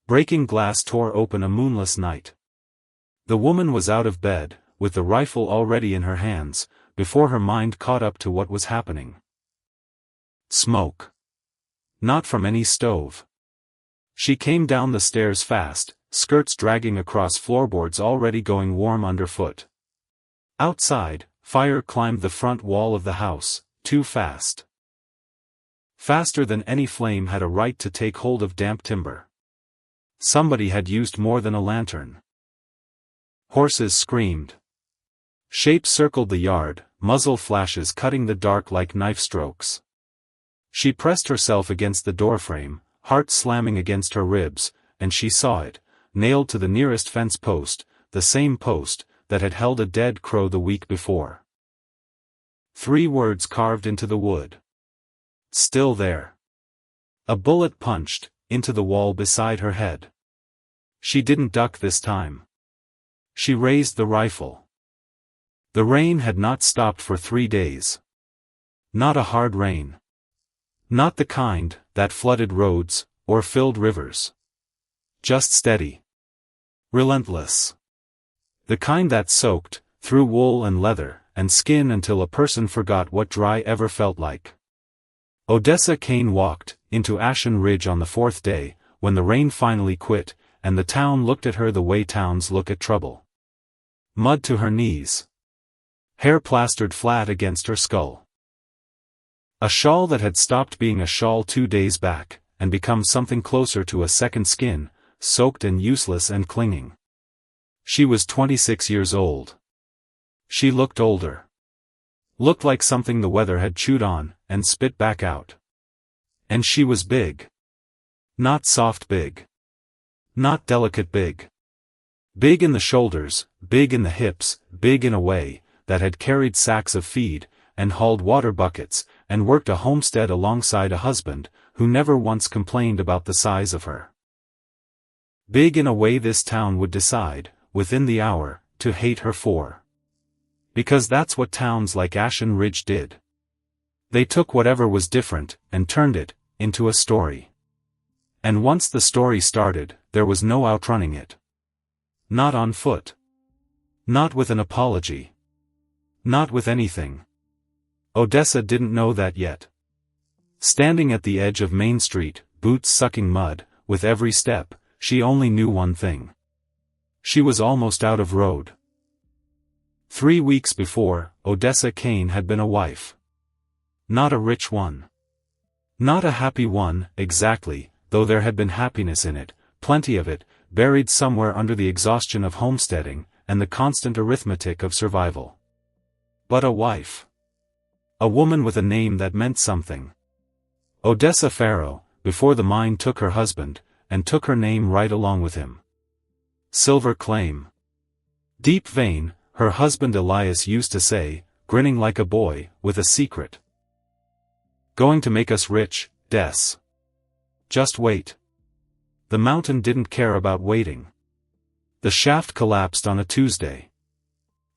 Breaking glass tore open a moonless night. The woman was out of bed, with the rifle already in her hands, before her mind caught up to what was happening. Smoke. Not from any stove. She came down the stairs fast, skirts dragging across floorboards already going warm underfoot. Outside, fire climbed the front wall of the house, too fast. Faster than any flame had a right to take hold of damp timber. Somebody had used more than a lantern. Horses screamed. Shapes circled the yard, muzzle flashes cutting the dark like knife strokes. She pressed herself against the doorframe, heart slamming against her ribs, and she saw it, nailed to the nearest fence post, the same post that had held a dead crow the week before. 3 words carved into the wood. Still there. A bullet punched into the wall beside her head. She didn't duck this time. She raised the rifle. The rain had not stopped for 3 days. Not a hard rain. Not the kind that flooded roads, or filled rivers. Just steady. Relentless. The kind that soaked through wool and leather and skin until a person forgot what dry ever felt like. Odessa Kane walked into Ashen Ridge on the 4th day, when the rain finally quit, and the town looked at her the way towns look at trouble. Mud to her knees. Hair plastered flat against her skull. A shawl that had stopped being a shawl 2 days back, and become something closer to a second skin, soaked and useless and clinging. She was 26 years old. She looked older. Looked like something the weather had chewed on, and spit back out. And she was big. Not soft big. Not delicate big. Big in the shoulders, big in the hips, big in a way that had carried sacks of feed, and hauled water buckets, and worked a homestead alongside a husband, who never once complained about the size of her. Big in a way this town would decide, within the hour, to hate her for. Because that's what towns like Ashen Ridge did. They took whatever was different, and turned it into a story. And once the story started, there was no outrunning it. Not on foot. Not with an apology. Not with anything. Odessa didn't know that yet. Standing at the edge of Main Street, boots sucking mud, with every step, she only knew one thing. She was almost out of road. 3 weeks before, Odessa Kane had been a wife. Not a rich one. Not a happy one, exactly, though there had been happiness in it, plenty of it, buried somewhere under the exhaustion of homesteading, and the constant arithmetic of survival. But a wife. A woman with a name that meant something. Odessa Pharaoh, before the mine took her husband, and took her name right along with him. Silver claim. Deep vein, her husband Elias used to say, grinning like a boy, with a secret. Going to make us rich, Des. Just wait. The mountain didn't care about waiting. The shaft collapsed on a Tuesday.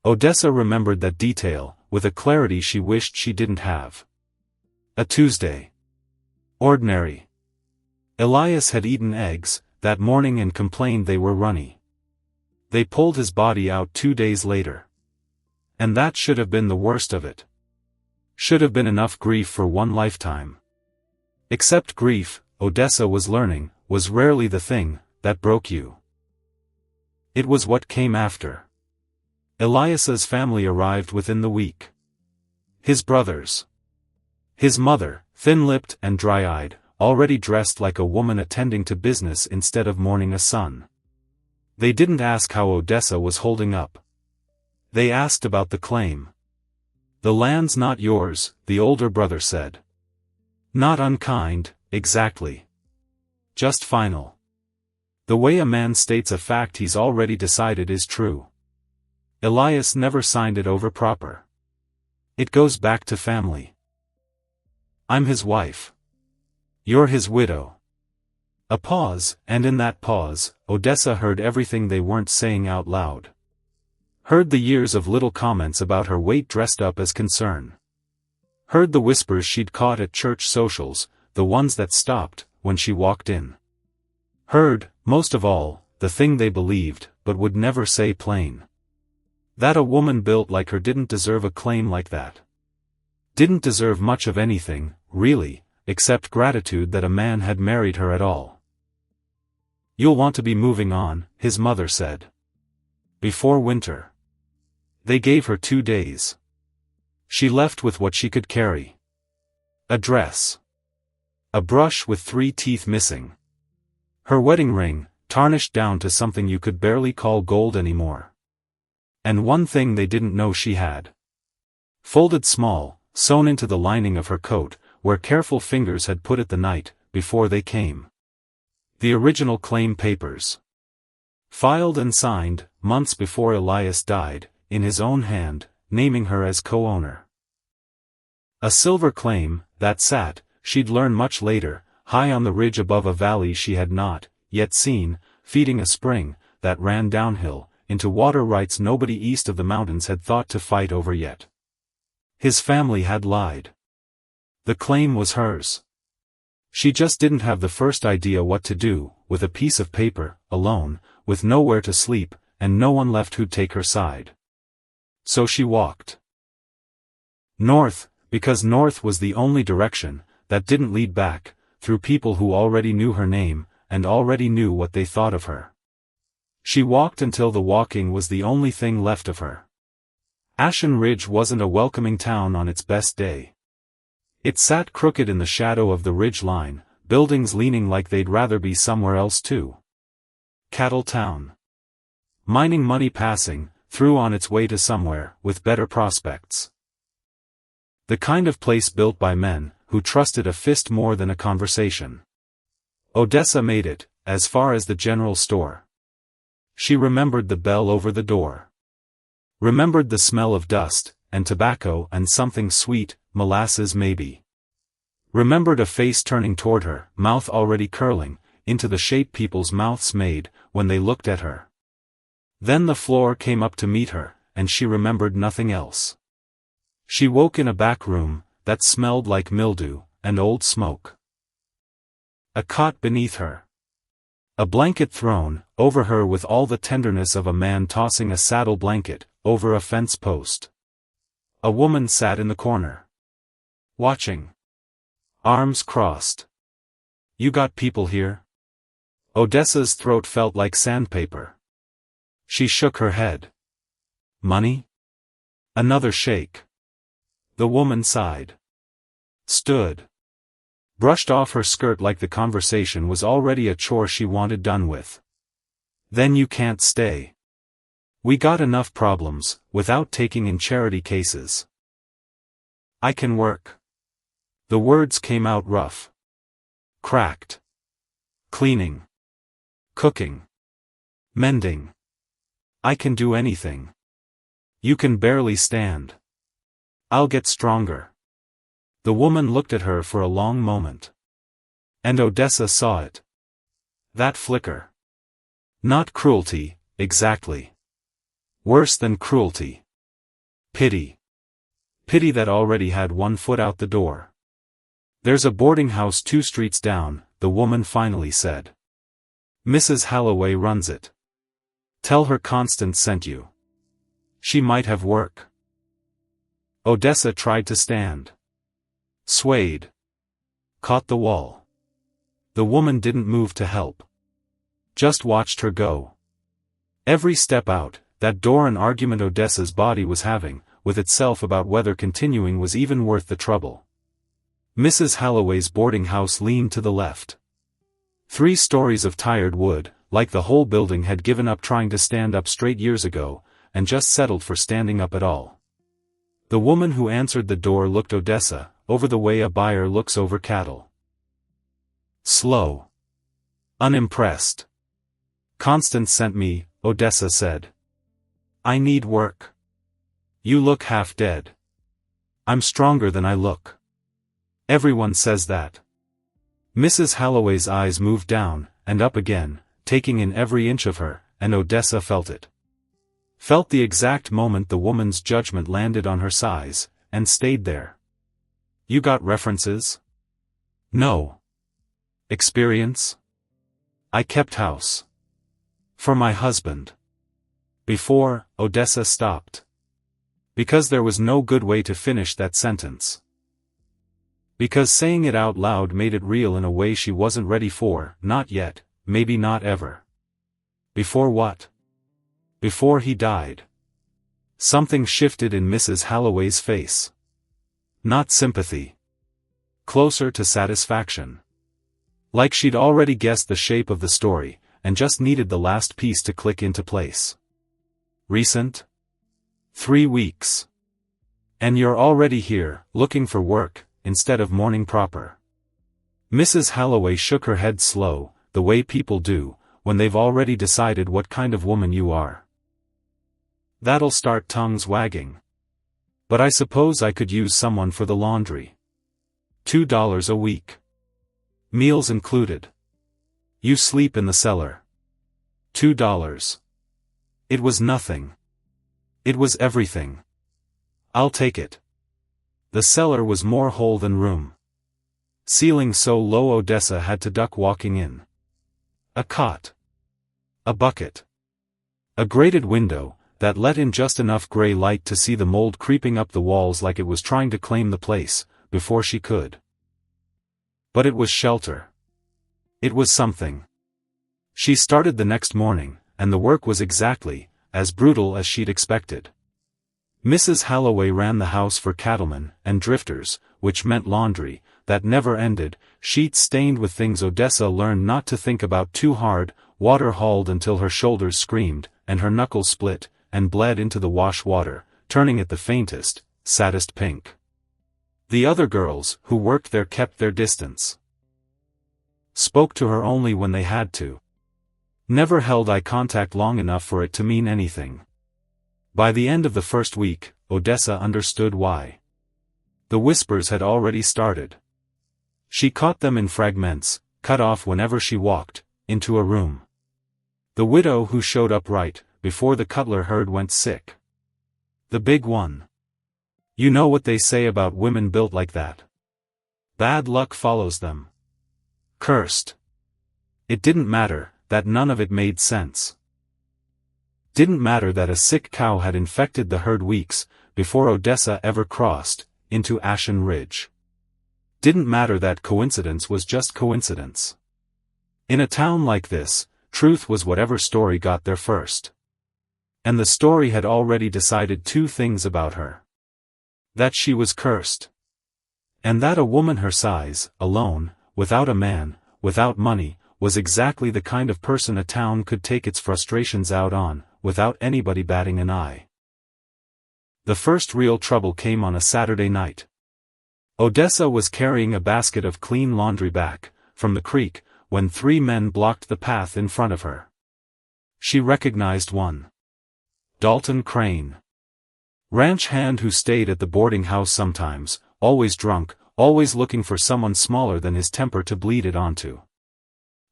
Odessa remembered that detail, with a clarity she wished she didn't have. A Tuesday. Ordinary. Elias had eaten eggs that morning and complained they were runny. They pulled his body out 2 days later. And that should have been the worst of it. Should have been enough grief for one lifetime. Except grief, Odessa was learning, was rarely the thing that broke you. It was what came after. Elias's family arrived within the week. His brothers. His mother, thin-lipped and dry-eyed, already dressed like a woman attending to business instead of mourning a son. They didn't ask how Odessa was holding up. They asked about the claim. The land's not yours, the older brother said. Not unkind, exactly. Just final. The way a man states a fact he's already decided is true. Elias never signed it over proper. It goes back to family. I'm his wife. You're his widow. A pause, and in that pause, Odessa heard everything they weren't saying out loud. Heard the years of little comments about her weight dressed up as concern. Heard the whispers she'd caught at church socials, the ones that stopped when she walked in. Heard most of all, the thing they believed, but would never say plain. That a woman built like her didn't deserve a claim like that. Didn't deserve much of anything, really, except gratitude that a man had married her at all. "You'll want to be moving on," his mother said. "Before winter." They gave her 2 days. She left with what she could carry. A dress. A brush with 3 teeth missing. Her wedding ring, tarnished down to something you could barely call gold anymore. And one thing they didn't know she had. Folded small, sewn into the lining of her coat, where careful fingers had put it the night before they came. The original claim papers. Filed and signed, months before Elias died, in his own hand, naming her as co-owner. A silver claim, that sat, she'd learn much later, high on the ridge above a valley she had not yet seen, feeding a spring that ran downhill into water rights nobody east of the mountains had thought to fight over yet. His family had lied. The claim was hers. She just didn't have the first idea what to do, with a piece of paper, alone, with nowhere to sleep, and no one left who'd take her side. So she walked north, because north was the only direction that didn't lead back, through people who already knew her name, and already knew what they thought of her. She walked until the walking was the only thing left of her. Ashen Ridge wasn't a welcoming town on its best day. It sat crooked in the shadow of the ridge line, buildings leaning like they'd rather be somewhere else too. Cattle town. Mining money passing through on its way to somewhere with better prospects. The kind of place built by men who trusted a fist more than a conversation. Odessa made it, as far as the general store. She remembered the bell over the door. Remembered the smell of dust, and tobacco and something sweet, molasses maybe. Remembered a face turning toward her, mouth already curling, into the shape people's mouths made, when they looked at her. Then the floor came up to meet her, and she remembered nothing else. She woke in a back room, that smelled like mildew, and old smoke. A cot beneath her. A blanket thrown over her with all the tenderness of a man tossing a saddle blanket over a fence post. A woman sat in the corner. Watching. Arms crossed. "You got people here?" Odessa's throat felt like sandpaper. She shook her head. "Money?" Another shake. The woman sighed. Stood. Brushed off her skirt like the conversation was already a chore she wanted done with. "Then you can't stay. We got enough problems, without taking in charity cases." "I can work." The words came out rough. Cracked. "Cleaning. Cooking. Mending. I can do anything. You can barely stand. I'll get stronger." The woman looked at her for a long moment. And Odessa saw it. That flicker. Not cruelty, exactly. Worse than cruelty. Pity. Pity that already had one foot out the door. "There's a boarding house 2 streets down," the woman finally said. "Mrs. Halloway runs it. Tell her Constance sent you. She might have work." Odessa tried to stand. Swayed. Caught the wall. The woman didn't move to help. Just watched her go. Every step out, that door an argument Odessa's body was having, with itself about whether continuing was even worth the trouble. Mrs. Halloway's boarding house leaned to the left. 3 stories of tired wood, like the whole building had given up trying to stand up straight years ago, and just settled for standing up at all. The woman who answered the door looked Odessa, over the way a buyer looks over cattle. Slow. Unimpressed. "Constance sent me," Odessa said. "I need work. You look half dead." "I'm stronger than I look." "Everyone says that." Mrs. Halloway's eyes moved down, and up again, taking in every inch of her, and Odessa felt it. Felt the exact moment the woman's judgment landed on her size, and stayed there. "You got references?" "No." "Experience?" I kept house. For my husband. Before, Odessa stopped. Because there was no good way to finish that sentence. Because saying it out loud made it real in a way she wasn't ready for, not yet, maybe not ever. Before what? Before he died. Something shifted in Mrs. Holloway's face. Not sympathy. Closer to satisfaction. Like she'd already guessed the shape of the story, and just needed the last piece to click into place. Recent? 3 weeks. And you're already here, looking for work, instead of mourning proper. Mrs. Holloway shook her head slow, the way people do, when they've already decided what kind of woman you are. That'll start tongues wagging. But I suppose I could use someone for the laundry. $2 a week. Meals included. You sleep in the cellar. $2. It was nothing. It was everything. I'll take it. The cellar was more hole than room. Ceiling so low Odessa had to duck walking in. A cot. A bucket. A grated window that let in just enough gray light to see the mold creeping up the walls like it was trying to claim the place, before she could. But it was shelter. It was something. She started the next morning, and the work was exactly as brutal as she'd expected. Mrs. Holloway ran the house for cattlemen and drifters, which meant laundry that never ended, sheets stained with things Odessa learned not to think about too hard, water hauled until her shoulders screamed, and her knuckles split, and bled into the wash water, turning it the faintest, saddest pink. The other girls who worked there kept their distance. Spoke to her only when they had to. Never held eye contact long enough for it to mean anything. By the end of the first week, Odessa understood why. The whispers had already started. She caught them in fragments, cut off whenever she walked into a room. The widow who showed up right before the Cutler herd went sick. The big one. You know what they say about women built like that. Bad luck follows them. Cursed. It didn't matter that none of it made sense. Didn't matter that a sick cow had infected the herd weeks before Odessa ever crossed into Ashen Ridge. Didn't matter that coincidence was just coincidence. In a town like this, truth was whatever story got there first. And the story had already decided 2 things about her. That she was cursed. And that a woman her size, alone, without a man, without money, was exactly the kind of person a town could take its frustrations out on, without anybody batting an eye. The first real trouble came on a Saturday night. Odessa was carrying a basket of clean laundry back from the creek, when 3 men blocked the path in front of her. She recognized one. Dalton Crane. Ranch hand who stayed at the boarding house sometimes, always drunk, always looking for someone smaller than his temper to bleed it onto.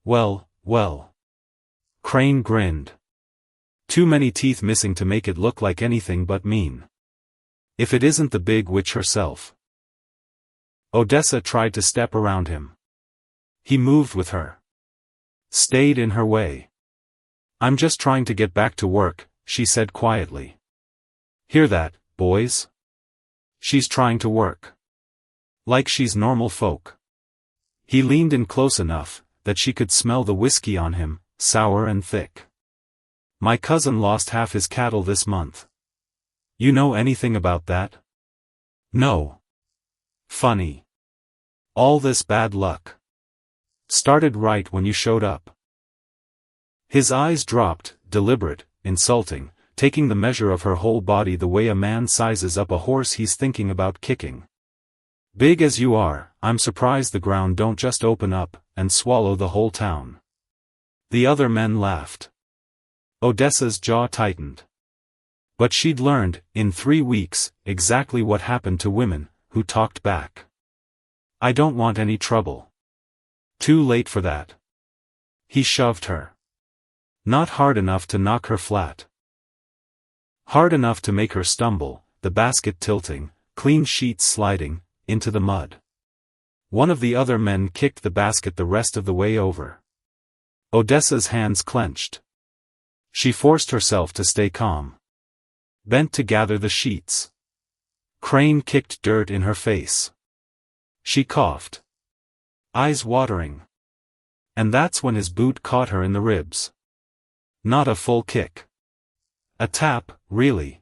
Well, well. Crane grinned. Too many teeth missing to make it look like anything but mean. If it isn't the big witch herself. Odessa tried to step around him. He moved with her. Stayed in her way. I'm just trying to get back to work, she said quietly. Hear that, boys? She's trying to work. Like she's normal folk. He leaned in close enough that she could smell the whiskey on him, sour and thick. My cousin lost half his cattle this month. You know anything about that? No. Funny. All this bad luck started right when you showed up. His eyes dropped, deliberate, insulting, taking the measure of her whole body the way a man sizes up a horse he's thinking about kicking. Big as you are, I'm surprised the ground don't just open up and swallow the whole town. The other men laughed. Odessa's jaw tightened. But she'd learned, in 3 weeks, exactly what happened to women who talked back. I don't want any trouble. Too late for that. He shoved her. Not hard enough to knock her flat. Hard enough to make her stumble, the basket tilting, clean sheets sliding, into the mud. One of the other men kicked the basket the rest of the way over. Odessa's hands clenched. She forced herself to stay calm. Bent to gather the sheets. Crane kicked dirt in her face. She coughed. Eyes watering. And that's when his boot caught her in the ribs. Not a full kick. A tap, really.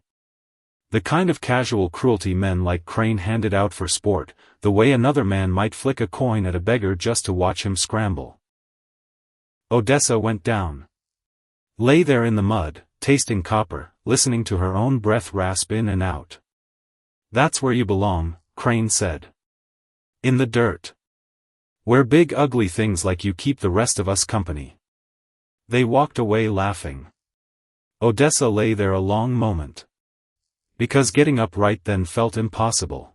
The kind of casual cruelty men like Crane handed out for sport, the way another man might flick a coin at a beggar just to watch him scramble. Odessa went down. Lay there in the mud, tasting copper, listening to her own breath rasp in and out. That's where you belong, Crane said. In the dirt. Where big ugly things like you keep the rest of us company. They walked away laughing. Odessa lay there a long moment. Because getting up right then felt impossible.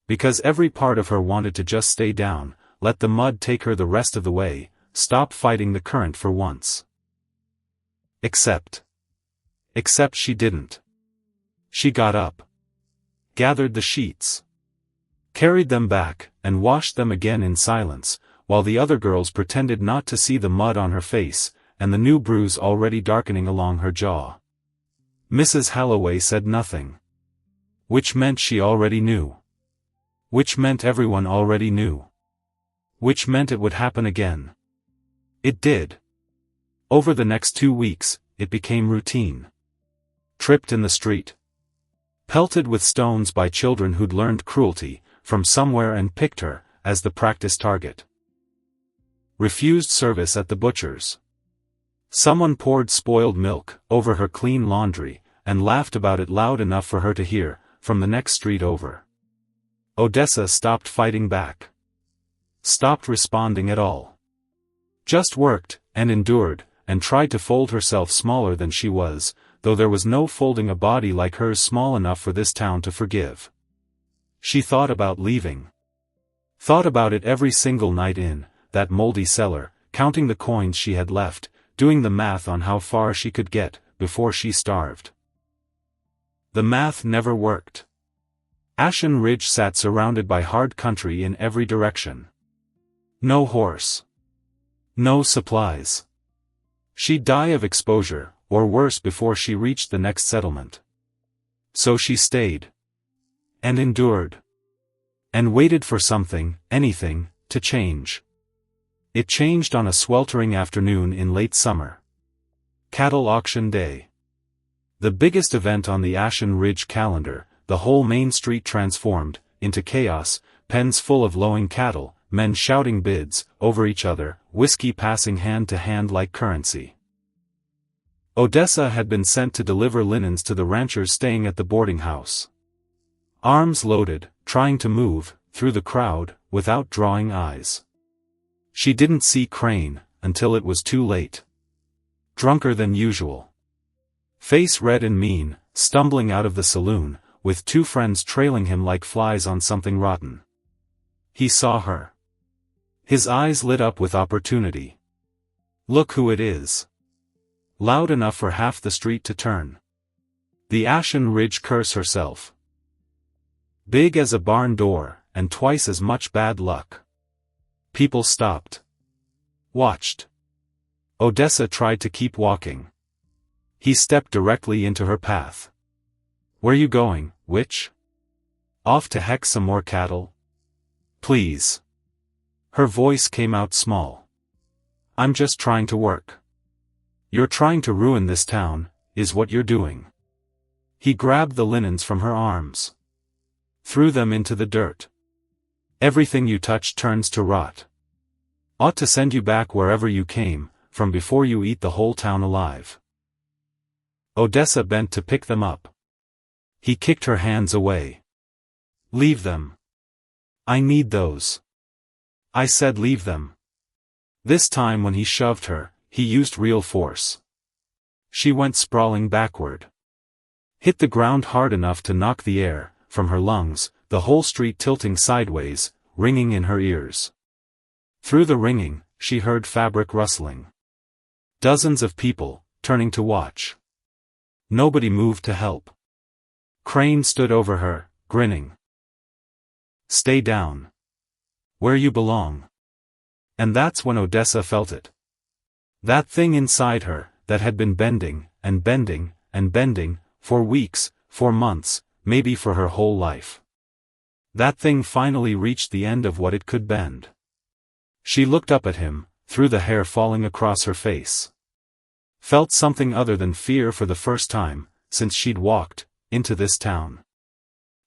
Because every part of her wanted to just stay down, let the mud take her the rest of the way, stop fighting the current for once. Except she didn't. She got up. Gathered the sheets. Carried them back, and washed them again in silence, while the other girls pretended not to see the mud on her face, and the new bruise already darkening along her jaw. Mrs. Halloway said nothing. Which meant she already knew. Which meant everyone already knew. Which meant it would happen again. It did. Over the next 2 weeks, it became routine. Tripped in the street. Pelted with stones by children who'd learned cruelty from somewhere and picked her as the practice target. Refused service at the butcher's. Someone poured spoiled milk over her clean laundry, and laughed about it loud enough for her to hear, from the next street over. Odessa stopped fighting back. Stopped responding at all. Just worked, and endured, and tried to fold herself smaller than she was, though there was no folding a body like hers small enough for this town to forgive. She thought about leaving. Thought about it every single night in that moldy cellar, counting the coins she had left, doing the math on how far she could get, before she starved. The math never worked. Ashen Ridge sat surrounded by hard country in every direction. No horse. No supplies. She'd die of exposure, or worse before she reached the next settlement. So she stayed. And endured. And waited for something, anything, to change. It changed on a sweltering afternoon in late summer. Cattle auction day. The biggest event on the Ashen Ridge calendar, the whole main street transformed into chaos, pens full of lowing cattle, men shouting bids over each other, whiskey passing hand to hand like currency. Odessa had been sent to deliver linens to the ranchers staying at the boarding house. Arms loaded, trying to move through the crowd without drawing eyes. She didn't see Crane until it was too late. Drunker than usual. Face red and mean, stumbling out of the saloon, with 2 friends trailing him like flies on something rotten. He saw her. His eyes lit up with opportunity. Look who it is. Loud enough for half the street to turn. The Ashen Ridge curse herself. Big as a barn door, and twice as much bad luck. People stopped. Watched. Odessa tried to keep walking. He stepped directly into her path. Where you going, witch? Off to heck some more cattle? Please. Her voice came out small. I'm just trying to work. You're trying to ruin this town, is what you're doing. He grabbed the linens from her arms. Threw them into the dirt. Everything you touch turns to rot. Ought to send you back wherever you came from before you eat the whole town alive. Odessa bent to pick them up. He kicked her hands away. Leave them. I need those. I said leave them. This time when he shoved her, he used real force. She went sprawling backward. Hit the ground hard enough to knock the air from her lungs, the whole street tilting sideways, ringing in her ears. Through the ringing, she heard fabric rustling. Dozens of people, turning to watch. Nobody moved to help. Crane stood over her, grinning. Stay down. Where you belong. And that's when Odessa felt it. That thing inside her, that had been bending, and bending, and bending, for weeks, for months, maybe for her whole life. That thing finally reached the end of what it could bend. She looked up at him, through the hair falling across her face. Felt something other than fear for the first time, since she'd walked into this town.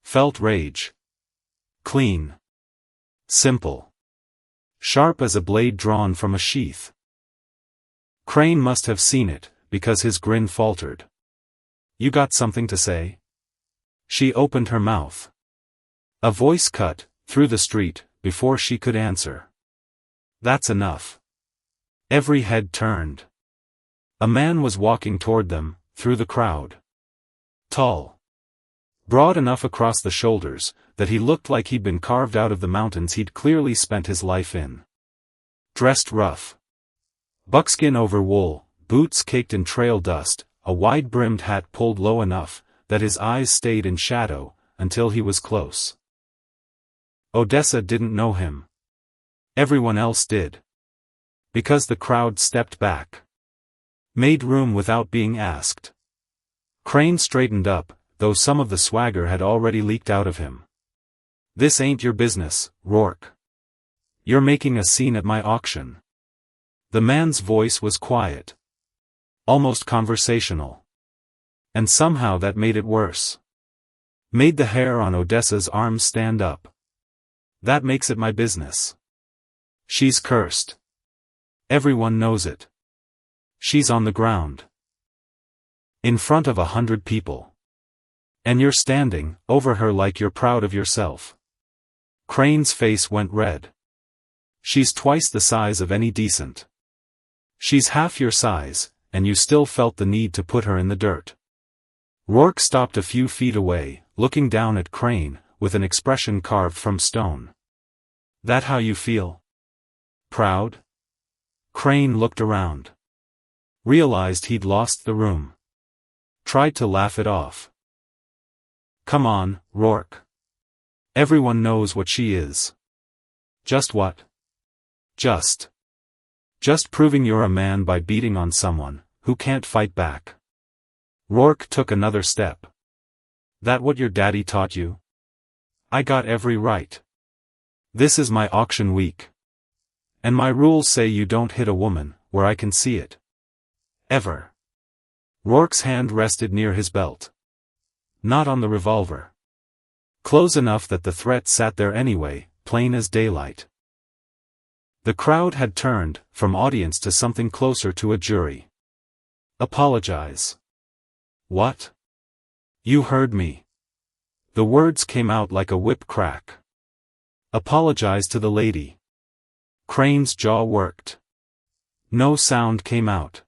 Felt rage. Clean. Simple. Sharp as a blade drawn from a sheath. Crane must have seen it, because his grin faltered. "You got something to say?" She opened her mouth. A voice cut through the street before she could answer. "That's enough." Every head turned. A man was walking toward them, through the crowd. Tall. Broad enough across the shoulders, that he looked like he'd been carved out of the mountains he'd clearly spent his life in. Dressed rough. Buckskin over wool, boots caked in trail dust, a wide-brimmed hat pulled low enough, that his eyes stayed in shadow, until he was close. Odessa didn't know him. Everyone else did. Because the crowd stepped back. Made room without being asked. Crane straightened up, though some of the swagger had already leaked out of him. "This ain't your business, Roark. You're making a scene at my auction." The man's voice was quiet. Almost conversational. And somehow that made it worse. Made the hair on Odessa's arms stand up. "That makes it my business. She's cursed. Everyone knows it. She's on the ground. In front of 100 people. And you're standing over her like you're proud of yourself." Crane's face went red. "She's twice the size of any decent. She's half your size, and you still felt the need to put her in the dirt." Roark stopped a few feet away, looking down at Crane, with an expression carved from stone. "That how you feel? Proud?" Crane looked around. Realized he'd lost the room. Tried to laugh it off. "Come on, Roark. Everyone knows what she is." "Just what?" Just proving you're a man by beating on someone who can't fight back." Roark took another step. "That what your daddy taught you? I got every right. This is my auction week. And my rules say you don't hit a woman where I can see it. Ever." Roark's hand rested near his belt. Not on the revolver. Close enough that the threat sat there anyway, plain as daylight. The crowd had turned from audience to something closer to a jury. "Apologize." "What?" "You heard me." The words came out like a whip crack. "Apologize to the lady." Crane's jaw worked. No sound came out.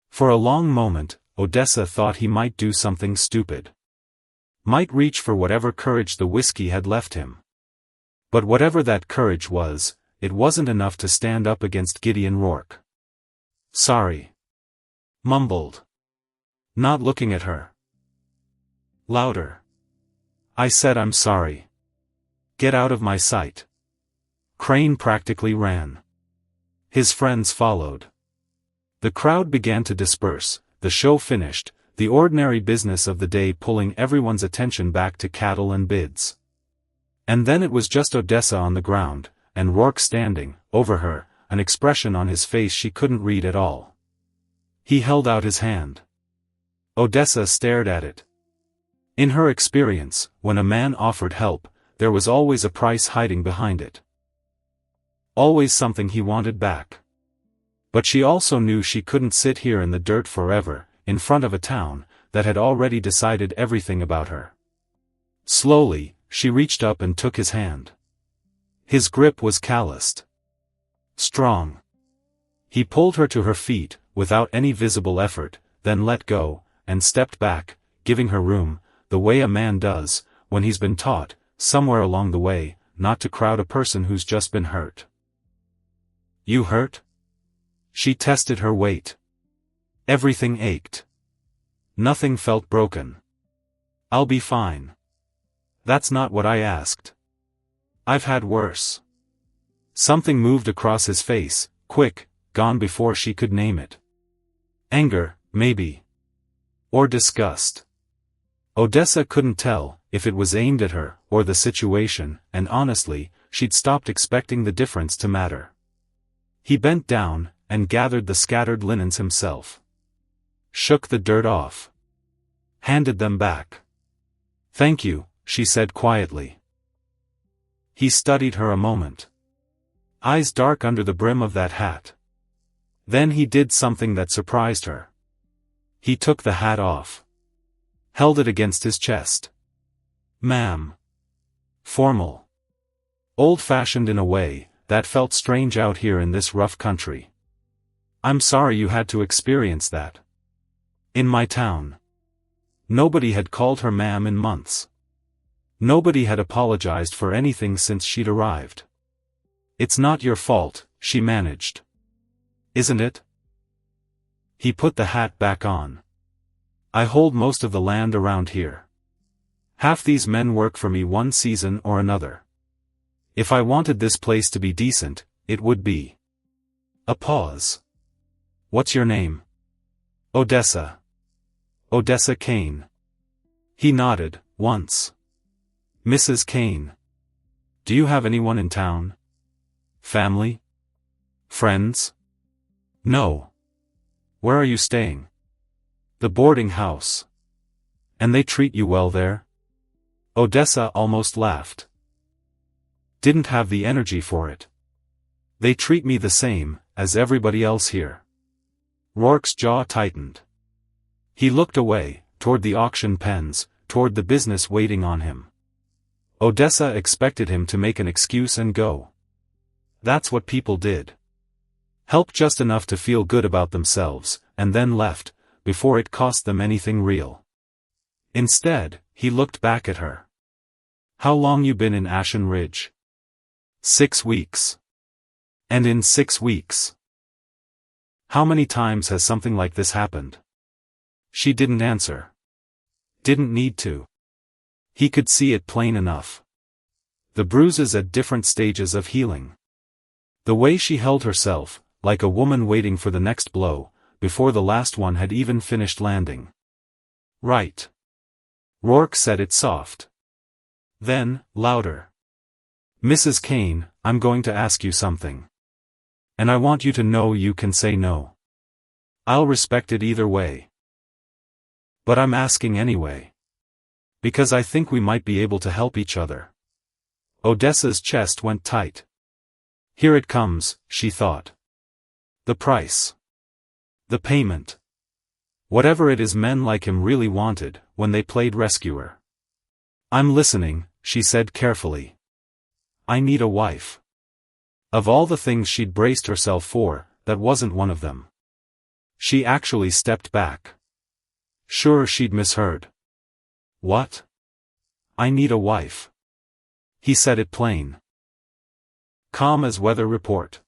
For a long moment, Odessa thought he might do something stupid. Might reach for whatever courage the whiskey had left him. But whatever that courage was, it wasn't enough to stand up against Gideon Roark. "Sorry." Mumbled. Not looking at her. Louder. "I said I'm sorry. Get out of my sight." Crane practically ran. His friends followed. The crowd began to disperse, the show finished, the ordinary business of the day pulling everyone's attention back to cattle and bids. And then it was just Odessa on the ground, and Roark standing over her, an expression on his face she couldn't read at all. He held out his hand. Odessa stared at it. In her experience, when a man offered help, there was always a price hiding behind it. Always something he wanted back. But she also knew she couldn't sit here in the dirt forever, in front of a town that had already decided everything about her. Slowly, she reached up and took his hand. His grip was calloused. Strong. He pulled her to her feet, without any visible effort, then let go, and stepped back, giving her room, the way a man does, when he's been taught, somewhere along the way, not to crowd a person who's just been hurt. "You hurt?" She tested her weight. Everything ached. Nothing felt broken. "I'll be fine." "That's not what I asked. I've had worse." Something moved across his face, quick, gone before she could name it. Anger, maybe. Or disgust. Odessa couldn't tell if it was aimed at her or the situation, and honestly, she'd stopped expecting the difference to matter. He bent down and gathered the scattered linens himself. Shook the dirt off. Handed them back. "Thank you," she said quietly. He studied her a moment. Eyes dark under the brim of that hat. Then he did something that surprised her. He took the hat off. Held it against his chest. "Ma'am." Formal. Old-fashioned in a way that felt strange out here in this rough country. "I'm sorry you had to experience that. In my town." Nobody had called her ma'am in months. Nobody had apologized for anything since she'd arrived. "It's not your fault," she managed. "Isn't it?" He put the hat back on. "I hold most of the land around here. Half these men work for me one season or another. If I wanted this place to be decent, it would be." A pause. "What's your name?" "Odessa." "Odessa Kane." He nodded, once. "Mrs. Kane. Do you have anyone in town? Family? Friends?" "No." "Where are you staying?" "The boarding house." "And they treat you well there?" Odessa almost laughed. "Didn't have the energy for it. They treat me the same as everybody else here." Roark's jaw tightened. He looked away, toward the auction pens, toward the business waiting on him. Odessa expected him to make an excuse and go. That's what people did. Help just enough to feel good about themselves, and then left, before it cost them anything real. Instead, he looked back at her. "How long you been in Ashen Ridge?" 6 weeks. "And in 6 weeks. How many times has something like this happened?" She didn't answer. Didn't need to. He could see it plain enough. The bruises at different stages of healing. The way she held herself, like a woman waiting for the next blow, before the last one had even finished landing. "Right." Roark said it soft. Then, louder. "Mrs. Kane, I'm going to ask you something. And I want you to know you can say no. I'll respect it either way. But I'm asking anyway. Because I think we might be able to help each other." Odessa's chest went tight. Here it comes, she thought. The price. The payment. Whatever it is men like him really wanted, when they played rescuer. "I'm listening," she said carefully. "I need a wife." Of all the things she'd braced herself for, that wasn't one of them. She actually stepped back. Sure she'd misheard. "What?" "I need a wife." He said it plain. Calm as weather report.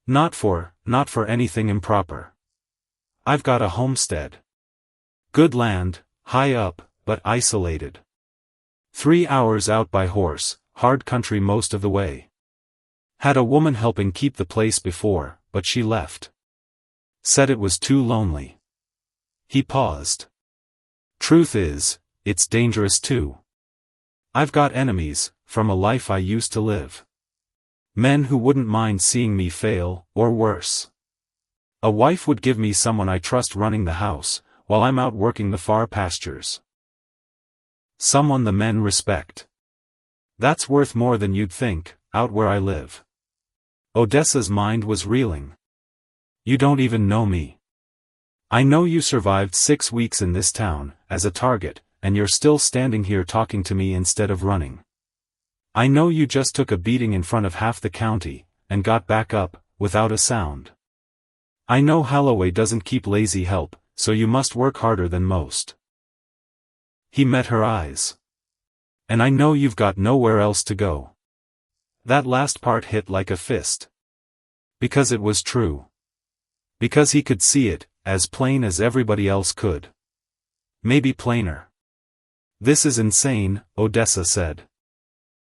Not for anything improper. "I've got a homestead. Good land, high up, but isolated. 3 hours out by horse, hard country most of the way. Had a woman helping keep the place before, but she left. Said it was too lonely." He paused. "Truth is, it's dangerous too. I've got enemies, from a life I used to live. Men who wouldn't mind seeing me fail, or worse. A wife would give me someone I trust running the house, while I'm out working the far pastures. Someone the men respect. That's worth more than you'd think, out where I live." Odessa's mind was reeling. "You don't even know me. I know you survived 6 weeks in this town, as a target, and you're still standing here talking to me instead of running. I know you just took a beating in front of half the county, and got back up, without a sound. I know Holloway doesn't keep lazy help, so you must work harder than most." He met her eyes. "And I know you've got nowhere else to go." That last part hit like a fist. Because it was true. Because he could see it, as plain as everybody else could. Maybe plainer. "This is insane," Odessa said.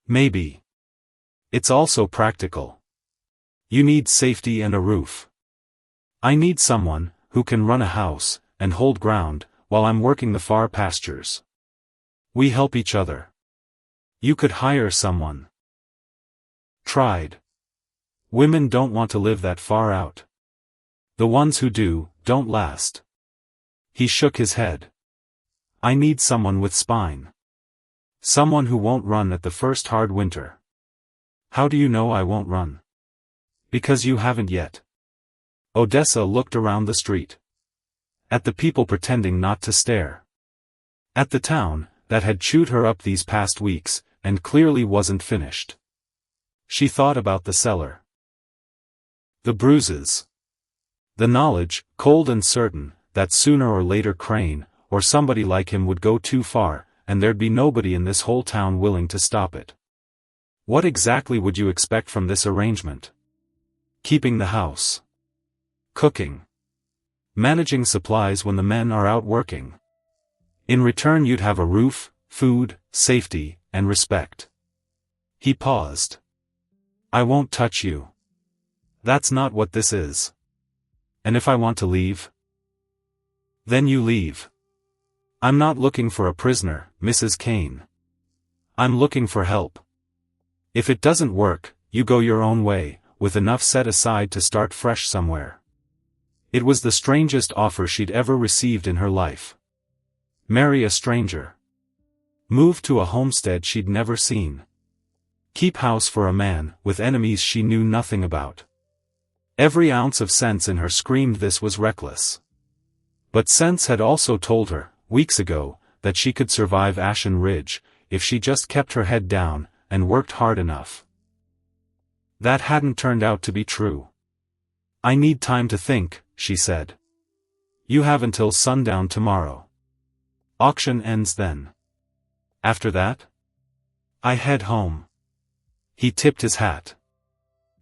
"Maybe. It's also practical. You need safety and a roof. I need someone who can run a house and hold ground while I'm working the far pastures. We help each other. You could hire someone. Tried. Women don't want to live that far out. The ones who do, don't last. He shook his head. I need someone with spine. Someone who won't run at the first hard winter. How do you know I won't run? Because you haven't yet. Odessa looked around the street. At the people pretending not to stare. At the town, that had chewed her up these past weeks, and clearly wasn't finished. She thought about the cellar. The bruises. The knowledge, cold and certain, that sooner or later Crane, or somebody like him would go too far, and there'd be nobody in this whole town willing to stop it. What exactly would you expect from this arrangement? Keeping the house. Cooking. Managing supplies when the men are out working. In return you'd have a roof, food, safety, and respect. He paused. I won't touch you. That's not what this is. And if I want to leave? Then you leave. I'm not looking for a prisoner, Mrs. Kane. I'm looking for help. If it doesn't work, you go your own way, with enough set aside to start fresh somewhere. It was the strangest offer she'd ever received in her life. Marry a stranger. Move to a homestead she'd never seen. Keep house for a man with enemies she knew nothing about. Every ounce of sense in her screamed this was reckless. But sense had also told her, weeks ago, that she could survive Ashen Ridge, if she just kept her head down, and worked hard enough. That hadn't turned out to be true. I need time to think, she said. You have until sundown tomorrow. Auction ends then. After that? I head home. He tipped his hat.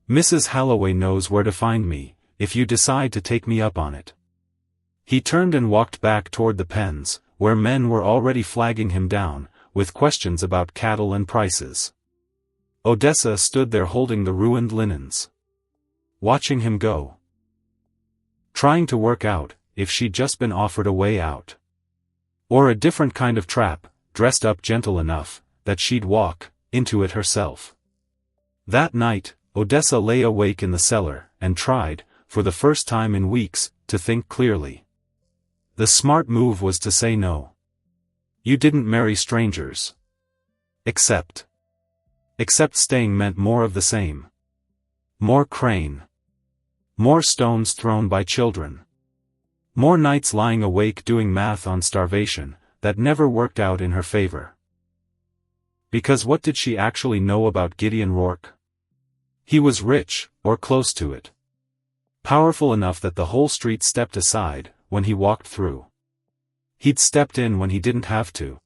Mrs. Halloway knows where to find me, if you decide to take me up on it. He turned and walked back toward the pens, where men were already flagging him down, with questions about cattle and prices. Odessa stood there holding the ruined linens. Watching him go. Trying to work out, if she'd just been offered a way out. Or a different kind of trap, dressed up gentle enough, that she'd walk into it herself. That night, Odessa lay awake in the cellar, and tried, for the first time in weeks, to think clearly. The smart move was to say no. You didn't marry strangers. Except staying meant more of the same. More Crane. More stones thrown by children. More nights lying awake doing math on starvation, that never worked out in her favor. Because what did she actually know about Gideon Roark? He was rich, or close to it. Powerful enough that the whole street stepped aside, when he walked through. He'd stepped in when he didn't have to.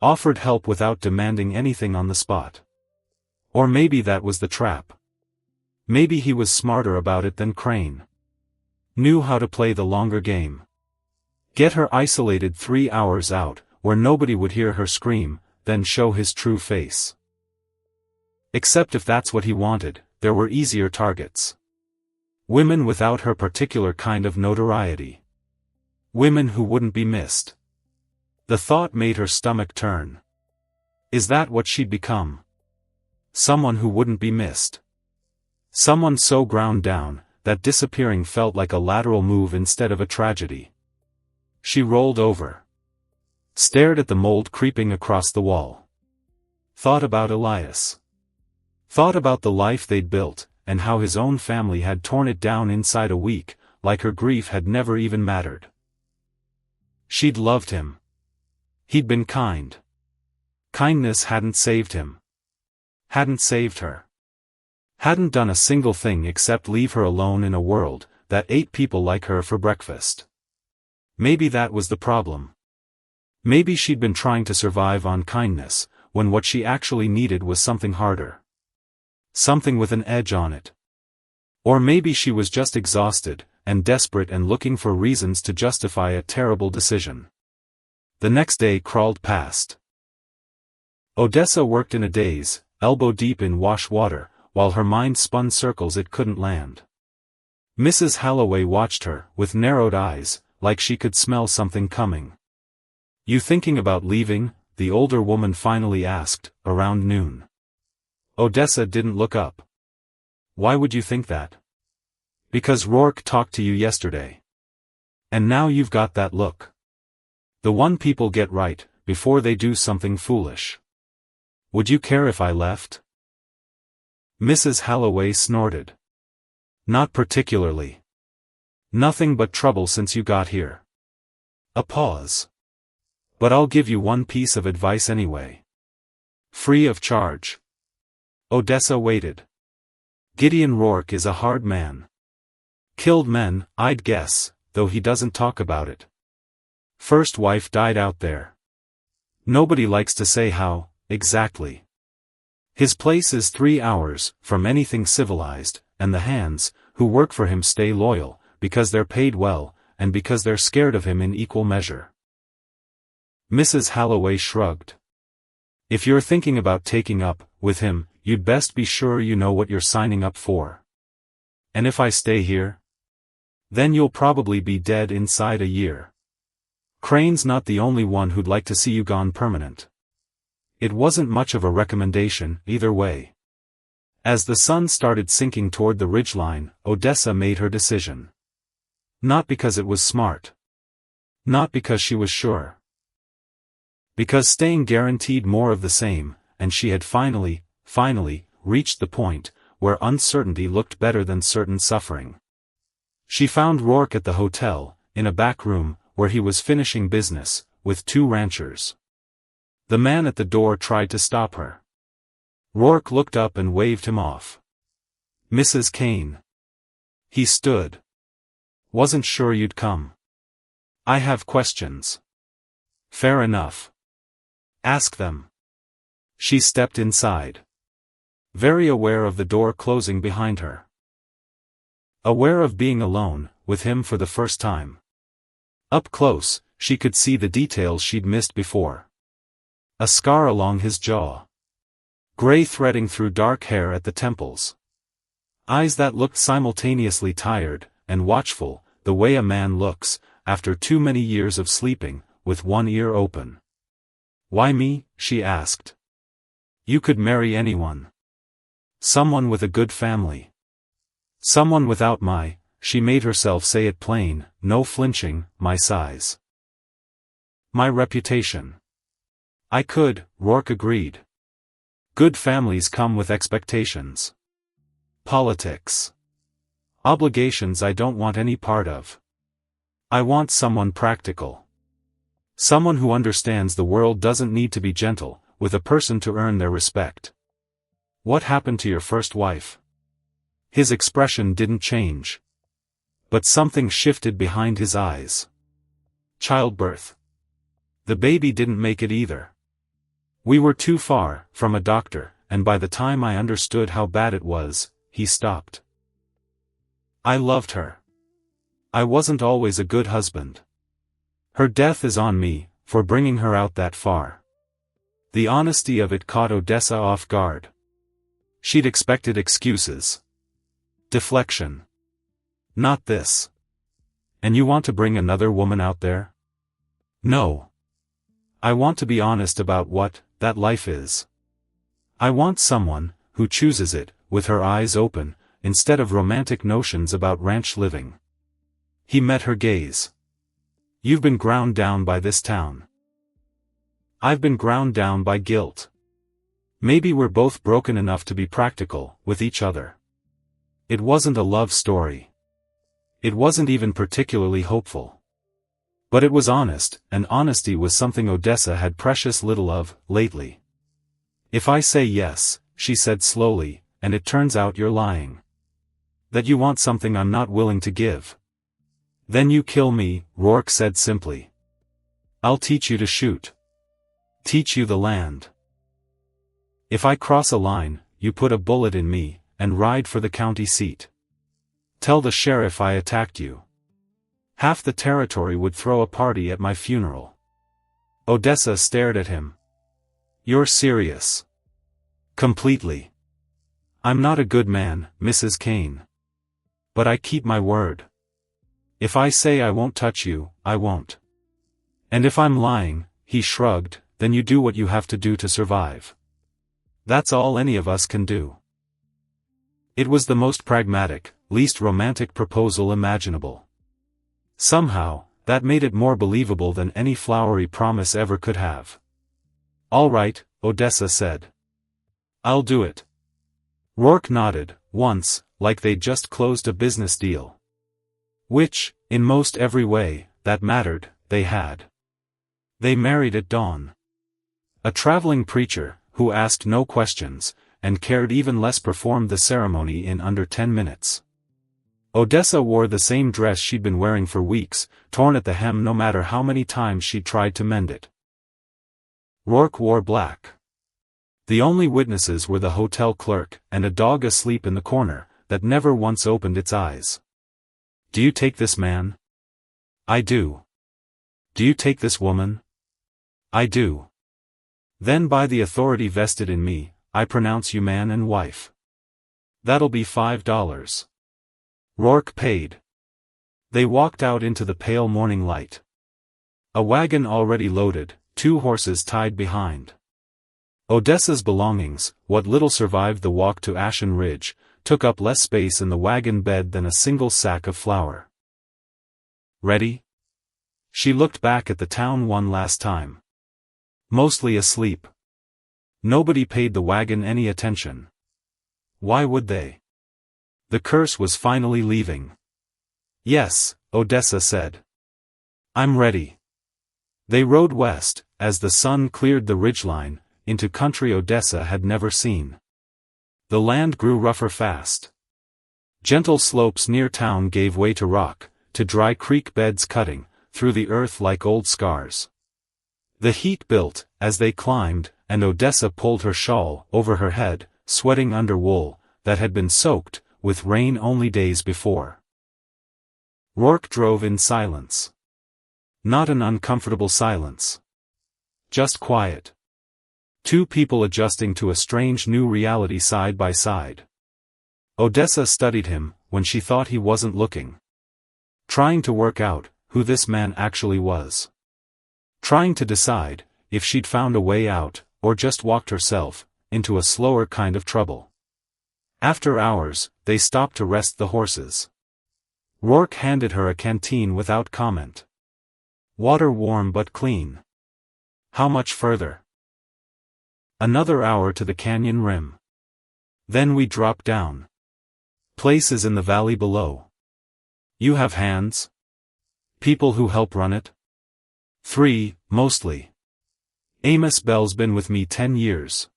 Offered help without demanding anything on the spot. Or maybe that was the trap. Maybe he was smarter about it than Crane. Knew how to play the longer game. Get her isolated 3 hours out, where nobody would hear her scream, then show his true face. Except if that's what he wanted, there were easier targets. Women without her particular kind of notoriety. Women who wouldn't be missed. The thought made her stomach turn. Is that what she'd become? Someone who wouldn't be missed. Someone so ground down, that disappearing felt like a lateral move instead of a tragedy. She rolled over. Stared at the mold creeping across the wall. Thought about Elias. Thought about the life they'd built, and how his own family had torn it down inside a week, like her grief had never even mattered. She'd loved him. He'd been kind. Kindness hadn't saved him. Hadn't saved her. Hadn't done a single thing except leave her alone in a world that ate people like her for breakfast. Maybe that was the problem. Maybe she'd been trying to survive on kindness, when what she actually needed was something harder. Something with an edge on it. Or maybe she was just exhausted, and desperate and looking for reasons to justify a terrible decision. The next day crawled past. Odessa worked in a daze, elbow deep in wash water, while her mind spun circles it couldn't land. Mrs. Holloway watched her, with narrowed eyes, like she could smell something coming. "You thinking about leaving?" the older woman finally asked, around noon. Odessa didn't look up. "Why would you think that?" "Because Roark talked to you yesterday. And now you've got that look. The one people get right, before they do something foolish. Would you care if I left?" Mrs. Holloway snorted. "Not particularly. Nothing but trouble since you got here." A pause. "But I'll give you one piece of advice anyway. Free of charge." Odessa waited. "Gideon Roark is a hard man. Killed men, I'd guess, though he doesn't talk about it. First wife died out there. Nobody likes to say how, exactly. His place is 3 hours from anything civilized, and the hands who work for him stay loyal, because they're paid well, and because they're scared of him in equal measure." Mrs. Holloway shrugged. "If you're thinking about taking up with him, you'd best be sure you know what you're signing up for. And if I stay here? Then you'll probably be dead inside a year. Crane's not the only one who'd like to see you gone permanent." It wasn't much of a recommendation, either way. As the sun started sinking toward the ridgeline, Odessa made her decision. Not because it was smart. Not because she was sure. Because staying guaranteed more of the same, and she had finally, reached the point where uncertainty looked better than certain suffering. She found Roark at the hotel, in a back room, where he was finishing business, with 2 ranchers. The man at the door tried to stop her. Roark looked up and waved him off. "Mrs. Kane." He stood. "Wasn't sure you'd come. I have questions." "Fair enough. Ask them." She stepped inside. Very aware of the door closing behind her. Aware of being alone, with him for the first time. Up close, she could see the details she'd missed before. A scar along his jaw. Gray threading through dark hair at the temples. Eyes that looked simultaneously tired and watchful, the way a man looks, after too many years of sleeping, with one ear open. "Why me?" she asked. "You could marry anyone. Someone with a good family. Someone without she made herself say it plain, no flinching, my size. My reputation." "I could," Roark agreed. "Good families come with expectations. Politics. Obligations I don't want any part of. I want someone practical. Someone who understands the world doesn't need to be gentle, with a person to earn their respect." "What happened to your first wife?" His expression didn't change. But something shifted behind his eyes. "Childbirth. The baby didn't make it either. We were too far from a doctor, and by the time I understood how bad it was, he stopped. I loved her. I wasn't always a good husband. Her death is on me, for bringing her out that far." The honesty of it caught Odessa off guard. She'd expected excuses. Deflection. Not this. "And you want to bring another woman out there?" "No. I want to be honest about what that life is. I want someone who chooses it, with her eyes open, instead of romantic notions about ranch living." He met her gaze. "You've been ground down by this town. I've been ground down by guilt. Maybe we're both broken enough to be practical with each other." It wasn't a love story. It wasn't even particularly hopeful. But it was honest, and honesty was something Odessa had precious little of, lately. "If I say yes," she said slowly, "and it turns out you're lying. That you want something I'm not willing to give. Then you kill me," Roark said simply. "I'll teach you to shoot. Teach you the land. If I cross a line, you put a bullet in me, and ride for the county seat. Tell the sheriff I attacked you. Half the territory would throw a party at my funeral." Odessa stared at him. "You're serious?" "Completely. I'm not a good man, Mrs. Kane. But I keep my word. If I say I won't touch you, I won't. And if I'm lying, he shrugged, then you do what you have to do to survive. That's all any of us can do. It was the most pragmatic, least romantic proposal imaginable. Somehow, that made it more believable than any flowery promise ever could have. All right, Odessa said. I'll do it. Roark nodded, once, like they'd just closed a business deal. Which, in most every way, that mattered, they had. They married at dawn. A traveling preacher, who asked no questions, and cared even less, performed the ceremony in under 10 minutes. Odessa wore the same dress she'd been wearing for weeks, torn at the hem no matter how many times she'd tried to mend it. Roark wore black. The only witnesses were the hotel clerk, and a dog asleep in the corner, that never once opened its eyes. Do you take this man? I do. Do you take this woman? I do. Then by the authority vested in me, I pronounce you man and wife. That'll be $5. Roark paid. They walked out into the pale morning light. A wagon already loaded, 2 horses tied behind. Odessa's belongings, what little survived the walk to Ashen Ridge, took up less space in the wagon bed than a single sack of flour. Ready? She looked back at the town one last time. Mostly asleep. Nobody paid the wagon any attention. Why would they? The curse was finally leaving. Yes, Odessa said. I'm ready. They rode west, as the sun cleared the ridgeline, into country Odessa had never seen. The land grew rougher fast. Gentle slopes near town gave way to rock, to dry creek beds cutting through the earth like old scars. The heat built, as they climbed, and Odessa pulled her shawl over her head, sweating under wool that had been soaked with rain only days before. Roark drove in silence. Not an uncomfortable silence. Just quiet. 2 people adjusting to a strange new reality side by side. Odessa studied him, when she thought he wasn't looking. Trying to work out who this man actually was. Trying to decide if she'd found a way out, or just walked herself into a slower kind of trouble. After hours, they stopped to rest the horses. Roark handed her a canteen without comment. Water warm but clean. How much further? Another hour to the canyon rim. Then we drop down. Places in the valley below. You have hands? People who help run it? 3, mostly. Amos Bell's been with me 10 years.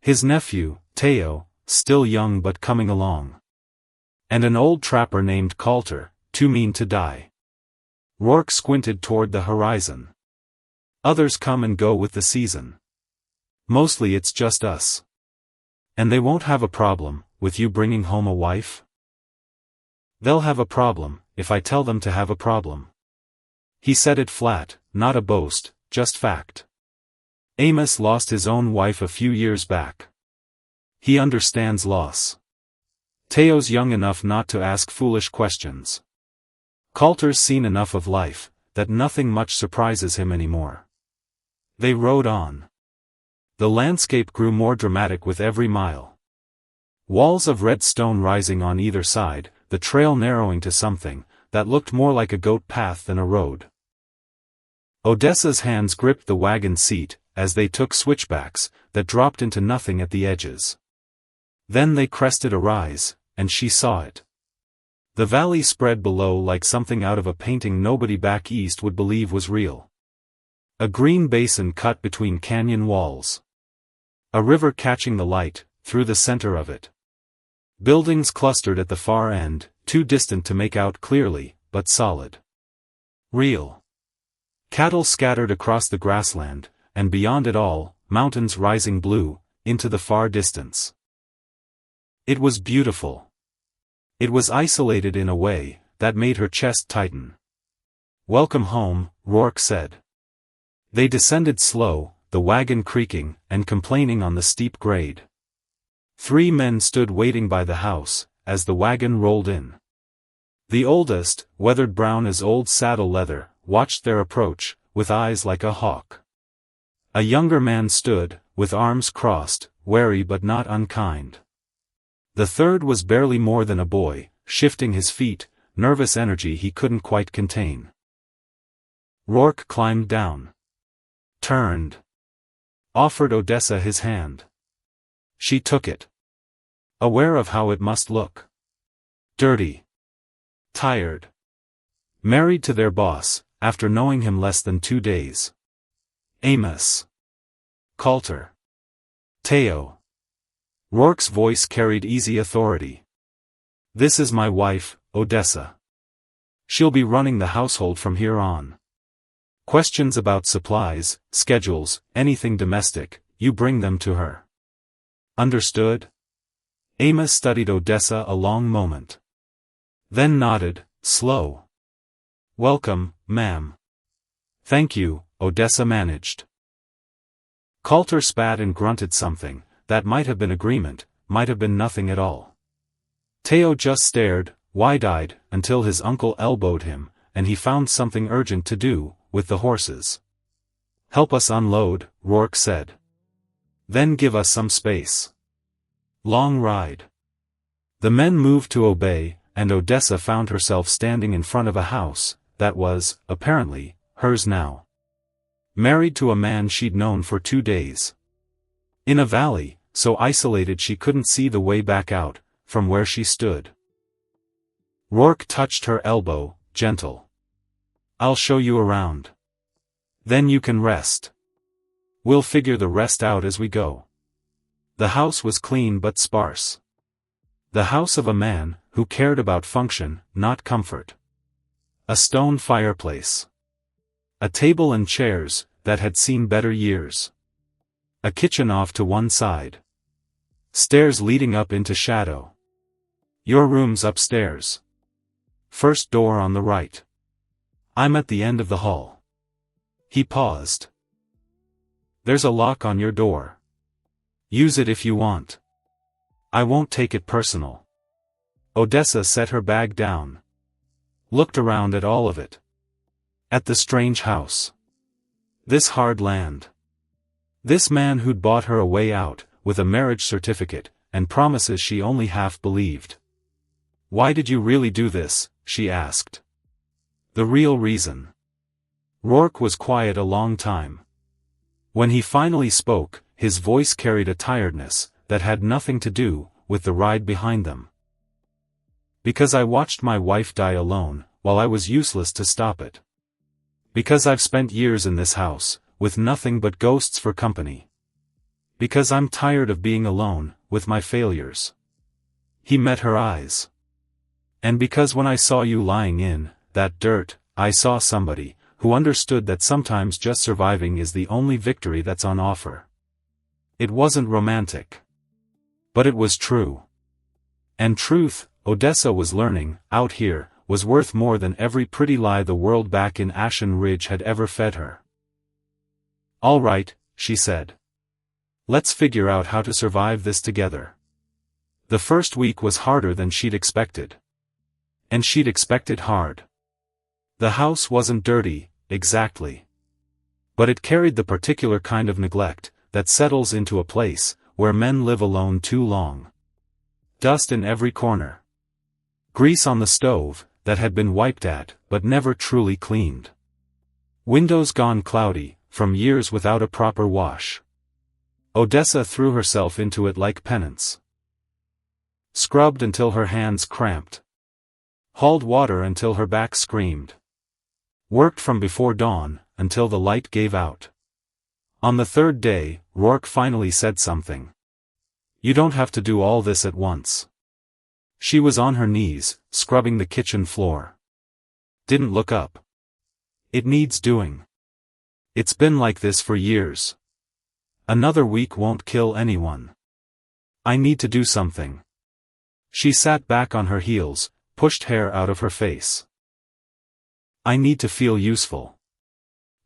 His nephew, Teo, still young but coming along. And an old trapper named Coulter, too mean to die. Roark squinted toward the horizon. Others come and go with the season. Mostly it's just us. And they won't have a problem with you bringing home a wife? They'll have a problem if I tell them to have a problem. He said it flat, not a boast, just fact. Amos lost his own wife a few years back. He understands loss. Teo's young enough not to ask foolish questions. Coulter's seen enough of life, that nothing much surprises him anymore. They rode on. The landscape grew more dramatic with every mile. Walls of red stone rising on either side, the trail narrowing to something that looked more like a goat path than a road. Odessa's hands gripped the wagon seat, as they took switchbacks that dropped into nothing at the edges. Then they crested a rise, and she saw it. The valley spread below like something out of a painting nobody back east would believe was real. A green basin cut between canyon walls. A river catching the light, through the center of it. Buildings clustered at the far end, too distant to make out clearly, but solid. Real. Cattle scattered across the grassland, and beyond it all, mountains rising blue, into the far distance. It was beautiful. It was isolated in a way that made her chest tighten. Welcome home, Roark said. They descended slow, the wagon creaking and complaining on the steep grade. 3 men stood waiting by the house, as the wagon rolled in. The oldest, weathered brown as old saddle leather, watched their approach, with eyes like a hawk. A younger man stood, with arms crossed, wary but not unkind. The third was barely more than a boy, shifting his feet, nervous energy he couldn't quite contain. Roark climbed down. Turned. Offered Odessa his hand. She took it. Aware of how it must look. Dirty. Tired. Married to their boss, after knowing him less than 2 days. Amos. Coulter. Teo. Roark's voice carried easy authority. This is my wife, Odessa. She'll be running the household from here on. Questions about supplies, schedules, anything domestic, you bring them to her. Understood? Amos studied Odessa a long moment. Then nodded, slow. Welcome, ma'am. Thank you, Odessa managed. Coulter spat and grunted something, that might have been agreement, might have been nothing at all. Teo just stared, wide-eyed, until his uncle elbowed him, and he found something urgent to do, with the horses. Help us unload, Roark said. Then give us some space. Long ride. The men moved to obey, and Odessa found herself standing in front of a house, that was, apparently, hers now. Married to a man she'd known for 2 days. In a valley, so isolated she couldn't see the way back out, from where she stood. Roark touched her elbow, gentle. I'll show you around. Then you can rest. We'll figure the rest out as we go. The house was clean but sparse. The house of a man, who cared about function, not comfort. A stone fireplace. A table and chairs, that had seen better years. A kitchen off to one side. Stairs leading up into shadow. Your room's upstairs. First door on the right. I'm at the end of the hall. He paused. There's a lock on your door. Use it if you want. I won't take it personal. Odessa set her bag down. Looked around at all of it. At the strange house. This hard land. This man who'd bought her a way out, with a marriage certificate, and promises she only half believed. Why did you really do this? She asked. The real reason. Roark was quiet a long time. When he finally spoke, his voice carried a tiredness, that had nothing to do, with the ride behind them. Because I watched my wife die alone, while I was useless to stop it. Because I've spent years in this house, with nothing but ghosts for company. Because I'm tired of being alone, with my failures. He met her eyes. And because when I saw you lying in that dirt, I saw somebody who understood that sometimes just surviving is the only victory that's on offer. It wasn't romantic. But it was true. And truth, Odessa was learning, out here, was worth more than every pretty lie the world back in Ashen Ridge had ever fed her. All right, she said. Let's figure out how to survive this together. The first week was harder than she'd expected. And she'd expected hard. The house wasn't dirty, exactly. But it carried the particular kind of neglect that settles into a place where men live alone too long. Dust in every corner. Grease on the stove that had been wiped at but never truly cleaned. Windows gone cloudy from years without a proper wash. Odessa threw herself into it like penance. Scrubbed until her hands cramped. Hauled water until her back screamed. Worked from before dawn, until the light gave out. On the third day, Roark finally said something. You don't have to do all this at once. She was on her knees, scrubbing the kitchen floor. Didn't look up. It needs doing. It's been like this for years. Another week won't kill anyone. I need to do something. She sat back on her heels, pushed hair out of her face. I need to feel useful.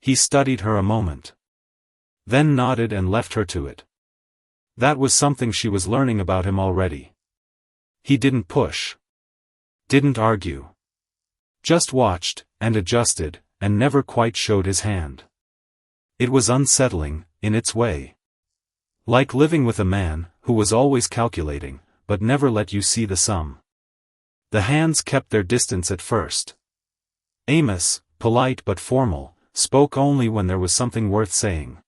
He studied her a moment. Then nodded and left her to it. That was something she was learning about him already. He didn't push. Didn't argue. Just watched, and adjusted, and never quite showed his hand. It was unsettling, in its way. Like living with a man, who was always calculating, but never let you see the sum. The hands kept their distance at first. Amos, polite but formal, spoke only when there was something worth saying.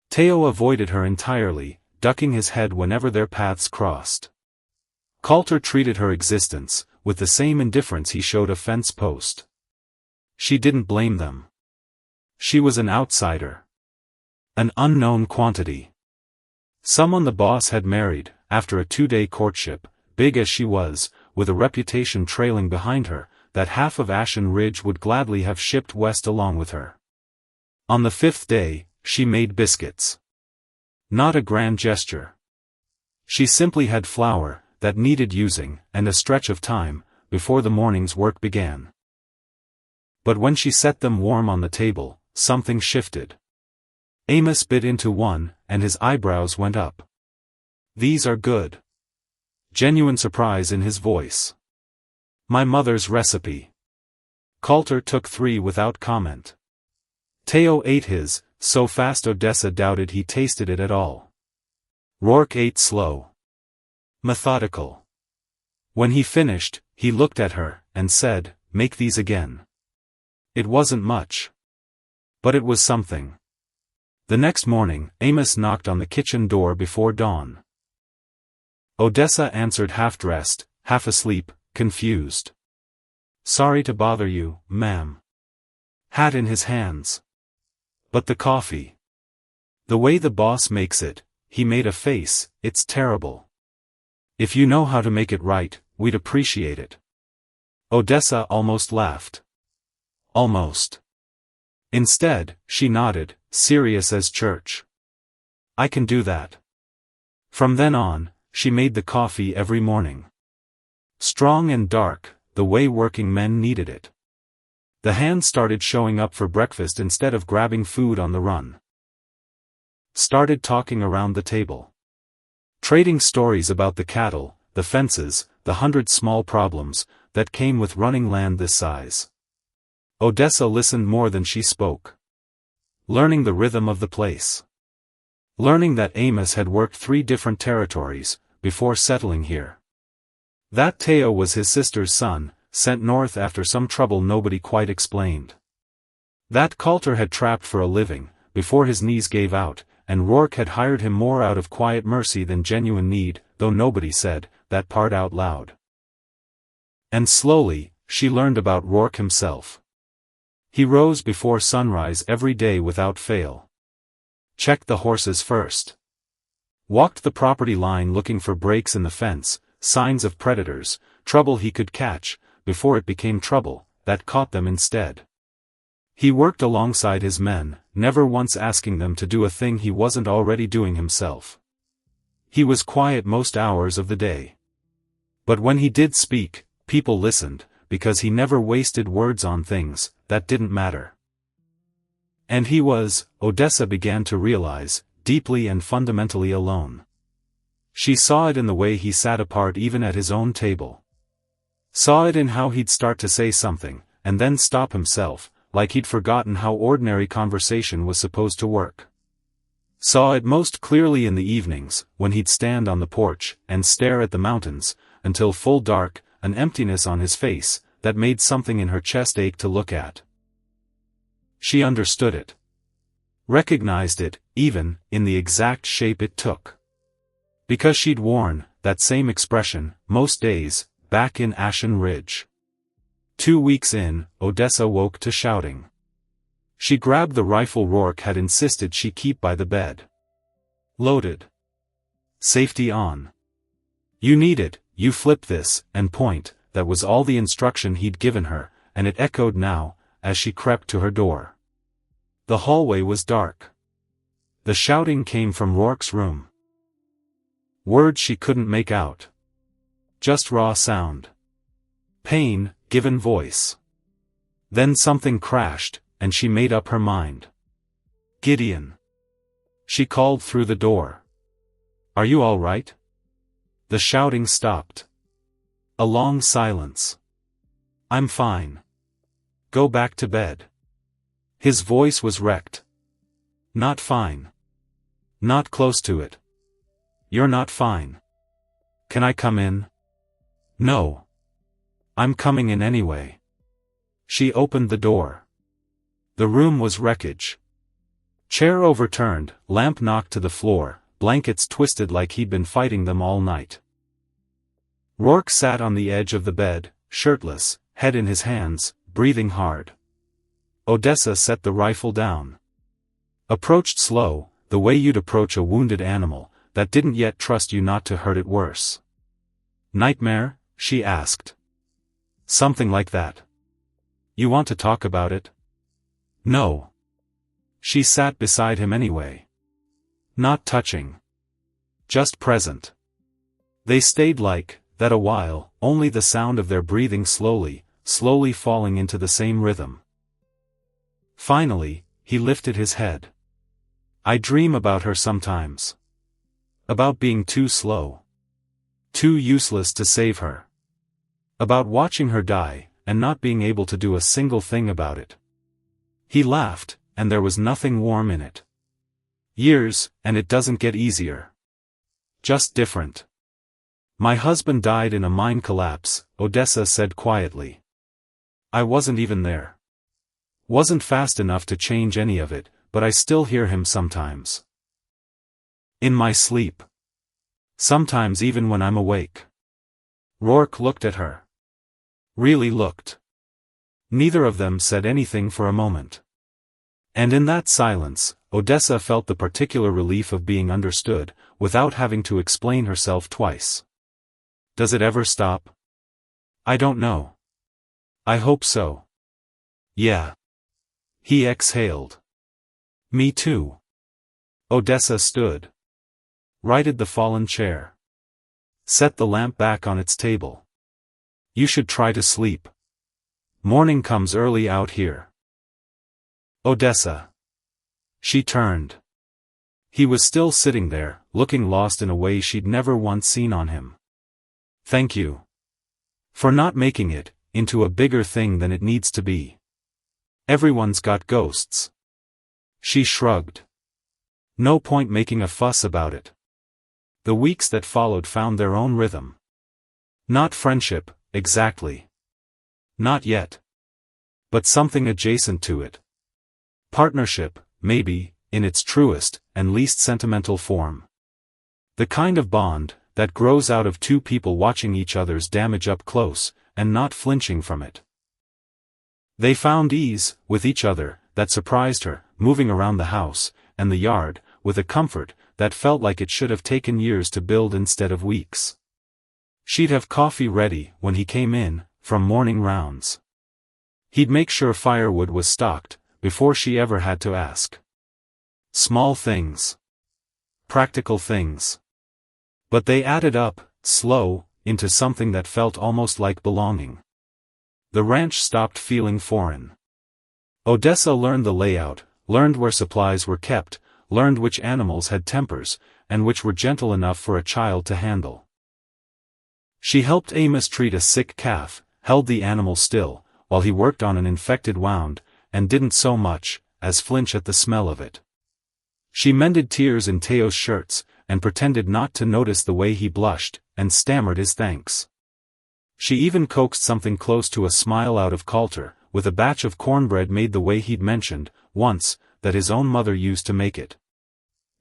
Teo avoided her entirely, ducking his head whenever their paths crossed. Coulter treated her existence with the same indifference he showed a fence post. She didn't blame them. She was an outsider. An unknown quantity. Someone the boss had married, after a 2-day courtship, big as she was, with a reputation trailing behind her, that half of Ashen Ridge would gladly have shipped west along with her. On the 5th day, she made biscuits. Not a grand gesture. She simply had flour that needed using, and a stretch of time before the morning's work began. But when she set them warm on the table, something shifted. Amos bit into one, and his eyebrows went up. "These are good." Genuine surprise in his voice. "My mother's recipe." Coulter took 3 without comment. Teo ate his, so fast Odessa doubted he tasted it at all. Roark ate slow. Methodical. When he finished, he looked at her, and said, "Make these again." It wasn't much. But it was something. The next morning, Amos knocked on the kitchen door before dawn. Odessa answered half-dressed, half-asleep, confused. "Sorry to bother you, ma'am." Hat in his hands. "But the coffee. The way the boss makes it," he made a face, "it's terrible. If you know how to make it right, we'd appreciate it." Odessa almost laughed. Almost. Instead, she nodded, serious as church. "I can do that." From then on, she made the coffee every morning. Strong and dark, the way working men needed it. The hands started showing up for breakfast instead of grabbing food on the run. Started talking around the table. Trading stories about the cattle, the fences, the 100 small problems that came with running land this size. Odessa listened more than she spoke. Learning the rhythm of the place. Learning that Amos had worked 3 different territories before settling here. That Teo was his sister's son, sent north after some trouble nobody quite explained. That Coulter had trapped for a living, before his knees gave out, and Roark had hired him more out of quiet mercy than genuine need, though nobody said that part out loud. And slowly, she learned about Roark himself. He rose before sunrise every day without fail. Checked the horses first. Walked the property line looking for breaks in the fence, signs of predators, trouble he could catch, before it became trouble that caught them instead. He worked alongside his men, never once asking them to do a thing he wasn't already doing himself. He was quiet most hours of the day. But when he did speak, people listened, because he never wasted words on things that didn't matter. And he was, Odessa began to realize, deeply and fundamentally alone. She saw it in the way he sat apart even at his own table. Saw it in how he'd start to say something, and then stop himself, like he'd forgotten how ordinary conversation was supposed to work. Saw it most clearly in the evenings, when he'd stand on the porch and stare at the mountains, until full dark, an emptiness on his face that made something in her chest ache to look at. She understood it. Recognized it, even, in the exact shape it took. Because she'd worn that same expression, most days, back in Ashen Ridge. 2 weeks in, Odessa woke to shouting. She grabbed the rifle Roark had insisted she keep by the bed. Loaded. Safety on. "You need it, you flip this, and point," that was all the instruction he'd given her, and it echoed now, as she crept to her door. The hallway was dark. The shouting came from Roark's room. Words she couldn't make out. Just raw sound. Pain, given voice. Then something crashed, and she made up her mind. "Gideon." She called through the door. "Are you all right?" The shouting stopped. A long silence. I'm fine. Go back to bed. His voice was wrecked. Not fine. Not close to it. You're not fine. Can I come in? No. I'm coming in anyway. She opened the door. The room was wreckage. Chair overturned, lamp knocked to the floor, blankets twisted like he'd been fighting them all night. Roark sat on the edge of the bed, shirtless, head in his hands, breathing hard. Odessa set the rifle down. Approached slow, the way you'd approach a wounded animal, that didn't yet trust you not to hurt it worse. Nightmare? She asked. Something like that. You want to talk about it? No. She sat beside him anyway. Not touching. Just present. They stayed like that a while, only the sound of their breathing slowly falling into the same rhythm. Finally, he lifted his head. I dream about her sometimes. About being too slow. Too useless to save her. About watching her die, and not being able to do a single thing about it. He laughed, and there was nothing warm in it. Years, and it doesn't get easier. Just different. My husband died in a mine collapse, Odessa said quietly. I wasn't even there. Wasn't fast enough to change any of it, but I still hear him sometimes. In my sleep. Sometimes even when I'm awake. Roark looked at her. Really looked. Neither of them said anything for a moment. And in that silence, Odessa felt the particular relief of being understood, without having to explain herself twice. Does it ever stop? I don't know. I hope so. Yeah. He exhaled. Me too. Odessa stood. Righted the fallen chair. Set the lamp back on its table. You should try to sleep. Morning comes early out here. Odessa. She turned. He was still sitting there, looking lost in a way she'd never once seen on him. Thank you. For not making it into a bigger thing than it needs to be. Everyone's got ghosts. She shrugged. No point making a fuss about it. The weeks that followed found their own rhythm. Not friendship, exactly. Not yet. But something adjacent to it. Partnership, maybe, in its truest and least sentimental form. The kind of bond that grows out of two people watching each other's damage up close, and not flinching from it. They found ease, with each other, that surprised her, moving around the house, and the yard, with a comfort that felt like it should have taken years to build instead of weeks. She'd have coffee ready when he came in, from morning rounds. He'd make sure firewood was stocked, before she ever had to ask. Small things. Practical things. But they added up, slow, into something that felt almost like belonging. The ranch stopped feeling foreign. Odessa learned the layout, learned where supplies were kept, learned which animals had tempers, and which were gentle enough for a child to handle. She helped Amos treat a sick calf, held the animal still, while he worked on an infected wound, and didn't so much as flinch at the smell of it. She mended tears in Teo's shirts, and pretended not to notice the way he blushed, and stammered his thanks. She even coaxed something close to a smile out of Coulter, with a batch of cornbread made the way he'd mentioned, once, that his own mother used to make it.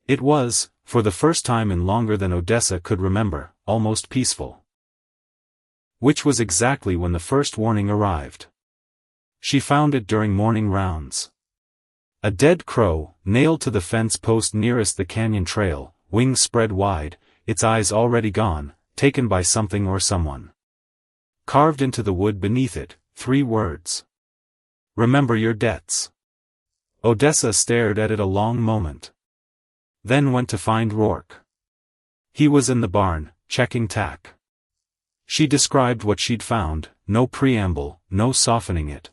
It was, for the first time in longer than Odessa could remember, almost peaceful. Which was exactly when the first warning arrived. She found it during morning rounds. A dead crow, nailed to the fence post nearest the canyon trail, wings spread wide, its eyes already gone, taken by something or someone. Carved into the wood beneath it, 3 words. Remember your debts. Odessa stared at it a long moment. Then went to find Roark. He was in the barn, checking tack. She described what she'd found, no preamble, no softening it.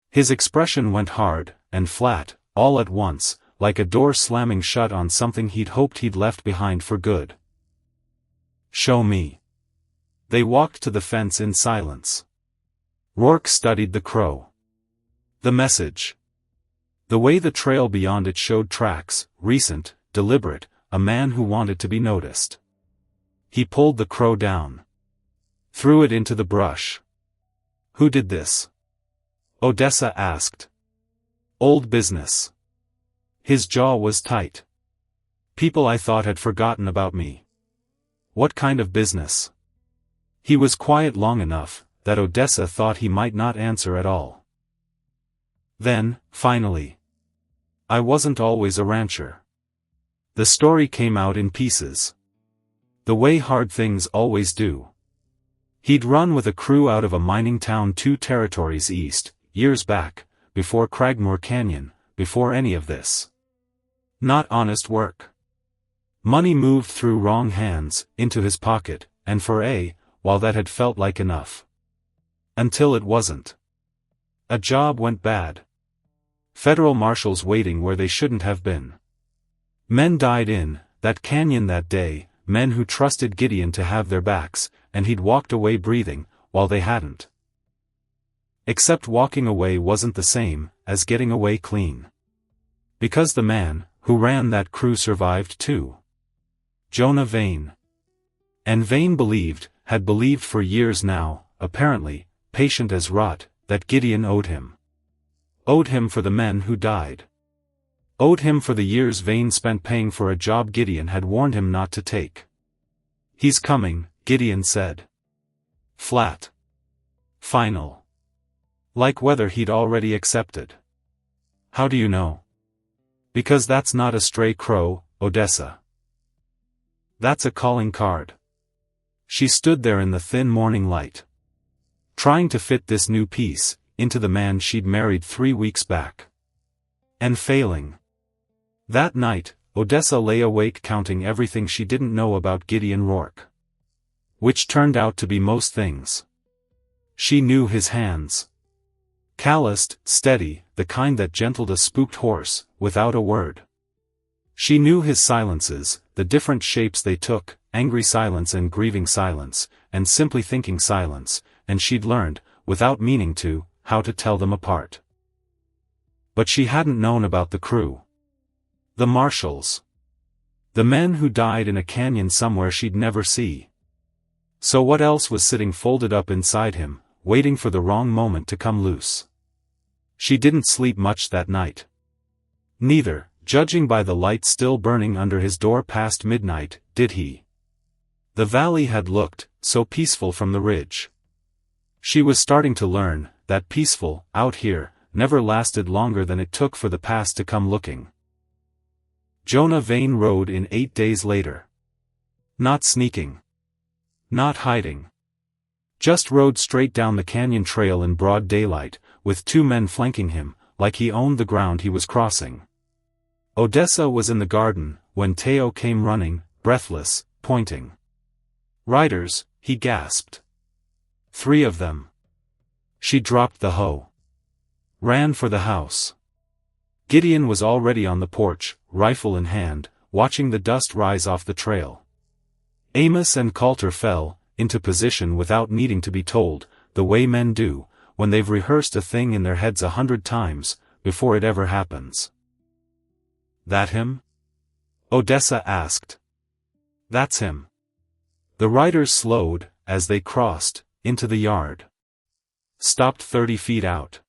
His expression went hard, and flat, all at once, like a door slamming shut on something he'd hoped he'd left behind for good. Show me. They walked to the fence in silence. Roark studied the crow. The message. The way the trail beyond it showed tracks, recent, deliberate, a man who wanted to be noticed. He pulled the crow down. Threw it into the brush. Who did this? Odessa asked. Old business. His jaw was tight. People I thought had forgotten about me. What kind of business? He was quiet long enough that Odessa thought he might not answer at all. Then, finally. I wasn't always a rancher. The story came out in pieces. The way hard things always do. He'd run with a crew out of a mining town 2 territories east, years back, before Cragmore Canyon, before any of this. Not honest work. Money moved through wrong hands, into his pocket, and for while that had felt like enough. Until it wasn't. A job went bad. Federal marshals waiting where they shouldn't have been. Men died in that canyon that day, men who trusted Gideon to have their backs, and he'd walked away breathing, while they hadn't. Except walking away wasn't the same as getting away clean. Because the man who ran that crew survived too. Jonah Vane. And Vane had believed for years now, apparently, patient as rot, that Gideon owed him. Owed him for the men who died. Owed him for the years Vane spent paying for a job Gideon had warned him not to take. He's coming, Gideon said. Flat. Final. Like whether he'd already accepted. How do you know? Because that's not a stray crow, Odessa. That's a calling card. She stood there in the thin morning light. Trying to fit this new piece into the man she'd married 3 weeks back. And failing. That night, Odessa lay awake counting everything she didn't know about Gideon Roark. Which turned out to be most things. She knew his hands. Calloused, steady, the kind that gentled a spooked horse, without a word. She knew his silences, the different shapes they took, angry silence and grieving silence, and simply thinking silence, and she'd learned, without meaning to, how to tell them apart. But she hadn't known about the crew. The marshals. The men who died in a canyon somewhere she'd never see. So what else was sitting folded up inside him, waiting for the wrong moment to come loose? She didn't sleep much that night. Neither, judging by the light still burning under his door past midnight, did he. The valley had looked so peaceful from the ridge. She was starting to learn that peaceful, out here, never lasted longer than it took for the past to come looking. Jonah Vane rode in 8 days later. Not sneaking. Not hiding. Just rode straight down the canyon trail in broad daylight, with 2 men flanking him, like he owned the ground he was crossing. Odessa was in the garden, when Teo came running, breathless, pointing. Riders, he gasped. 3 of them. She dropped the hoe. Ran for the house. Gideon was already on the porch, rifle in hand, watching the dust rise off the trail. Amos and Coulter fell into position without needing to be told, the way men do, when they've rehearsed a thing in their heads 100 times, before it ever happens. That him? Odessa asked. That's him. The riders slowed, as they crossed, into the yard. Stopped 30 feet out.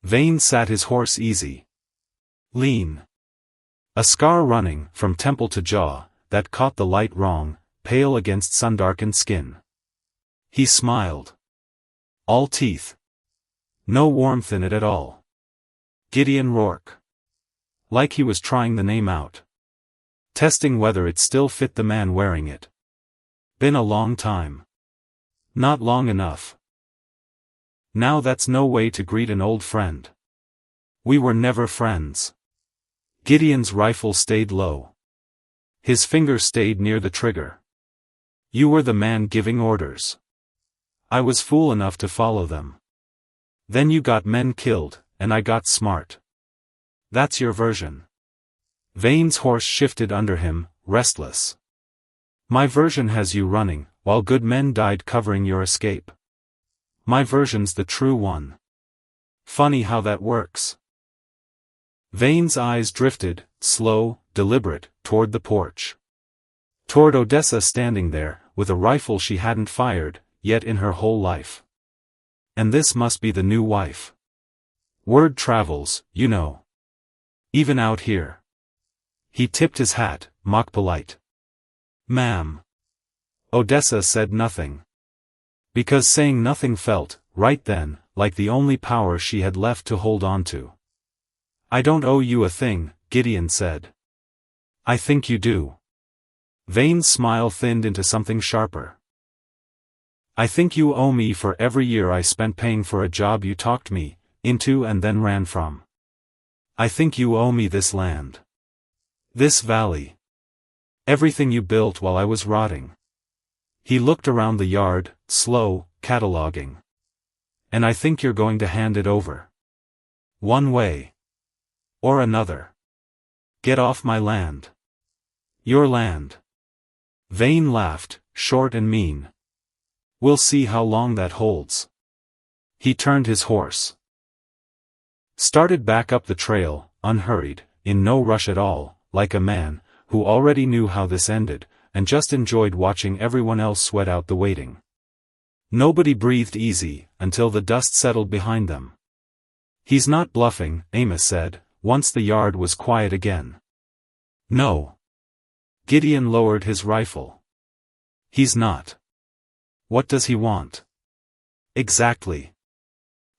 Vane sat his horse easy. Lean. A scar running from temple to jaw, that caught the light wrong, pale against sun-darkened skin. He smiled. All teeth. No warmth in it at all. Gideon Roark. Like he was trying the name out. Testing whether it still fit the man wearing it. Been a long time. Not long enough. Now that's no way to greet an old friend. We were never friends. Gideon's rifle stayed low. His finger stayed near the trigger. You were the man giving orders. I was fool enough to follow them. Then you got men killed, and I got smart. That's your version. Vane's horse shifted under him, restless. My version has you running, while good men died covering your escape. My version's the true one. Funny how that works. Vane's eyes drifted, slow, deliberate, toward the porch. Toward Odessa standing there, with a rifle she hadn't fired, yet in her whole life. And this must be the new wife. Word travels, you know. Even out here. He tipped his hat, mock polite. Ma'am. Odessa said nothing. Because saying nothing felt, right then, like the only power she had left to hold on to. I don't owe you a thing, Gideon said. I think you do. Vane's smile thinned into something sharper. I think you owe me for every year I spent paying for a job you talked me into and then ran from. I think you owe me this land. This valley. Everything you built while I was rotting. He looked around the yard, slow, cataloging. And I think you're going to hand it over. One way. Or another. Get off my land. Your land. Vane laughed, short and mean. We'll see how long that holds. He turned his horse. Started back up the trail, unhurried, in no rush at all, like a man who already knew how this ended, and just enjoyed watching everyone else sweat out the waiting. Nobody breathed easy, until the dust settled behind them. He's not bluffing, Amos said, once the yard was quiet again. No. Gideon lowered his rifle. He's not. What does he want? Exactly.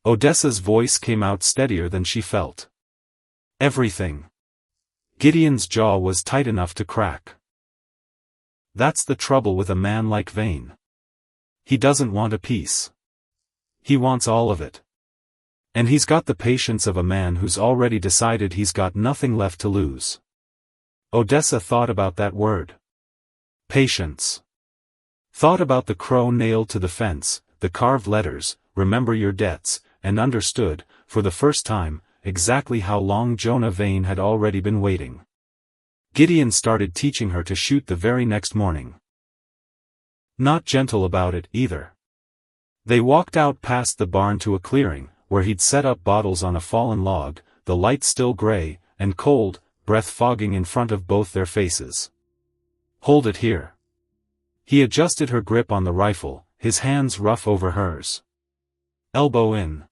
Odessa's voice came out steadier than she felt. Everything. Gideon's jaw was tight enough to crack. That's the trouble with a man like Vane. He doesn't want a piece. He wants all of it. And he's got the patience of a man who's already decided he's got nothing left to lose. Odessa thought about that word. Patience. Thought about the crow nailed to the fence, the carved letters, remember your debts, and understood, for the first time, exactly how long Jonah Vane had already been waiting. Gideon started teaching her to shoot the very next morning. Not gentle about it, either. They walked out past the barn to a clearing, where he'd set up bottles on a fallen log, the light still gray, and cold, breath fogging in front of both their faces. Hold it here. He adjusted her grip on the rifle, his hands rough over hers. Elbow in.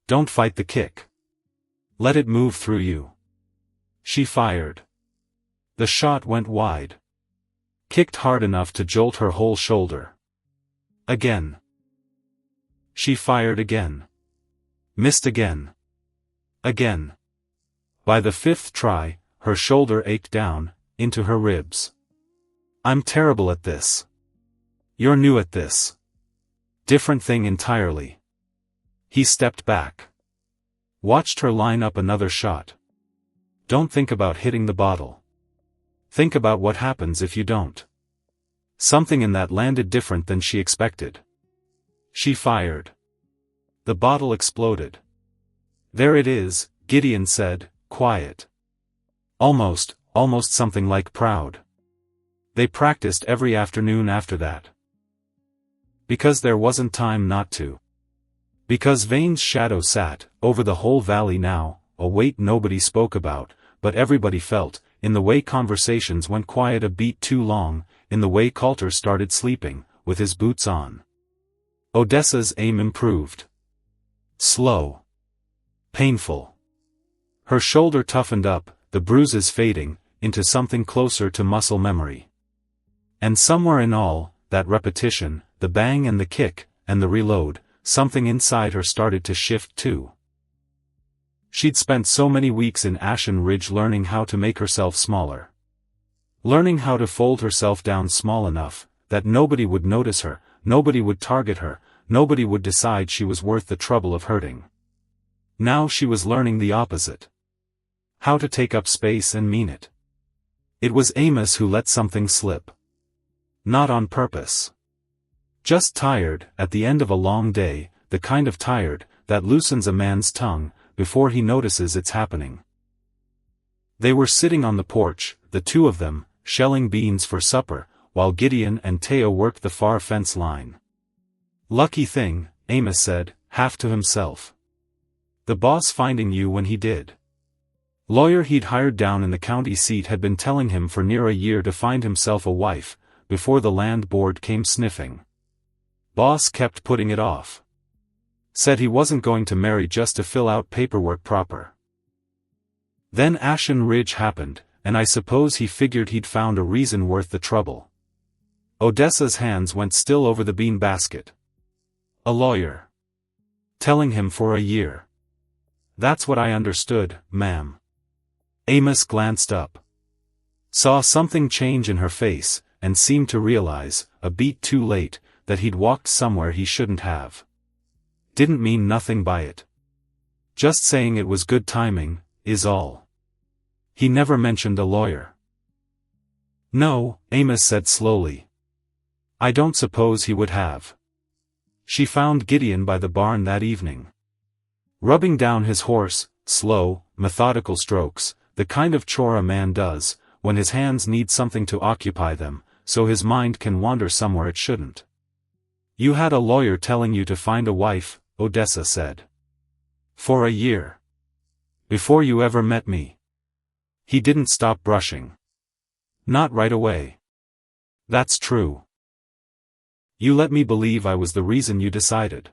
Don't fight the kick. Let it move through you. She fired. The shot went wide. Kicked hard enough to jolt her whole shoulder. Again. She fired again. Missed again. Again. By the fifth try, her shoulder ached down, into her ribs. I'm terrible at this. You're new at this. Different thing entirely. He stepped back. Watched her line up another shot. Don't think about hitting the bottle. Think about what happens if you don't. Something in that landed different than she expected. She fired. The bottle exploded. There it is, Gideon said, quiet. Almost something like proud. They practiced every afternoon after that. Because there wasn't time not to. Because Vane's shadow sat, over the whole valley now, a weight nobody spoke about, but everybody felt, in the way conversations went quiet a beat too long, in the way Coulter started sleeping, with his boots on. Odessa's aim improved. Slow. Painful. Her shoulder toughened up, the bruises fading, into something closer to muscle memory. And somewhere in all, that repetition, the bang and the kick, and the reload, something inside her started to shift too. She'd spent so many weeks in Ashen Ridge learning how to make herself smaller. Learning how to fold herself down small enough, that nobody would notice her, nobody would target her, nobody would decide she was worth the trouble of hurting. Now she was learning the opposite. How to take up space and mean it. It was Amos who let something slip. Not on purpose. Just tired, at the end of a long day, the kind of tired, that loosens a man's tongue, before he notices it's happening. They were sitting on the porch, the two of them, shelling beans for supper, while Gideon and Teo worked the far fence line. Lucky thing, Amos said, half to himself. The boss finding you when he did. Lawyer he'd hired down in the county seat had been telling him for near a year to find himself a wife, before the land board came sniffing. Boss kept putting it off. Said he wasn't going to marry just to fill out paperwork proper. Then Ashen Ridge happened, and I suppose he figured he'd found a reason worth the trouble. Odessa's hands went still over the bean basket. A lawyer. Telling him for a year. That's what I understood, ma'am. Amos glanced up. Saw something change in her face, and seemed to realize, a beat too late, that he'd walked somewhere he shouldn't have. Didn't mean nothing by it. Just saying it was good timing, is all. He never mentioned a lawyer. No, Amos said slowly. I don't suppose he would have. She found Gideon by the barn that evening. Rubbing down his horse, slow, methodical strokes, the kind of chore a man does, when his hands need something to occupy them, so his mind can wander somewhere it shouldn't. You had a lawyer telling you to find a wife, Odessa said. For a year. Before you ever met me. He didn't stop brushing. Not right away. That's true. You let me believe I was the reason you decided.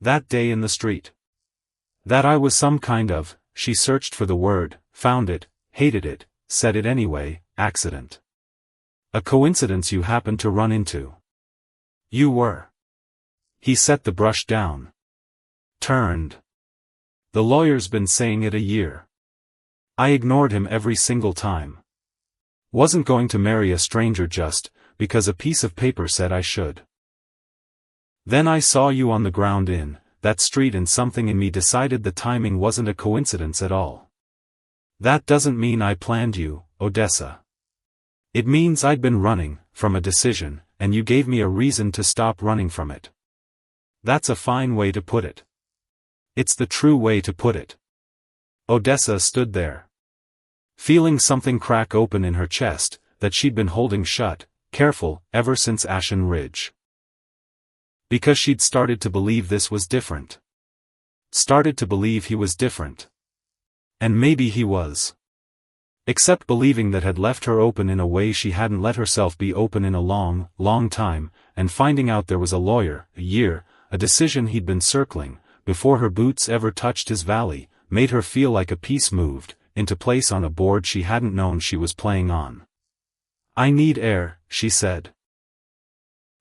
That day in the street. That I was some kind of, she searched for the word, found it, hated it, said it anyway, accident. A coincidence you happened to run into. You were. He set the brush down. Turned. The lawyer's been saying it a year. I ignored him every single time. Wasn't going to marry a stranger just because a piece of paper said I should. Then I saw you on the ground in that street and something in me decided the timing wasn't a coincidence at all. That doesn't mean I planned you, Odessa. It means I'd been running from a decision, and you gave me a reason to stop running from it. That's a fine way to put it. It's the true way to put it. Odessa stood there. Feeling something crack open in her chest, that she'd been holding shut, careful, ever since Ashen Ridge. Because she'd started to believe this was different. Started to believe he was different. And maybe he was. Except believing that had left her open in a way she hadn't let herself be open in a long, long time, and finding out there was a lawyer, a year, a decision he'd been circling, before her boots ever touched his valley, made her feel like a piece moved into place on a board she hadn't known she was playing on. I need air, she said.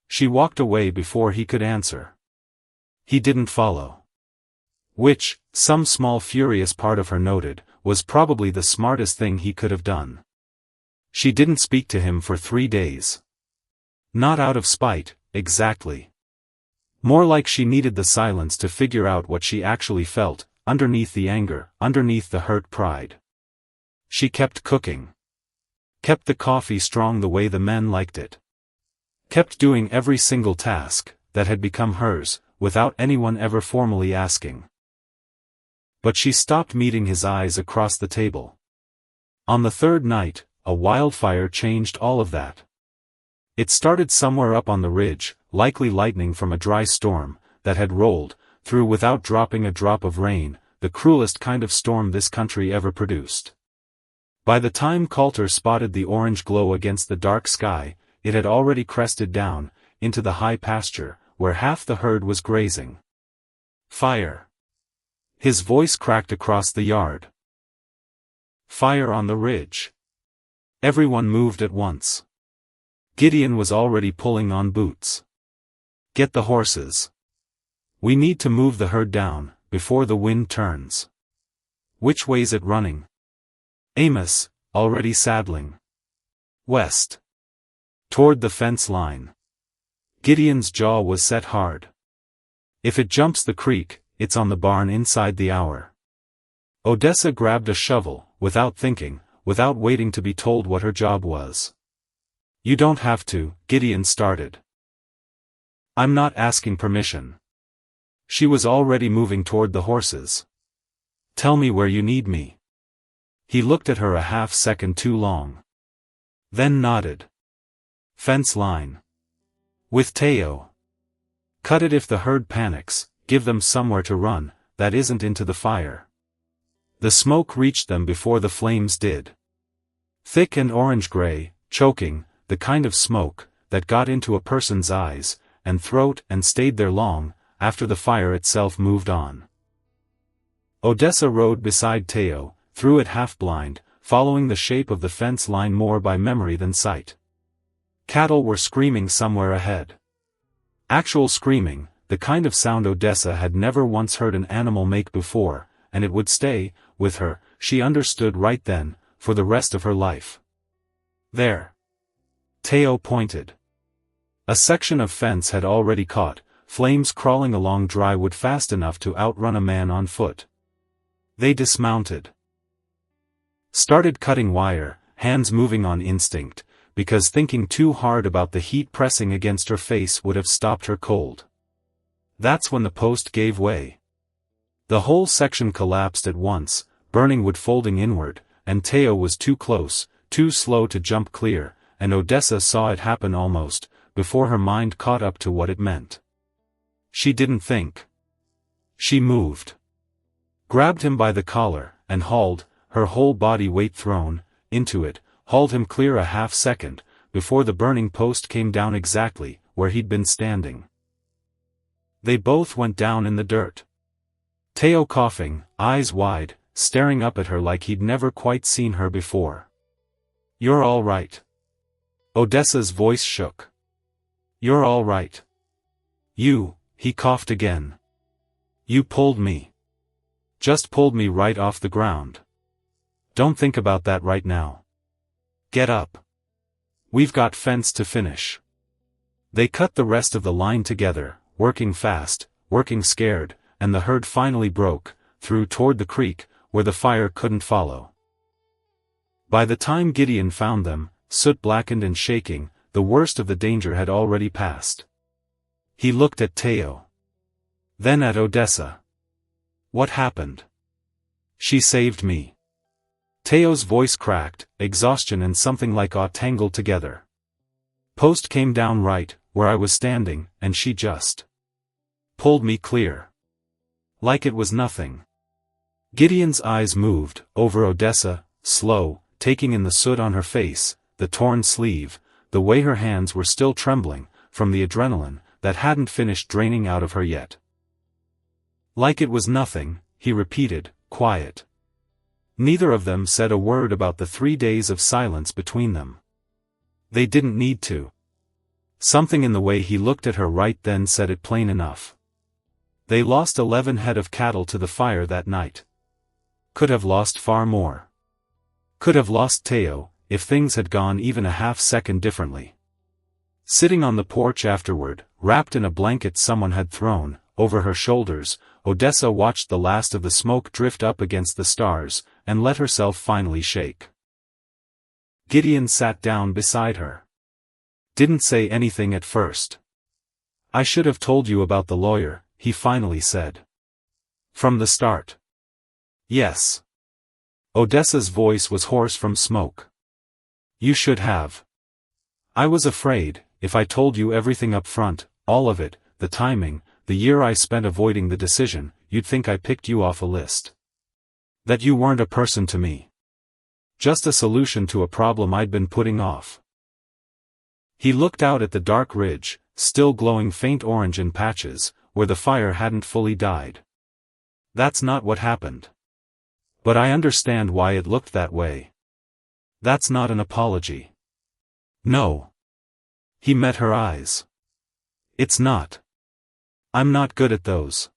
She walked away before he could answer. He didn't follow. Which, some small furious part of her noted, was probably the smartest thing he could have done. She didn't speak to him for 3 days. Not out of spite, exactly. More like she needed the silence to figure out what she actually felt, underneath the anger, underneath the hurt pride. She kept cooking. Kept the coffee strong the way the men liked it. Kept doing every single task that had become hers, without anyone ever formally asking. But she stopped meeting his eyes across the table. On the third night, a wildfire changed all of that. It started somewhere up on the ridge, likely lightning from a dry storm that had rolled through without dropping a drop of rain, the cruelest kind of storm this country ever produced. By the time Coulter spotted the orange glow against the dark sky, it had already crested down into the high pasture, where half the herd was grazing. Fire. His voice cracked across the yard. Fire on the ridge. Everyone moved at once. Gideon was already pulling on boots. Get the horses. We need to move the herd down, before the wind turns. Which way's it running? Amos, already saddling. West. Toward the fence line. Gideon's jaw was set hard. If it jumps the creek, it's on the barn inside the hour. Odessa grabbed a shovel, without thinking, without waiting to be told what her job was. You don't have to, Gideon started. I'm not asking permission. She was already moving toward the horses. Tell me where you need me. He looked at her a half-second too long. Then nodded. Fence line. With Teo. Cut it if the herd panics, give them somewhere to run, that isn't into the fire. The smoke reached them before the flames did. Thick and orange-gray, choking, the kind of smoke that got into a person's eyes and throat and stayed there long after the fire itself moved on. Odessa rode beside Teo, through it half-blind, following the shape of the fence line more by memory than sight. Cattle were screaming somewhere ahead. Actual screaming, the kind of sound Odessa had never once heard an animal make before, and it would stay with her, she understood right then, for the rest of her life. There. Teo pointed. A section of fence had already caught, flames crawling along dry wood fast enough to outrun a man on foot. They dismounted. Started cutting wire, hands moving on instinct, because thinking too hard about the heat pressing against her face would have stopped her cold. That's when the post gave way. The whole section collapsed at once, burning wood folding inward, and Teo was too close, too slow to jump clear, and Odessa saw it happen almost before her mind caught up to what it meant. She didn't think. She moved. Grabbed him by the collar, and hauled, her whole body weight thrown into it, hauled him clear a half-second, before the burning post came down exactly where he'd been standing. They both went down in the dirt. Teo coughing, eyes wide, staring up at her like he'd never quite seen her before. "You're all right." Odessa's voice shook. "You're all right. You," he coughed again. "You pulled me. Just pulled me right off the ground. Don't think about that right now. Get up. We've got fence to finish." They cut the rest of the line together, working fast, working scared, and the herd finally broke through toward the creek, where the fire couldn't follow. By the time Gideon found them, soot-blackened and shaking, the worst of the danger had already passed. He looked at Teo. Then at Odessa. "What happened?" "She saved me." Teo's voice cracked, exhaustion and something like awe tangled together. "Post came down right where I was standing, and she just pulled me clear. Like it was nothing." Gideon's eyes moved over Odessa, slow, taking in the soot on her face, the torn sleeve, the way her hands were still trembling from the adrenaline that hadn't finished draining out of her yet. "Like it was nothing," he repeated, quiet. Neither of them said a word about the 3 days of silence between them. They didn't need to. Something in the way he looked at her right then said it plain enough. They lost 11 head of cattle to the fire that night. Could have lost far more. Could have lost Teo, if things had gone even a half-second differently. Sitting on the porch afterward, wrapped in a blanket someone had thrown over her shoulders, Odessa watched the last of the smoke drift up against the stars, and let herself finally shake. Gideon sat down beside her. Didn't say anything at first. "I should have told you about the lawyer," he finally said. "From the start." "Yes." Odessa's voice was hoarse from smoke. "You should have. I was afraid, if I told you everything up front, all of it, the timing, the year I spent avoiding the decision, you'd think I picked you off a list. That you weren't a person to me. Just a solution to a problem I'd been putting off." He looked out at the dark ridge, still glowing faint orange in patches, where the fire hadn't fully died. "That's not what happened. But I understand why it looked that way. That's not an apology." "No." He met her eyes. "It's not. I'm not good at those.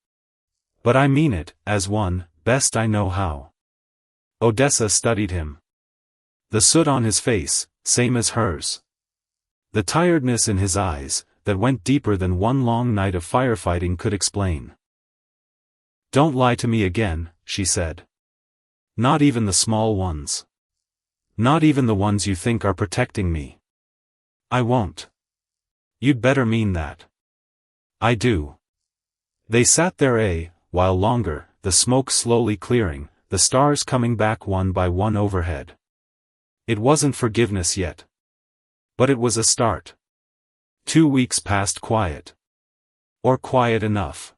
But I mean it, as one, best I know how." Odessa studied him. The soot on his face, same as hers. The tiredness in his eyes, that went deeper than one long night of firefighting could explain. "Don't lie to me again," she said. "Not even the small ones. Not even the ones you think are protecting me." "I won't." "You'd better mean that." "I do." They sat there a while longer, the smoke slowly clearing, the stars coming back one by one overhead. It wasn't forgiveness yet. But it was a start. 2 weeks passed quiet. Or quiet enough.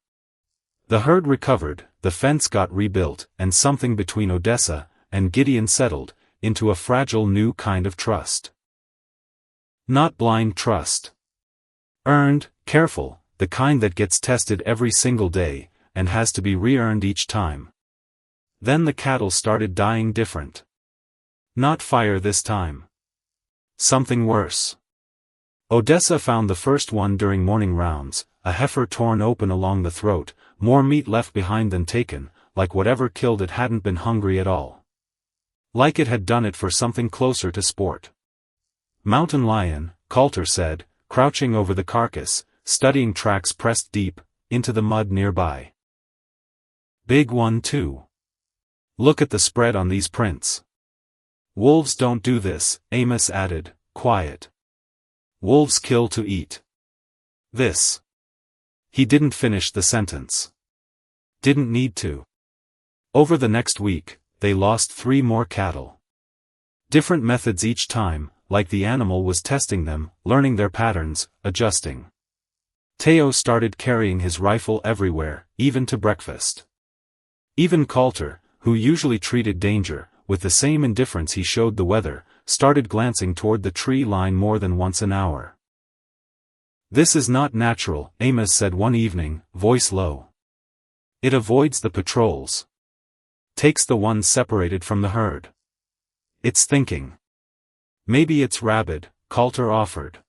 The herd recovered, the fence got rebuilt, and something between Odessa and Gideon settled into a fragile new kind of trust. Not blind trust. Earned, careful, the kind that gets tested every single day, and has to be re-earned each time. Then the cattle started dying different. Not fire this time. Something worse. Odessa found the first one during morning rounds, a heifer torn open along the throat, more meat left behind than taken, like whatever killed it hadn't been hungry at all. Like it had done it for something closer to sport. Mountain lion, Coulter said, crouching over the carcass, studying tracks pressed deep into the mud nearby. Big one too. Look at the spread on these prints. Wolves don't do this, Amos added, quiet. Wolves kill to eat. This. He didn't finish the sentence. Didn't need to. Over the next week, they lost 3 more cattle. Different methods each time, like the animal was testing them, learning their patterns, adjusting. Teo started carrying his rifle everywhere, even to breakfast. Even Coulter, who usually treated danger with the same indifference he showed the weather, started glancing toward the tree line more than once an hour. This is not natural, Amos said one evening, voice low. It avoids the patrols. Takes the ones separated from the herd. It's thinking. Maybe it's rabid, Coulter offered.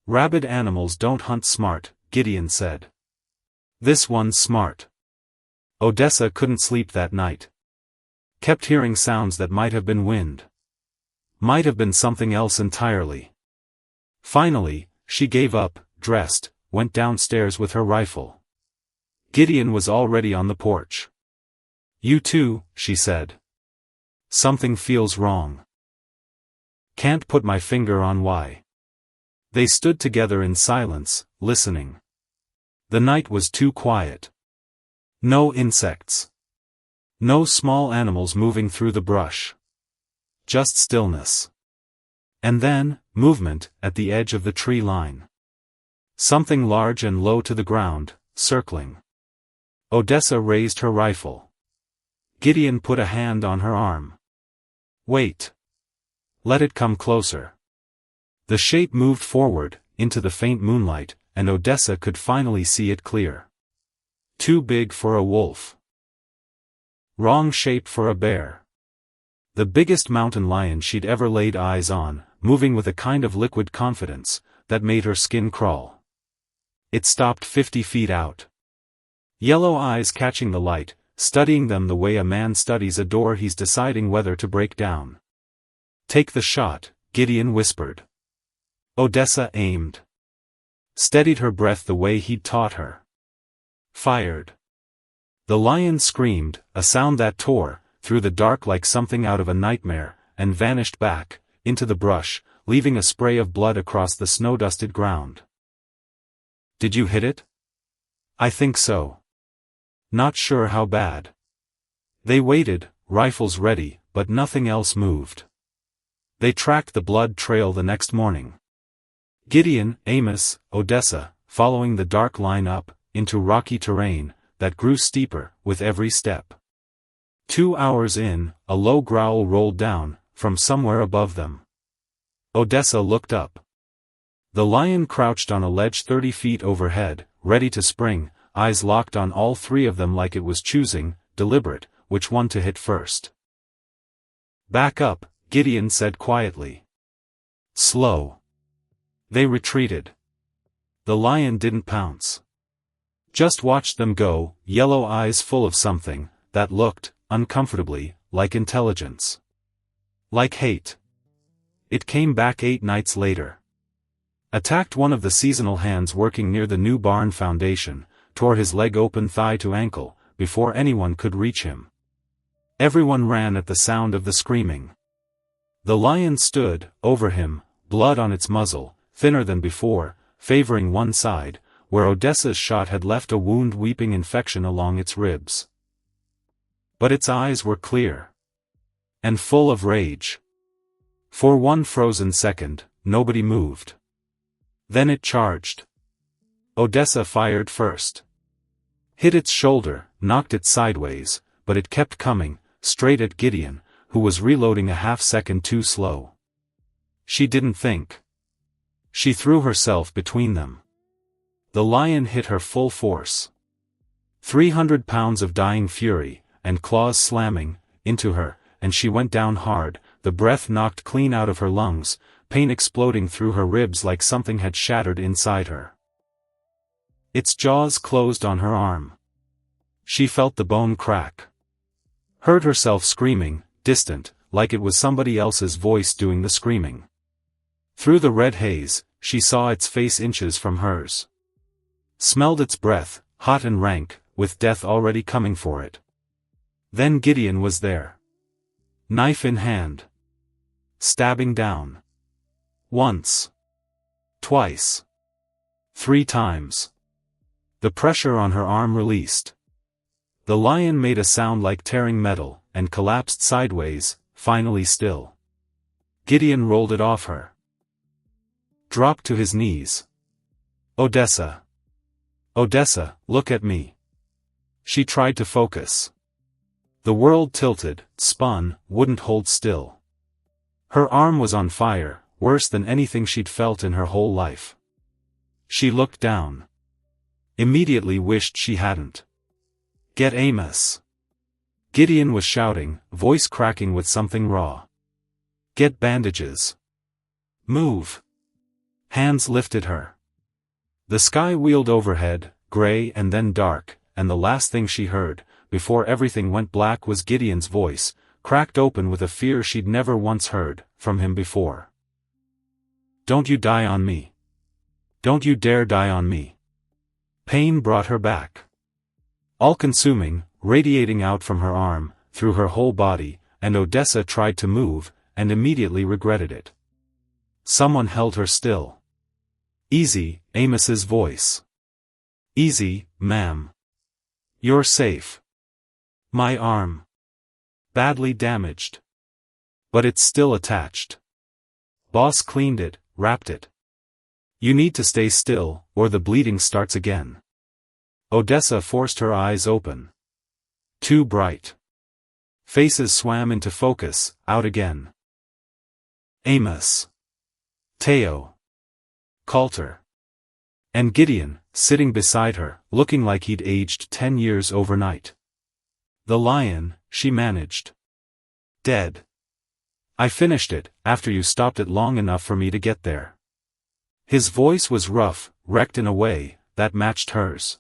Rabid animals don't hunt smart, Gideon said. This one's smart. Odessa couldn't sleep that night. Kept hearing sounds that might have been wind. Might have been something else entirely. Finally, she gave up, dressed, went downstairs with her rifle. Gideon was already on the porch. You too, she said. Something feels wrong. Can't put my finger on why. They stood together in silence, listening. The night was too quiet. No insects. No small animals moving through the brush. Just stillness. And then, movement at the edge of the tree line. Something large and low to the ground, circling. Odessa raised her rifle. Gideon put a hand on her arm. Wait. Let it come closer. The shape moved forward, into the faint moonlight, and Odessa could finally see it clear. Too big for a wolf. Wrong shape for a bear. The biggest mountain lion she'd ever laid eyes on, moving with a kind of liquid confidence that made her skin crawl. It stopped 50 feet out. Yellow eyes catching the light, studying them the way a man studies a door he's deciding whether to break down. Take the shot, Gideon whispered. Odessa aimed. Steadied her breath the way he'd taught her. Fired. The lion screamed, a sound that tore through the dark like something out of a nightmare, and vanished back into the brush, leaving a spray of blood across the snow-dusted ground. Did you hit it? I think so. Not sure how bad. They waited, rifles ready, but nothing else moved. They tracked the blood trail the next morning. Gideon, Amos, Odessa, following the dark line up into rocky terrain that grew steeper with every step. 2 hours in, a low growl rolled down from somewhere above them. Odessa looked up. The lion crouched on a ledge 30 feet overhead, ready to spring, eyes locked on all 3 of them like it was choosing, deliberate, which one to hit first. Back up, Gideon said quietly. Slow. They retreated. The lion didn't pounce. Just watched them go, yellow eyes full of something that looked, uncomfortably, like intelligence. Like hate. It came back 8 nights later. Attacked one of the seasonal hands working near the new barn foundation, tore his leg open thigh to ankle, before anyone could reach him. Everyone ran at the sound of the screaming. The lion stood, over him, blood on its muzzle, thinner than before, favoring one side, where Odessa's shot had left a wound weeping infection along its ribs. But its eyes were clear. And full of rage. For one frozen second, nobody moved. Then it charged. Odessa fired first. Hit its shoulder, knocked it sideways, but it kept coming, straight at Gideon, who was reloading a half-second too slow. She didn't think. She threw herself between them. The lion hit her full force. 300 pounds of dying fury, and claws slamming into her, and she went down hard, the breath knocked clean out of her lungs, pain exploding through her ribs like something had shattered inside her. Its jaws closed on her arm. She felt the bone crack. Heard herself screaming, distant, like it was somebody else's voice doing the screaming. Through the red haze, she saw its face inches from hers. Smelled its breath, hot and rank, with death already coming for it. Then Gideon was there. Knife in hand. Stabbing down. Once. Twice. 3 times. The pressure on her arm released. The lion made a sound like tearing metal, and collapsed sideways, finally still. Gideon rolled it off her. Dropped to his knees. Odessa. Odessa, look at me. She tried to focus. The world tilted, spun, wouldn't hold still. Her arm was on fire, worse than anything she'd felt in her whole life. She looked down. Immediately wished she hadn't. Get Amos. Gideon was shouting, voice cracking with something raw. Get bandages. Move. Hands lifted her. The sky wheeled overhead, gray and then dark, and the last thing she heard, before everything went black, was Gideon's voice, cracked open with a fear she'd never once heard from him before. Don't you die on me. Don't you dare die on me. Pain brought her back. All-consuming, radiating out from her arm, through her whole body, and Odessa tried to move, and immediately regretted it. Someone held her still. Easy, Amos's voice. Easy, ma'am. You're safe. My arm. Badly damaged. But it's still attached. Boss cleaned it, wrapped it. You need to stay still, or the bleeding starts again. Odessa forced her eyes open. Too bright. Faces swam into focus, out again. Amos. Teo. Coulter. And Gideon, sitting beside her, looking like he'd aged 10 years overnight. The lion, she managed. Dead. I finished it, after you stopped it long enough for me to get there. His voice was rough, wrecked in a way that matched hers.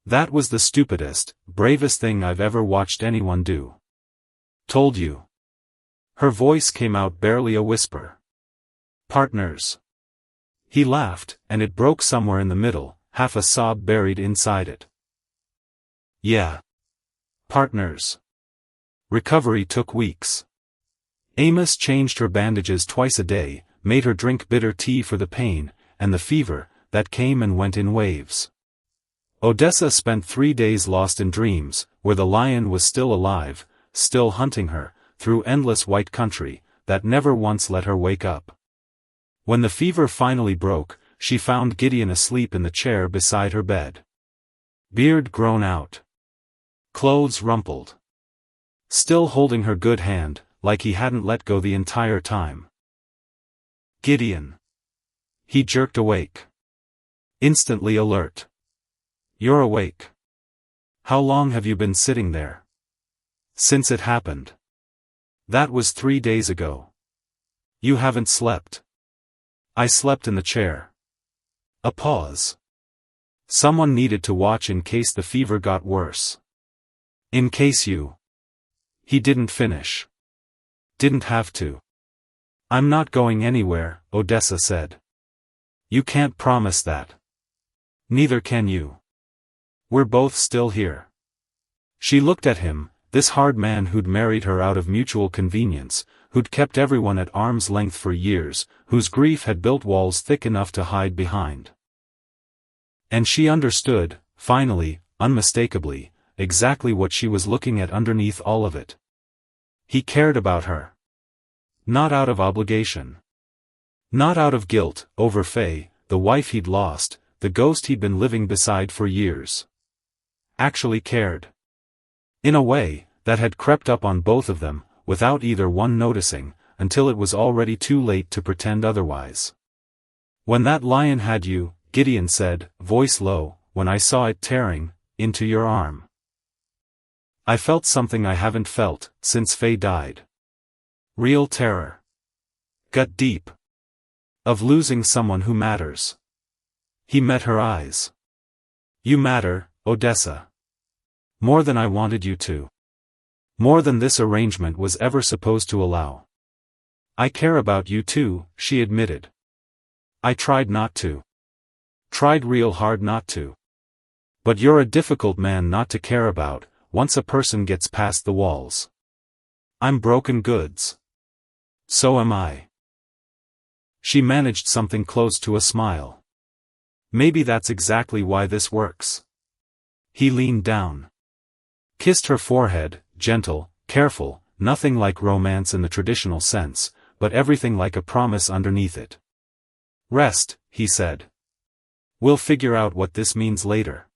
That was the stupidest, bravest thing I've ever watched anyone do. Told you. Her voice came out barely a whisper. Partners. He laughed, and it broke somewhere in the middle, half a sob buried inside it. Yeah. Partners. Recovery took weeks. Amos changed her bandages twice a day, made her drink bitter tea for the pain, and the fever, that came and went in waves. Odessa spent 3 days lost in dreams, where the lion was still alive, still hunting her, through endless white country, that never once let her wake up. When the fever finally broke, she found Gideon asleep in the chair beside her bed. Beard grown out. Clothes rumpled. Still holding her good hand, like he hadn't let go the entire time. Gideon. He jerked awake. Instantly alert. You're awake. How long have you been sitting there? Since it happened. That was 3 days ago. You haven't slept. I slept in the chair. A pause. Someone needed to watch in case the fever got worse. In case you. He didn't finish. Didn't have to. I'm not going anywhere, Odessa said. You can't promise that. Neither can you. We're both still here. She looked at him, this hard man who'd married her out of mutual convenience, who'd kept everyone at arm's length for years, whose grief had built walls thick enough to hide behind. And she understood, finally, unmistakably, exactly what she was looking at underneath all of it. He cared about her. Not out of obligation. Not out of guilt, over Faye, the wife he'd lost, the ghost he'd been living beside for years, actually cared. In a way, that had crept up on both of them, without either one noticing, until it was already too late to pretend otherwise. "When that lion had you," Gideon said, voice low, "when I saw it tearing into your arm, I felt something I haven't felt since Faye died. Real terror. Gut deep. Of losing someone who matters." He met her eyes. "You matter, Odessa. More than I wanted you to. More than this arrangement was ever supposed to allow." "I care about you too," she admitted. "I tried not to. Tried real hard not to. But you're a difficult man not to care about, once a person gets past the walls. I'm broken goods. So am I." She managed something close to a smile. "Maybe that's exactly why this works." He leaned down. Kissed her forehead, gentle, careful, nothing like romance in the traditional sense, but everything like a promise underneath it. "Rest," he said. "We'll figure out what this means later."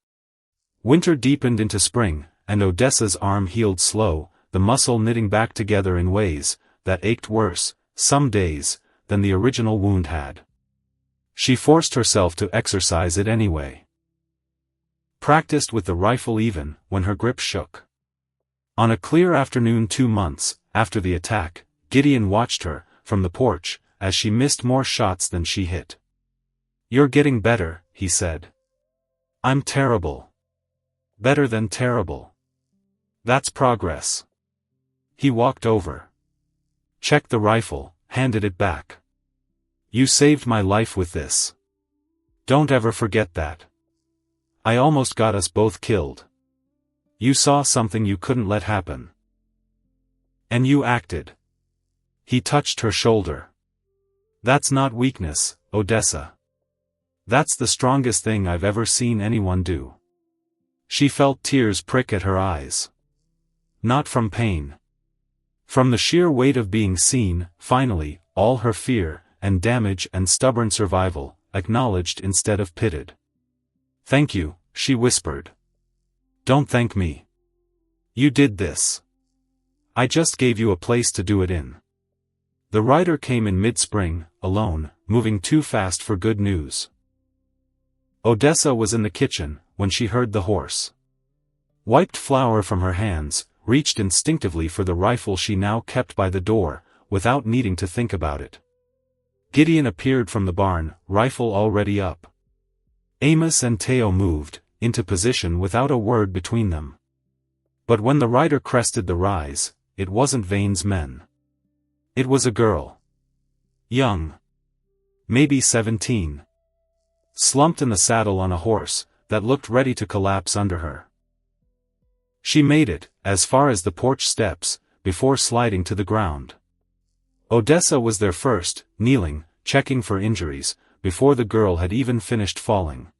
Winter deepened into spring, and Odessa's arm healed slow, the muscle knitting back together in ways that ached worse, some days, than the original wound had. She forced herself to exercise it anyway. Practiced with the rifle even when her grip shook. On a clear afternoon 2 months after the attack, Gideon watched her, from the porch, as she missed more shots than she hit. "You're getting better," he said. "I'm terrible. Better than terrible. That's progress." He walked over. Checked the rifle, handed it back. "You saved my life with this. Don't ever forget that. I almost got us both killed. You saw something you couldn't let happen. And you acted." He touched her shoulder. "That's not weakness, Odessa. That's the strongest thing I've ever seen anyone do." She felt tears prick at her eyes. Not from pain. From the sheer weight of being seen, finally, all her fear, and damage and stubborn survival, acknowledged instead of pitted. "Thank you," she whispered. "Don't thank me. You did this. I just gave you a place to do it in." The rider came in mid-spring, alone, moving too fast for good news. Odessa was in the kitchen, when she heard the horse. Wiped flour from her hands, reached instinctively for the rifle she now kept by the door, without needing to think about it. Gideon appeared from the barn, rifle already up. Amos and Teo moved into position without a word between them. But when the rider crested the rise, it wasn't Vane's men. It was a girl. Young. Maybe 17. Slumped in the saddle on a horse that looked ready to collapse under her. She made it, as far as the porch steps, before sliding to the ground. Odessa was there first, kneeling, checking for injuries, before the girl had even finished falling.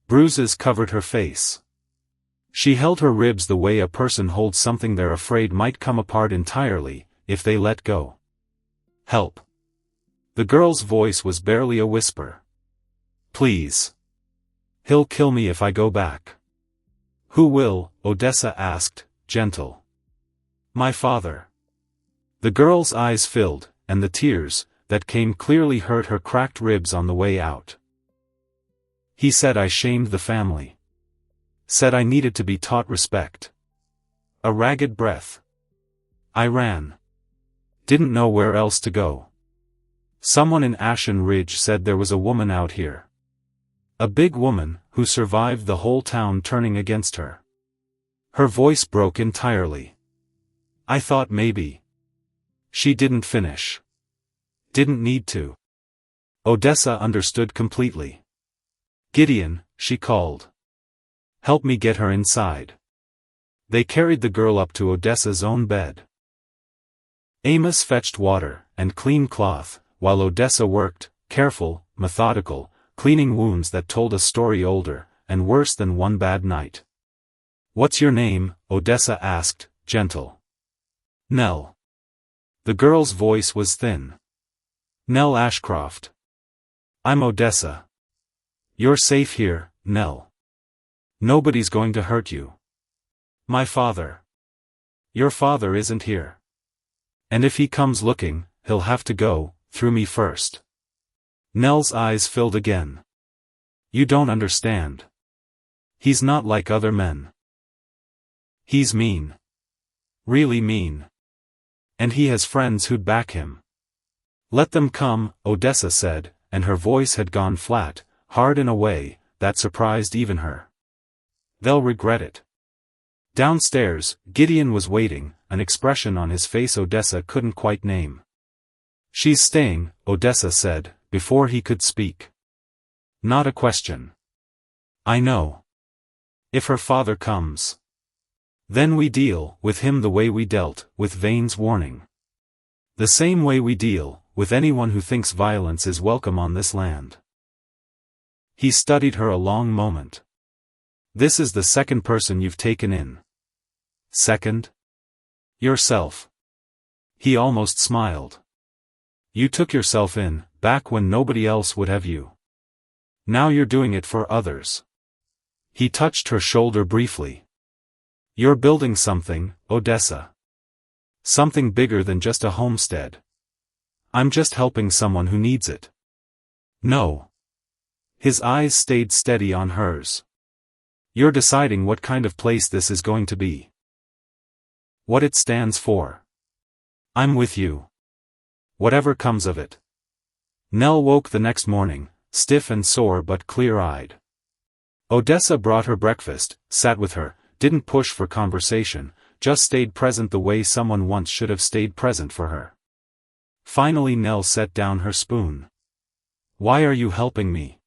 Bruises covered her face. She held her ribs the way a person holds something they're afraid might come apart entirely, if they let go. "Help." The girl's voice was barely a whisper. "Please. He'll kill me if I go back." "Who will?" Odessa asked, gentle. "My father." The girl's eyes filled, and the tears, that came clearly hurt her cracked ribs on the way out. "He said I shamed the family. Said I needed to be taught respect." A ragged breath. "I ran. Didn't know where else to go. Someone in Ashen Ridge said there was a woman out here. A big woman, who survived the whole town turning against her." Her voice broke entirely. "I thought maybe." She didn't finish. Didn't need to. Odessa understood completely. "Gideon," she called. "Help me get her inside." They carried the girl up to Odessa's own bed. Amos fetched water and clean cloth, while Odessa worked, careful, methodical, cleaning wounds that told a story older, and worse than one bad night. "What's your name?" Odessa asked, gentle. "Nell." The girl's voice was thin. "Nell Ashcroft. I'm Odessa. You're safe here, Nell. Nobody's going to hurt you. My father. Your father isn't here. And if he comes looking, he'll have to go through me first. Nell's eyes filled again. You don't understand. He's not like other men. He's mean. Really mean. And he has friends who'd back him. Let them come, Odessa said, and her voice had gone flat, hard in a way that surprised even her. They'll regret it. Downstairs, Gideon was waiting, an expression on his face Odessa couldn't quite name. She's staying, Odessa said, before he could speak. Not a question. I know. If her father comes. Then we deal with him the way we dealt with Vane's warning. The same way we deal with anyone who thinks violence is welcome on this land. He studied her a long moment. This is the second person you've taken in. Second? Yourself. He almost smiled. You took yourself in, back when nobody else would have you. Now you're doing it for others. He touched her shoulder briefly. You're building something, Odessa. Something bigger than just a homestead. I'm just helping someone who needs it. No. His eyes stayed steady on hers. You're deciding what kind of place this is going to be. What it stands for. I'm with you. Whatever comes of it. Nell woke the next morning, stiff and sore but clear-eyed. Odessa brought her breakfast, sat with her, didn't push for conversation, just stayed present the way someone once should have stayed present for her. Finally Nell set down her spoon. Why are you helping me?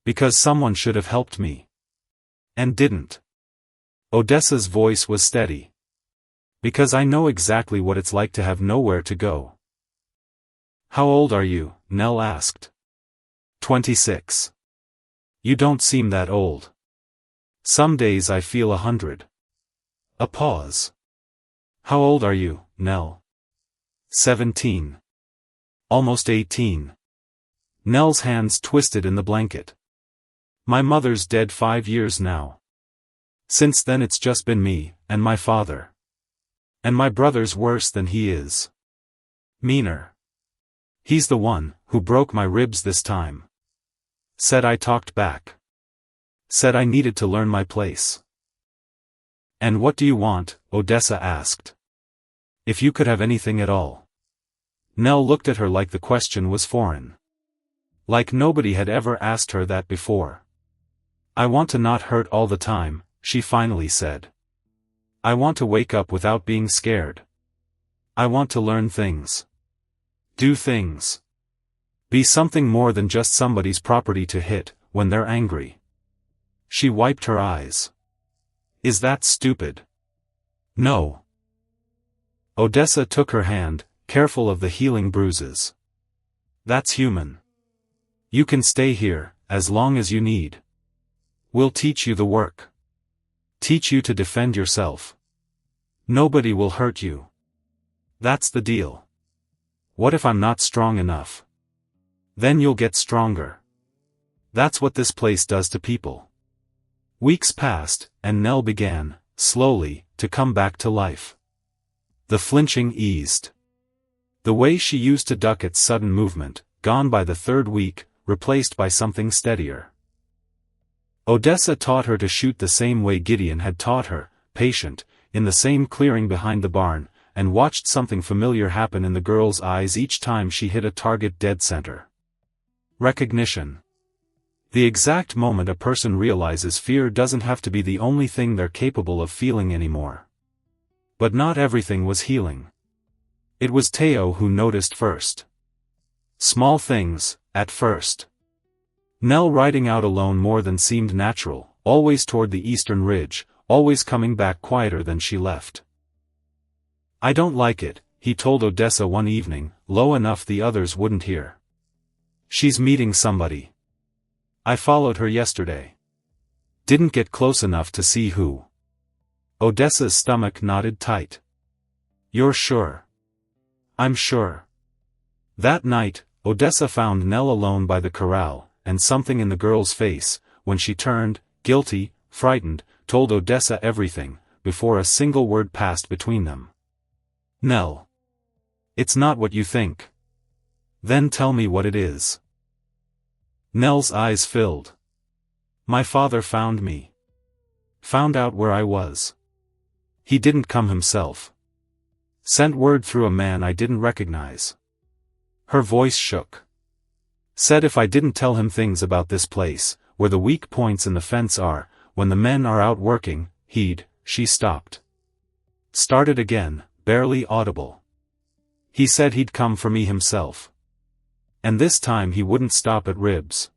Because someone should have helped me. And didn't. Odessa's voice was steady. Because I know exactly what it's like to have nowhere to go. How old are you? Nell asked. 26. You don't seem that old. Some days I feel 100. A pause. How old are you, Nell? 17. Almost 18. Nell's hands twisted in the blanket. My mother's dead 5 years now. Since then it's just been me, and my father. And my brother's worse than he is. Meaner. He's the one who broke my ribs this time. Said I talked back. Said I needed to learn my place. And what do you want? Odessa asked. If you could have anything at all. Nell looked at her like the question was foreign. Like nobody had ever asked her that before. I want to not hurt all the time, she finally said. I want to wake up without being scared. I want to learn things. Do things. Be something more than just somebody's property to hit when they're angry. She wiped her eyes. Is that stupid? No. Odessa took her hand, careful of the healing bruises. That's human. You can stay here, as long as you need. We'll teach you the work. Teach you to defend yourself. Nobody will hurt you. That's the deal. What if I'm not strong enough? Then you'll get stronger. That's what this place does to people. Weeks passed, and Nell began, slowly, to come back to life. The flinching eased. The way she used to duck at sudden movement, gone by the third week, replaced by something steadier. Odessa taught her to shoot the same way Gideon had taught her, patient, in the same clearing behind the barn, and watched something familiar happen in the girl's eyes each time she hit a target dead center. Recognition. The exact moment a person realizes fear doesn't have to be the only thing they're capable of feeling anymore. But not everything was healing. It was Teo who noticed first. Small things, at first. Nell riding out alone more than seemed natural, always toward the eastern ridge, always coming back quieter than she left. I don't like it, he told Odessa one evening, low enough the others wouldn't hear. She's meeting somebody. I followed her yesterday. Didn't get close enough to see who. Odessa's stomach knotted tight. You're sure? I'm sure. That night, Odessa found Nell alone by the corral, and something in the girl's face, when she turned, guilty, frightened, told Odessa everything, before a single word passed between them. "Nell. It's not what you think." "Then tell me what it is." Nell's eyes filled. "My father found me. Found out where I was. He didn't come himself. Sent word through a man I didn't recognize." Her voice shook. "Said if I didn't tell him things about this place, where the weak points in the fence are, when the men are out working, she stopped. Started again, barely audible. He said he'd come for me himself. And this time he wouldn't stop at ribs."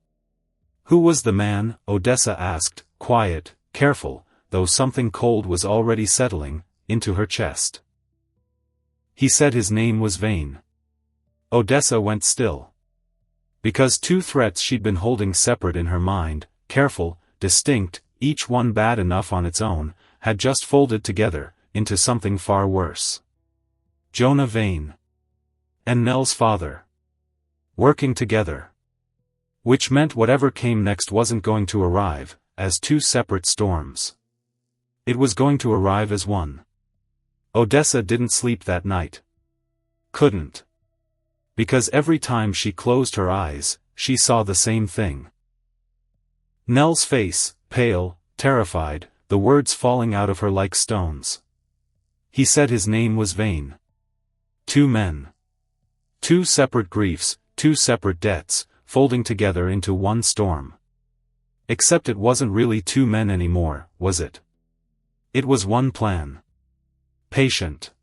"Who was the man?" Odessa asked, quiet, careful, though something cold was already settling into her chest. "He said his name was Vane." Odessa went still. Because two threats she'd been holding separate in her mind, careful, distinct, each one bad enough on its own, had just folded together, into something far worse. Jonah Vane. And Nell's father. Working together. Which meant whatever came next wasn't going to arrive, as two separate storms. It was going to arrive as one. Odessa didn't sleep that night. Couldn't. Because every time she closed her eyes, she saw the same thing. Nell's face, pale, terrified, the words falling out of her like stones. He said his name was Vane. Two men. Two separate griefs, two separate debts, folding together into one storm. Except it wasn't really two men anymore, was it? It was one plan. Patient.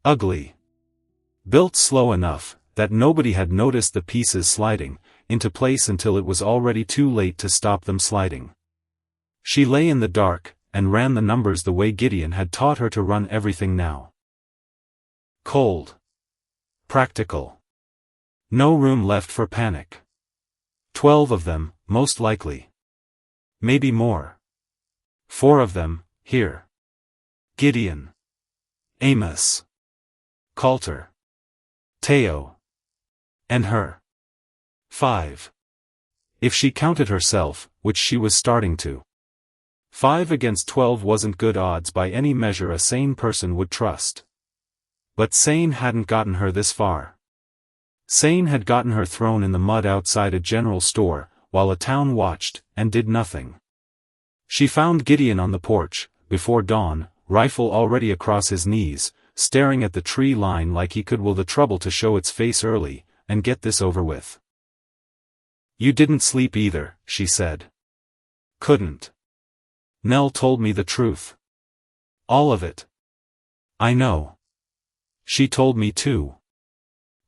Ugly. Built slow enough, that nobody had noticed the pieces sliding into place until it was already too late to stop them sliding. She lay in the dark, and ran the numbers the way Gideon had taught her to run everything now. Cold. Practical. No room left for panic. 12 of them, most likely. Maybe more. 4 of them, here. Gideon. Amos. Coulter. Teo. And her. 5. If she counted herself, which she was starting to. 5 against 12 wasn't good odds by any measure a sane person would trust. But sane hadn't gotten her this far. Sane had gotten her thrown in the mud outside a general store, while a town watched, and did nothing. She found Gideon on the porch, before dawn, rifle already across his knees, staring at the tree line like he could will the trouble to show its face early, and get this over with. "You didn't sleep either," she said. "Couldn't. Nell told me the truth. All of it. I know. She told me too.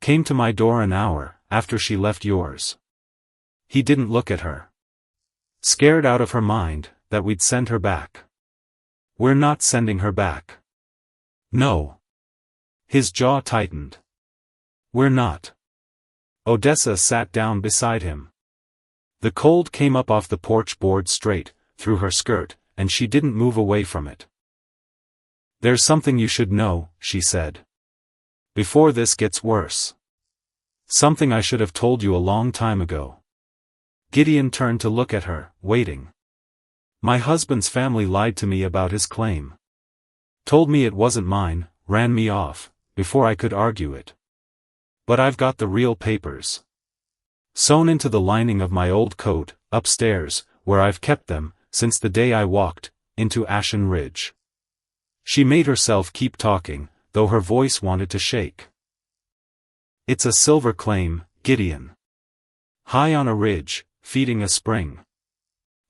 Came to my door an hour after she left yours." He didn't look at her. "Scared out of her mind, that we'd send her back." "We're not sending her back." "No." His jaw tightened. "We're not." Odessa sat down beside him. The cold came up off the porch board straight, through her skirt, and she didn't move away from it. "There's something you should know," she said. "Before this gets worse. Something I should have told you a long time ago." Gideon turned to look at her, waiting. "My husband's family lied to me about his claim. Told me it wasn't mine, ran me off, before I could argue it. But I've got the real papers. Sewn into the lining of my old coat, upstairs, where I've kept them, since the day I walked into Ashen Ridge." She made herself keep talking, though her voice wanted to shake. "It's a silver claim, Gideon. High on a ridge, feeding a spring.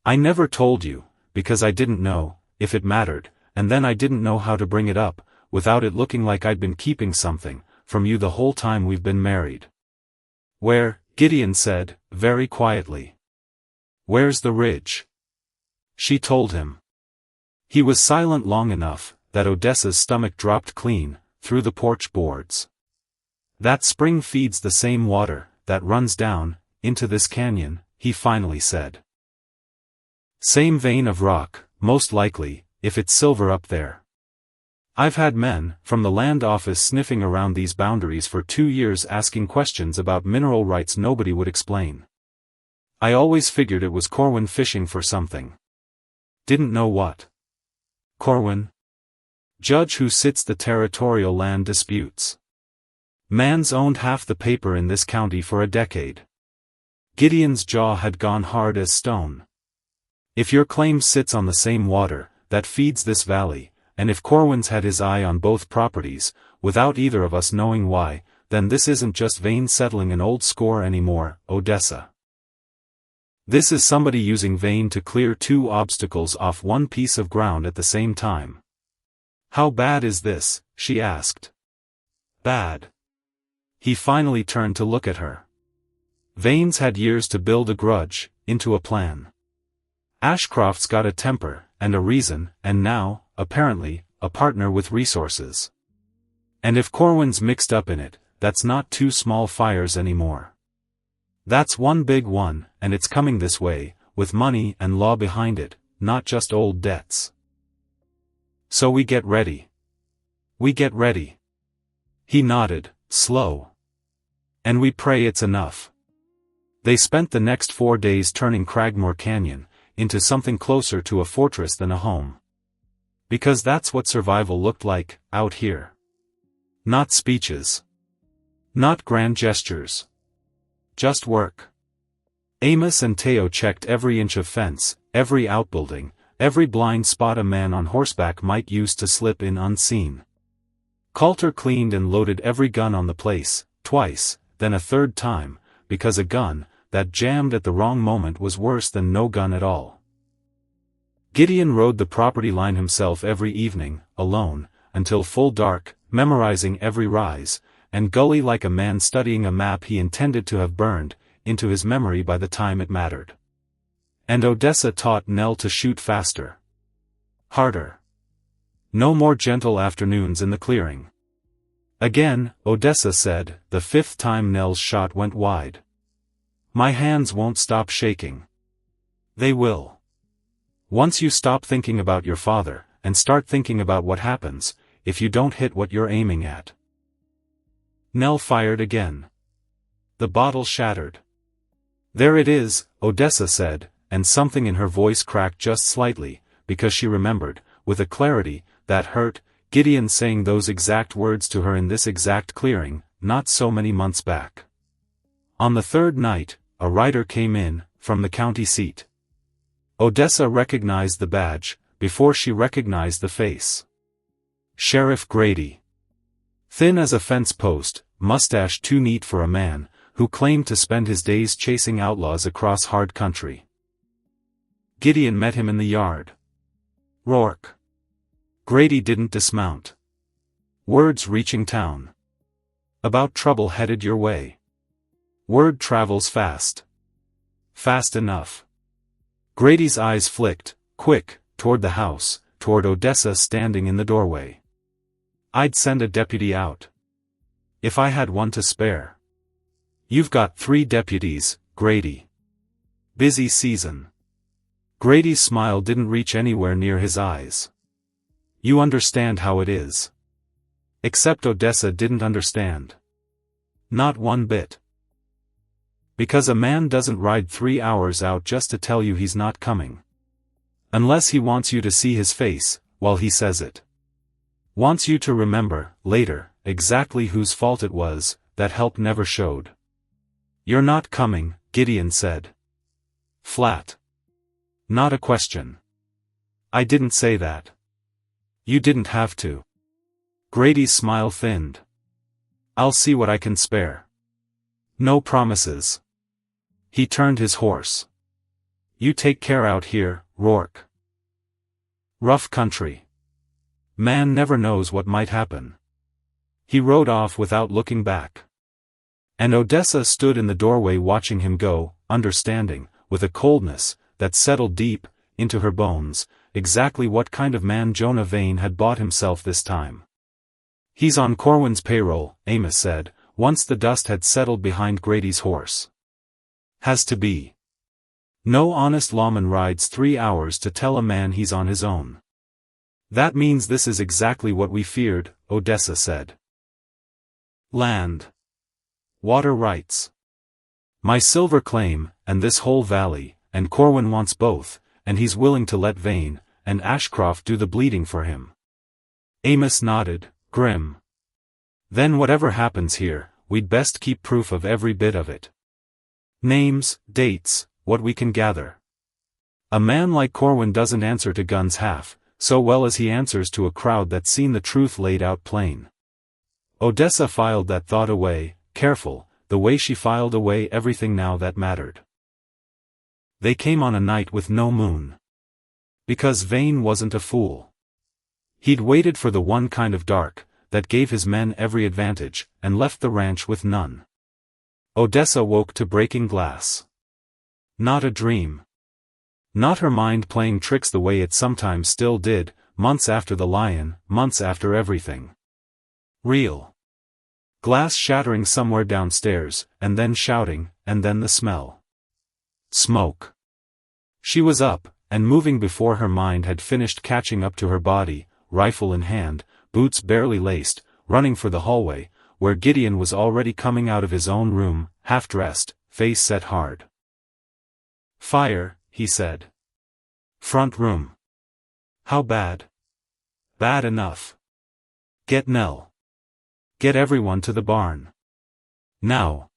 I never told you, because I didn't know if it mattered, and then I didn't know how to bring it up, without it looking like I'd been keeping something from you the whole time we've been married." "Where?" Gideon said, very quietly. "Where's the ridge?" She told him. He was silent long enough, that Odessa's stomach dropped clean, through the porch boards. "That spring feeds the same water that runs down into this canyon," he finally said. "Same vein of rock, most likely, if it's silver up there. I've had men from the land office sniffing around these boundaries for 2 years asking questions about mineral rights nobody would explain. I always figured it was Corwin fishing for something. Didn't know what. Corwin? Judge who sits the territorial land disputes. Man's owned half the paper in this county for a decade. Gideon's jaw had gone hard as stone. If your claim sits on the same water that feeds this valley, and if Corwin's had his eye on both properties, without either of us knowing why, then this isn't just Vane settling an old score anymore, Odessa. This is somebody using Vane to clear two obstacles off one piece of ground at the same time. How bad is this? She asked. Bad. He finally turned to look at her. Vane's had years to build a grudge into a plan. Ashcroft's got a temper, and a reason, and now, apparently, a partner with resources. And if Corwin's mixed up in it, that's not two small fires anymore. That's one big one, and it's coming this way, with money and law behind it, not just old debts. So we get ready. We get ready. He nodded, slow. And we pray it's enough. They spent the next 4 days turning Cragmore Canyon into something closer to a fortress than a home. Because that's what survival looked like, out here. Not speeches. Not grand gestures. Just work. Amos and Teo checked every inch of fence, every outbuilding, every blind spot a man on horseback might use to slip in unseen. Coulter cleaned and loaded every gun on the place, twice, then a third time, because a gun that jammed at the wrong moment was worse than no gun at all. Gideon rode the property line himself every evening, alone, until full dark, memorizing every rise and gully like a man studying a map he intended to have burned into his memory by the time it mattered. And Odessa taught Nell to shoot faster. Harder. No more gentle afternoons in the clearing. Again, Odessa said, the 5th time Nell's shot went wide. My hands won't stop shaking. They will. Once you stop thinking about your father, and start thinking about what happens if you don't hit what you're aiming at. Nell fired again. The bottle shattered. There it is, Odessa said, and something in her voice cracked just slightly, because she remembered, with a clarity that hurt, Gideon saying those exact words to her in this exact clearing, not so many months back. On the 3rd night, a rider came in, from the county seat. Odessa recognized the badge, before she recognized the face. Sheriff Grady. Thin as a fence post, mustache too neat for a man, who claimed to spend his days chasing outlaws across hard country. Gideon met him in the yard. Roark. Grady didn't dismount. Words reaching town. About trouble headed your way. Word travels fast. Fast enough. Grady's eyes flicked, quick, toward the house, toward Odessa standing in the doorway. I'd send a deputy out. If I had one to spare. You've got 3 deputies, Grady. Busy season. Grady's smile didn't reach anywhere near his eyes. You understand how it is. Except Odessa didn't understand. Not one bit. Because a man doesn't ride 3 hours out just to tell you he's not coming. Unless he wants you to see his face, while he says it. Wants you to remember, later, exactly whose fault it was, that help never showed. You're not coming, Gideon said. Flat. Not a question. I didn't say that. You didn't have to. Grady's smile thinned. I'll see what I can spare. No promises. He turned his horse. You take care out here, Roark. Rough country. Man never knows what might happen. He rode off without looking back. And Odessa stood in the doorway watching him go, understanding, with a coldness that settled deep into her bones, exactly what kind of man Jonah Vane had bought himself this time. He's on Corwin's payroll, Amos said, once the dust had settled behind Grady's horse. Has to be. No honest lawman rides 3 hours to tell a man he's on his own. That means this is exactly what we feared, Odessa said. Land. Water rights. My silver claim, and this whole valley, and Corwin wants both, and he's willing to let Vane and Ashcroft do the bleeding for him. Amos nodded, grim. Then whatever happens here, we'd best keep proof of every bit of it. Names, dates, what we can gather. A man like Corwin doesn't answer to guns half so well as he answers to a crowd that's seen the truth laid out plain. Odessa filed that thought away, careful, the way she filed away everything now that mattered. They came on a night with no moon. Because Vane wasn't a fool. He'd waited for the one kind of dark that gave his men every advantage, and left the ranch with none. Odessa woke to breaking glass. Not a dream. Not her mind playing tricks the way it sometimes still did, months after the lion, months after everything. Real. Glass shattering somewhere downstairs, and then shouting, and then the smell. Smoke. She was up, and moving before her mind had finished catching up to her body, rifle in hand, boots barely laced, running for the hallway, where Gideon was already coming out of his own room, half-dressed, face set hard. "Fire," he said. "Front room." "How bad?" "Bad enough." "Get Nell. Get everyone to the barn. Now."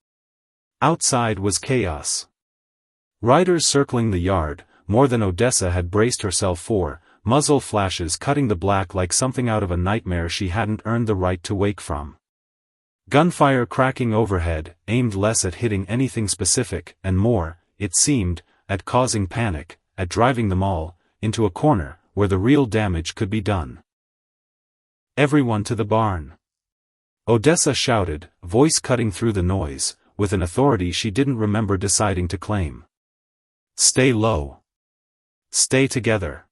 Outside was chaos. Riders circling the yard, more than Odessa had braced herself for, muzzle flashes cutting the black like something out of a nightmare she hadn't earned the right to wake from. Gunfire cracking overhead, aimed less at hitting anything specific, and more, it seemed, at causing panic, at driving them all into a corner, where the real damage could be done. "Everyone to the barn." Odessa shouted, voice cutting through the noise, with an authority she didn't remember deciding to claim. "Stay low. Stay together."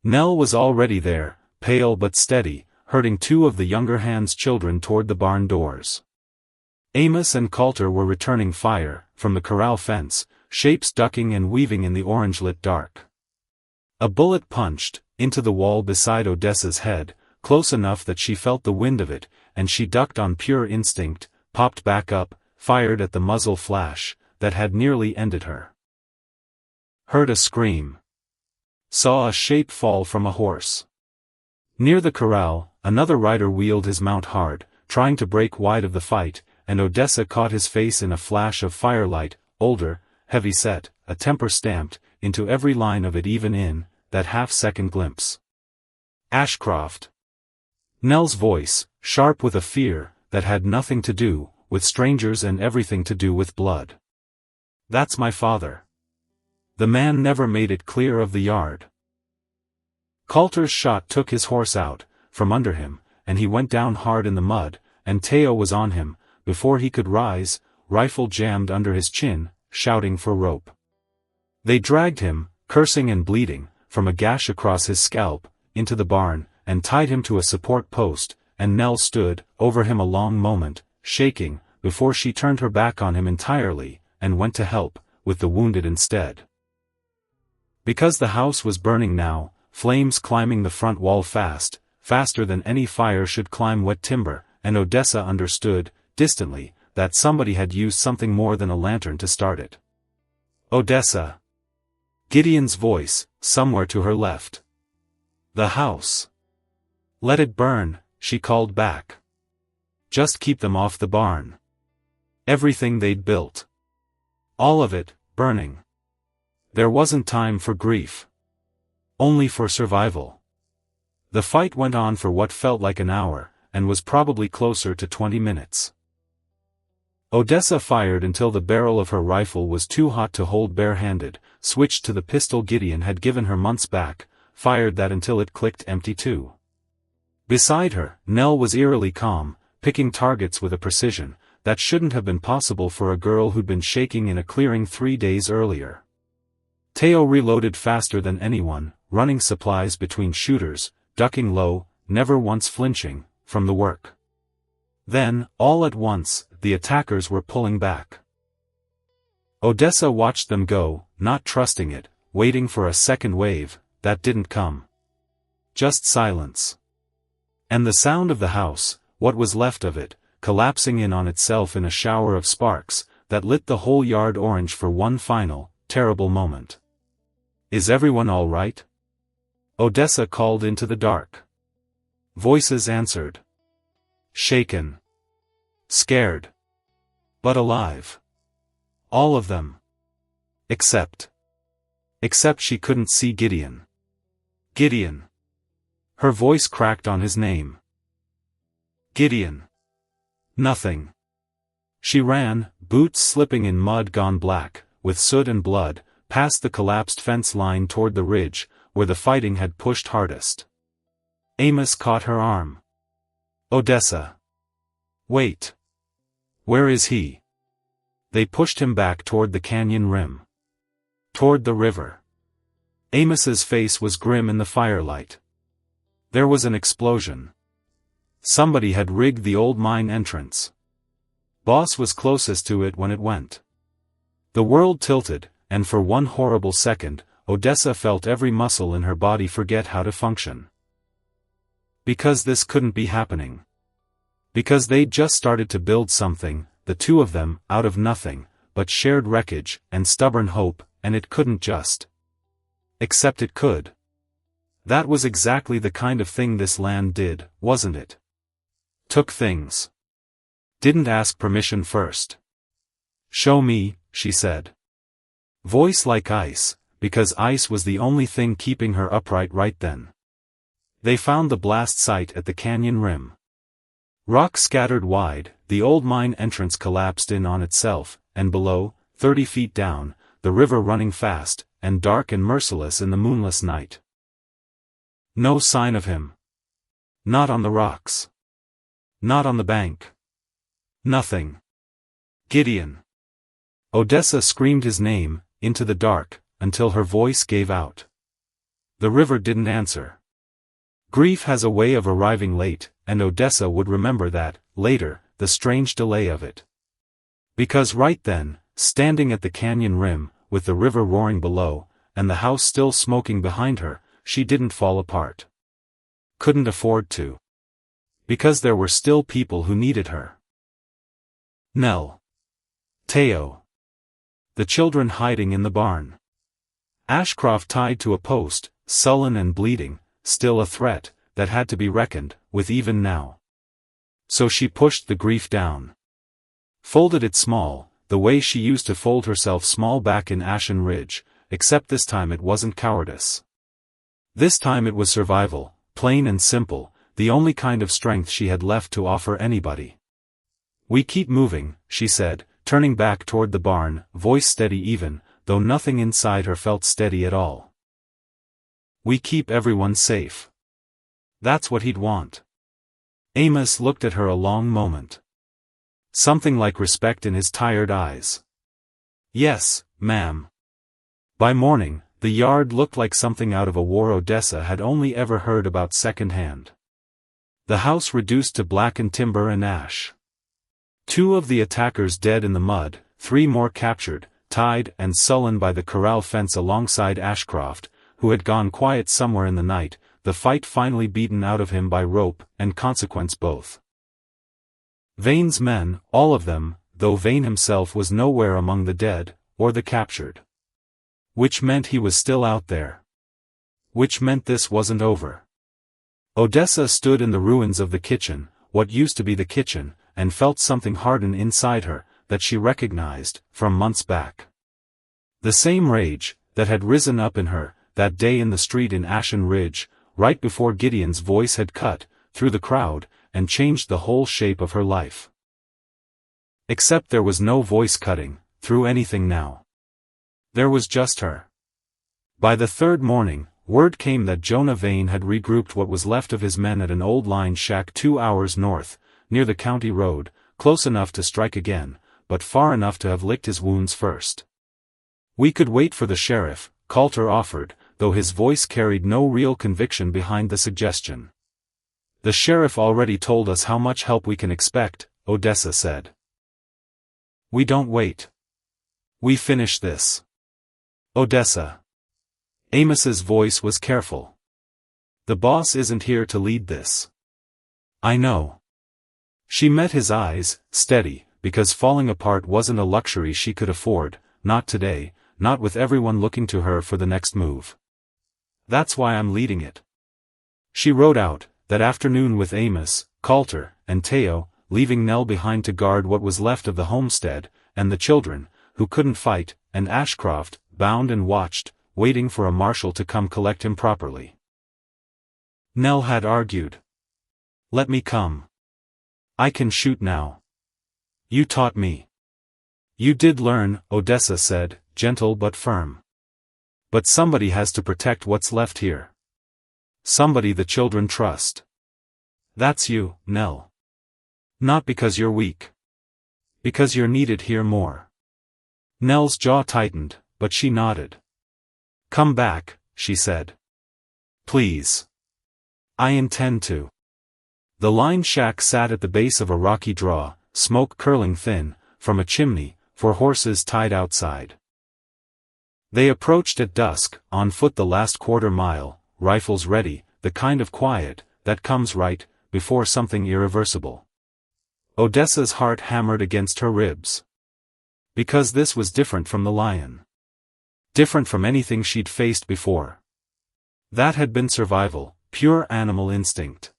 Nell was already there, pale but steady, herding two of the younger hand's children toward the barn doors. Amos and Coulter were returning fire, from the corral fence, shapes ducking and weaving in the orange-lit dark. A bullet punched into the wall beside Odessa's head, close enough that she felt the wind of it, and she ducked on pure instinct, popped back up, fired at the muzzle flash that had nearly ended her. Heard a scream. Saw a shape fall from a horse. Near the corral, another rider wheeled his mount hard, trying to break wide of the fight, and Odessa caught his face in a flash of firelight, older, heavy-set, a temper stamped into every line of it even in that half-second glimpse. "Ashcroft." Nell's voice, sharp with a fear that had nothing to do with strangers and everything to do with blood. "That's my father." The man never made it clear of the yard. Coulter's shot took his horse out from under him, and he went down hard in the mud, and Teo was on him, before he could rise, rifle jammed under his chin, shouting for rope. They dragged him, cursing and bleeding, from a gash across his scalp, into the barn, and tied him to a support post, and Nell stood over him a long moment, shaking, before she turned her back on him entirely, and went to help with the wounded instead. Because the house was burning now, flames climbing the front wall faster than any fire should climb wet timber, and Odessa understood, distantly, that somebody had used something more than a lantern to start it. "Odessa." Gideon's voice, somewhere to her left. "The house." "Let it burn," she called back. "Just keep them off the barn. Everything they'd built. All of it, burning." There wasn't time for grief. Only for survival. The fight went on for what felt like an hour, and was probably closer to 20 minutes. Odessa fired until the barrel of her rifle was too hot to hold bare-handed, switched to the pistol Gideon had given her months back, fired that until it clicked empty too. Beside her, Nell was eerily calm, picking targets with a precision that shouldn't have been possible for a girl who'd been shaking in a clearing 3 days earlier. Teo reloaded faster than anyone, running supplies between shooters, ducking low, never once flinching from the work. Then, all at once, the attackers were pulling back. Odessa watched them go, not trusting it, waiting for a second wave that didn't come. Just silence. And the sound of the house, what was left of it, collapsing in on itself in a shower of sparks, that lit the whole yard orange for one final, terrible moment. "Is everyone all right?" Odessa called into the dark. Voices answered. Shaken. Scared. But alive. All of them. Except she couldn't see Gideon. Gideon. Her voice cracked on his name. Gideon. Nothing. She ran, boots slipping in mud gone black, with soot and blood, past the collapsed fence line toward the ridge, where the fighting had pushed hardest. Amos caught her arm. "Odessa. Wait. Where is he?" They pushed him back toward the canyon rim. Toward the river. Amos's face was grim in the firelight. There was an explosion. Somebody had rigged the old mine entrance. Boss was closest to it when it went. The world tilted, and for one horrible second, Odessa felt every muscle in her body forget how to function. Because this couldn't be happening. Because they'd just started to build something, the two of them, out of nothing, but shared wreckage, and stubborn hope, and it couldn't just. Except it could. That was exactly the kind of thing this land did, wasn't it? Took things. Didn't ask permission first. "Show me," she said. Voice like ice, because ice was the only thing keeping her upright right then. They found the blast site at the canyon rim. Rock scattered wide, the old mine entrance collapsed in on itself, and below, 30 feet down, the river running fast, and dark and merciless in the moonless night. No sign of him. Not on the rocks. Not on the bank. Nothing. Gideon. Odessa screamed his name, into the dark, until her voice gave out. The river didn't answer. Grief has a way of arriving late, and Odessa would remember that, later, the strange delay of it. Because right then, standing at the canyon rim, with the river roaring below, and the house still smoking behind her, she didn't fall apart. Couldn't afford to. Because there were still people who needed her. Nell. Teo. The children hiding in the barn. Ashcroft tied to a post, sullen and bleeding, still a threat, that had to be reckoned with even now. So she pushed the grief down. Folded it small, the way she used to fold herself small back in Ashen Ridge, except this time it wasn't cowardice. This time it was survival, plain and simple, the only kind of strength she had left to offer anybody. "We keep moving," she said, turning back toward the barn, voice steady even, though nothing inside her felt steady at all. "We keep everyone safe." That's what he'd want. Amos looked at her a long moment. Something like respect in his tired eyes. "Yes, ma'am." By morning, the yard looked like something out of a war Odessa had only ever heard about secondhand. The house reduced to blackened timber and ash. 2 of the attackers dead in the mud, 3 more captured, tied and sullen by the corral fence alongside Ashcroft, who had gone quiet somewhere in the night, the fight finally beaten out of him by rope and consequence both. Vane's men, all of them, though Vane himself was nowhere among the dead, or the captured. Which meant he was still out there. Which meant this wasn't over. Odessa stood in the ruins of the kitchen, what used to be the kitchen, and felt something harden inside her, that she recognized, from months back. The same rage, that had risen up in her, that day in the street in Ashen Ridge, right before Gideon's voice had cut, through the crowd, and changed the whole shape of her life. Except there was no voice cutting, through anything now. There was just her. By the 3rd morning, word came that Jonah Vane had regrouped what was left of his men at an old line shack 2 hours north, near the county road, close enough to strike again, but far enough to have licked his wounds first. "We could wait for the sheriff," Coulter offered, though his voice carried no real conviction behind the suggestion. "The sheriff already told us how much help we can expect," Odessa said. "We don't wait. We finish this." "Odessa." Amos's voice was careful. "The boss isn't here to lead this." "I know." She met his eyes, steady, because falling apart wasn't a luxury she could afford, not today, not with everyone looking to her for the next move. That's why I'm leading it. She rode out, that afternoon with Amos, Coulter, and Teo, leaving Nell behind to guard what was left of the homestead, and the children, who couldn't fight, and Ashcroft, bound and watched, waiting for a marshal to come collect him properly. Nell had argued. Let me come. I can shoot now. You taught me. You did learn, Odessa said, gentle but firm. But somebody has to protect what's left here. Somebody the children trust. That's you, Nell. Not because you're weak. Because you're needed here more. Nell's jaw tightened, but she nodded. Come back, she said. Please. I intend to. The line shack sat at the base of a rocky draw, smoke curling thin, from a chimney, for horses tied outside. They approached at dusk, on foot the last quarter mile, rifles ready, the kind of quiet that comes right before something irreversible. Odessa's heart hammered against her ribs. Because this was different from the lion. Different from anything she'd faced before. That had been survival, pure animal instinct.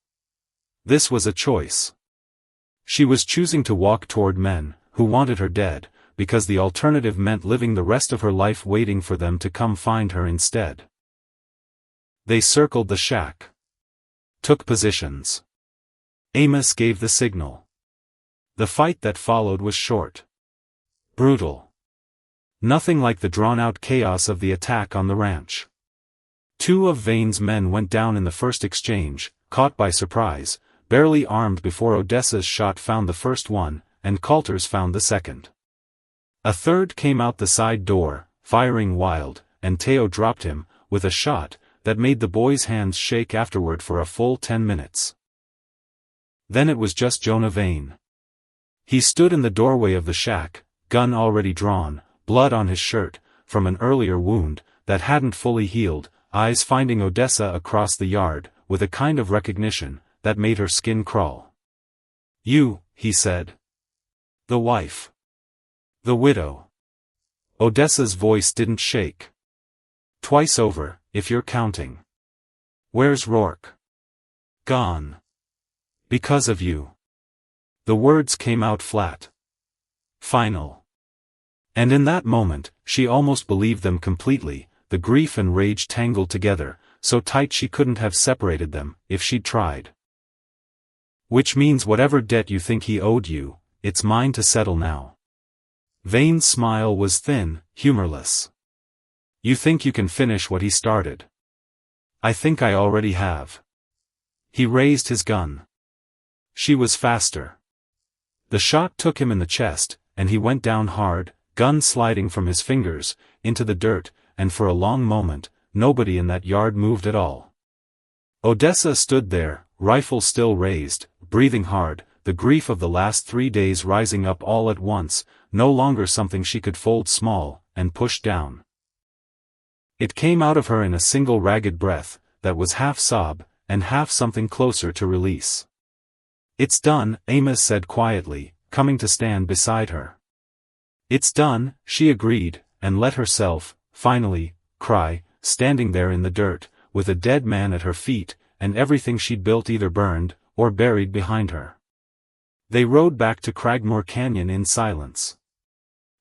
This was a choice. She was choosing to walk toward men who wanted her dead, because the alternative meant living the rest of her life waiting for them to come find her instead. They circled the shack. Took positions. Amos gave the signal. The fight that followed was short. Brutal. Nothing like the drawn-out chaos of the attack on the ranch. 2 of Vane's men went down in the first exchange, caught by surprise, barely armed before Odessa's shot found the first one, and Coulter's found the second. A third came out the side door, firing wild, and Teo dropped him, with a shot that made the boy's hands shake afterward for a full 10 minutes. Then it was just Jonah Vane. He stood in the doorway of the shack, gun already drawn, blood on his shirt, from an earlier wound that hadn't fully healed, eyes finding Odessa across the yard, with a kind of recognition that made her skin crawl. You, he said. The wife. The widow. Odessa's voice didn't shake. Twice over, if you're counting. Where's Roark? Gone. Because of you. The words came out flat. Final. And in that moment, she almost believed them completely, the grief and rage tangled together, so tight she couldn't have separated them, if she'd tried. Which means whatever debt you think he owed you, it's mine to settle now. Vane's smile was thin, humorless. You think you can finish what he started? I think I already have. He raised his gun. She was faster. The shot took him in the chest, and he went down hard, gun sliding from his fingers, into the dirt, and for a long moment, nobody in that yard moved at all. Odessa stood there, rifle still raised, breathing hard, the grief of the last 3 days rising up all at once, no longer something she could fold small, and push down. It came out of her in a single ragged breath, that was half sob, and half something closer to release. It's done, Amos said quietly, coming to stand beside her. It's done, she agreed, and let herself, finally, cry, standing there in the dirt, with a dead man at her feet, and everything she'd built either burned, or buried behind her. They rode back to Cragmore Canyon in silence.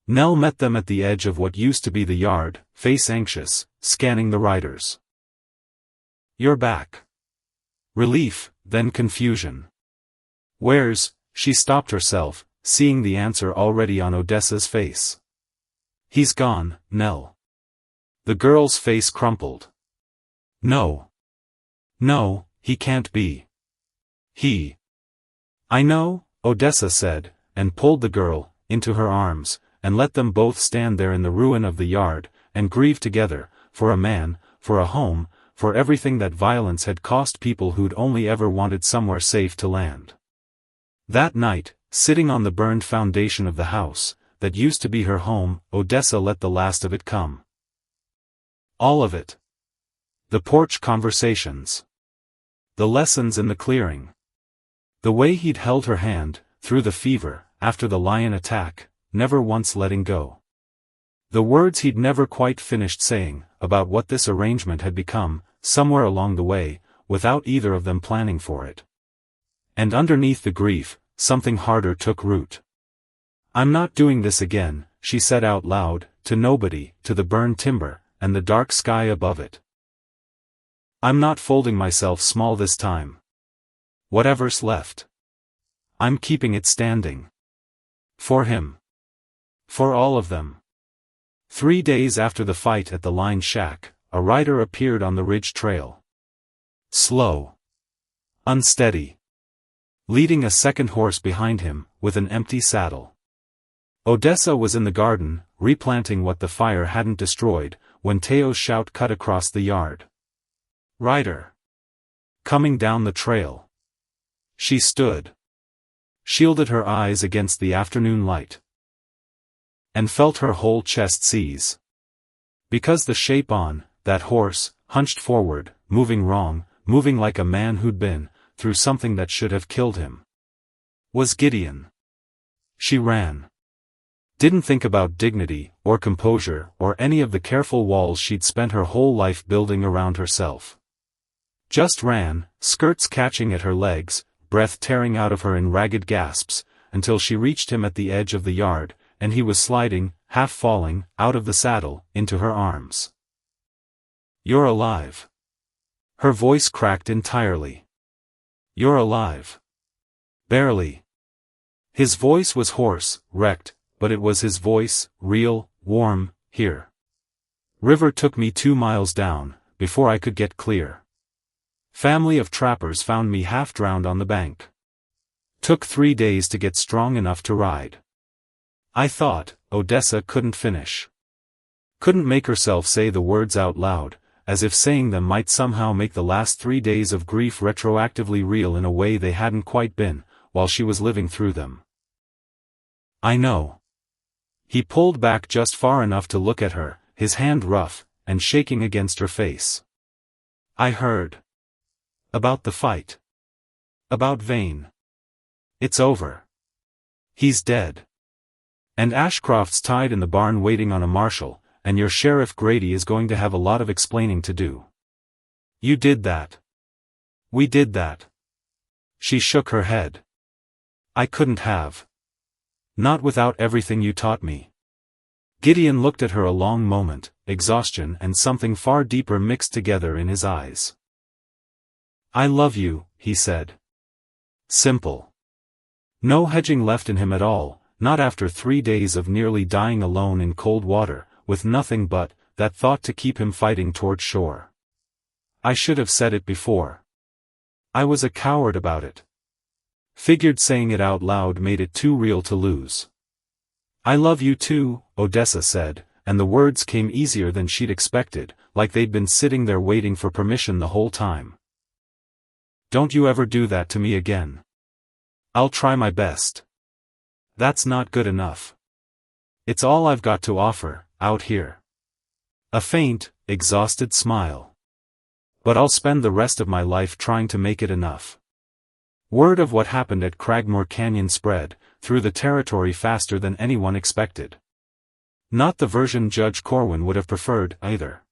Nell met them at the edge of what used to be the yard, face anxious, scanning the riders. You're back. Relief, then confusion. Where's, she stopped herself, seeing the answer already on Odessa's face. He's gone, Nell. The girl's face crumpled. No. No, he can't be. He. I know, Odessa said, and pulled the girl into her arms, and let them both stand there in the ruin of the yard, and grieve together, for a man, for a home, for everything that violence had cost people who'd only ever wanted somewhere safe to land. That night, sitting on the burned foundation of the house, that used to be her home, Odessa let the last of it come. All of it. The porch conversations. The lessons in the clearing. The way he'd held her hand, through the fever, after the lion attack, never once letting go. The words he'd never quite finished saying, about what this arrangement had become, somewhere along the way, without either of them planning for it. And underneath the grief, something harder took root. "I'm not doing this again," she said out loud, to nobody, to the burned timber, and the dark sky above it. "I'm not folding myself small this time. Whatever's left. I'm keeping it standing. For him. For all of them." 3 days after the fight at the line shack, a rider appeared on the ridge trail. Slow. Unsteady. Leading a second horse behind him, with an empty saddle. Odessa was in the garden, replanting what the fire hadn't destroyed, when Teo's shout cut across the yard. "Rider!" Coming down the trail. She stood. Shielded her eyes against the afternoon light. And felt her whole chest seize. Because the shape on that horse, hunched forward, moving wrong, moving like a man who'd been through something that should have killed him, was Gideon. She ran. Didn't think about dignity, or composure, or any of the careful walls she'd spent her whole life building around herself. Just ran, skirts catching at her legs, breath tearing out of her in ragged gasps, until she reached him at the edge of the yard, and he was sliding, half falling, out of the saddle, into her arms. "You're alive." Her voice cracked entirely. "You're alive." Barely. His voice was hoarse, wrecked, but it was his voice, real, warm, here. "River took me 2 miles down, before I could get clear. Family of trappers found me half drowned on the bank. Took 3 days to get strong enough to ride." I thought. Odessa couldn't finish. Couldn't make herself say the words out loud, as if saying them might somehow make the last 3 days of grief retroactively real in a way they hadn't quite been, while she was living through them. "I know." He pulled back just far enough to look at her, his hand rough, and shaking against her face. "I heard. About the fight. About Vane. It's over. He's dead. And Ashcroft's tied in the barn waiting on a marshal, and your Sheriff Grady is going to have a lot of explaining to do. You did that. We did that." She shook her head. "I couldn't have. Not without everything you taught me." Gideon looked at her a long moment, exhaustion and something far deeper mixed together in his eyes. "I love you," he said. Simple. No hedging left in him at all, not after 3 days of nearly dying alone in cold water, with nothing but that thought to keep him fighting toward shore. "I should have said it before. I was a coward about it. Figured saying it out loud made it too real to lose." "I love you too," Odessa said, and the words came easier than she'd expected, like they'd been sitting there waiting for permission the whole time. "Don't you ever do that to me again. I'll try my best. That's not good enough. It's all I've got to offer, out here." A faint, exhausted smile. "But I'll spend the rest of my life trying to make it enough." Word of what happened at Cragmore Canyon spread through the territory faster than anyone expected. Not the version Judge Corwin would have preferred, either.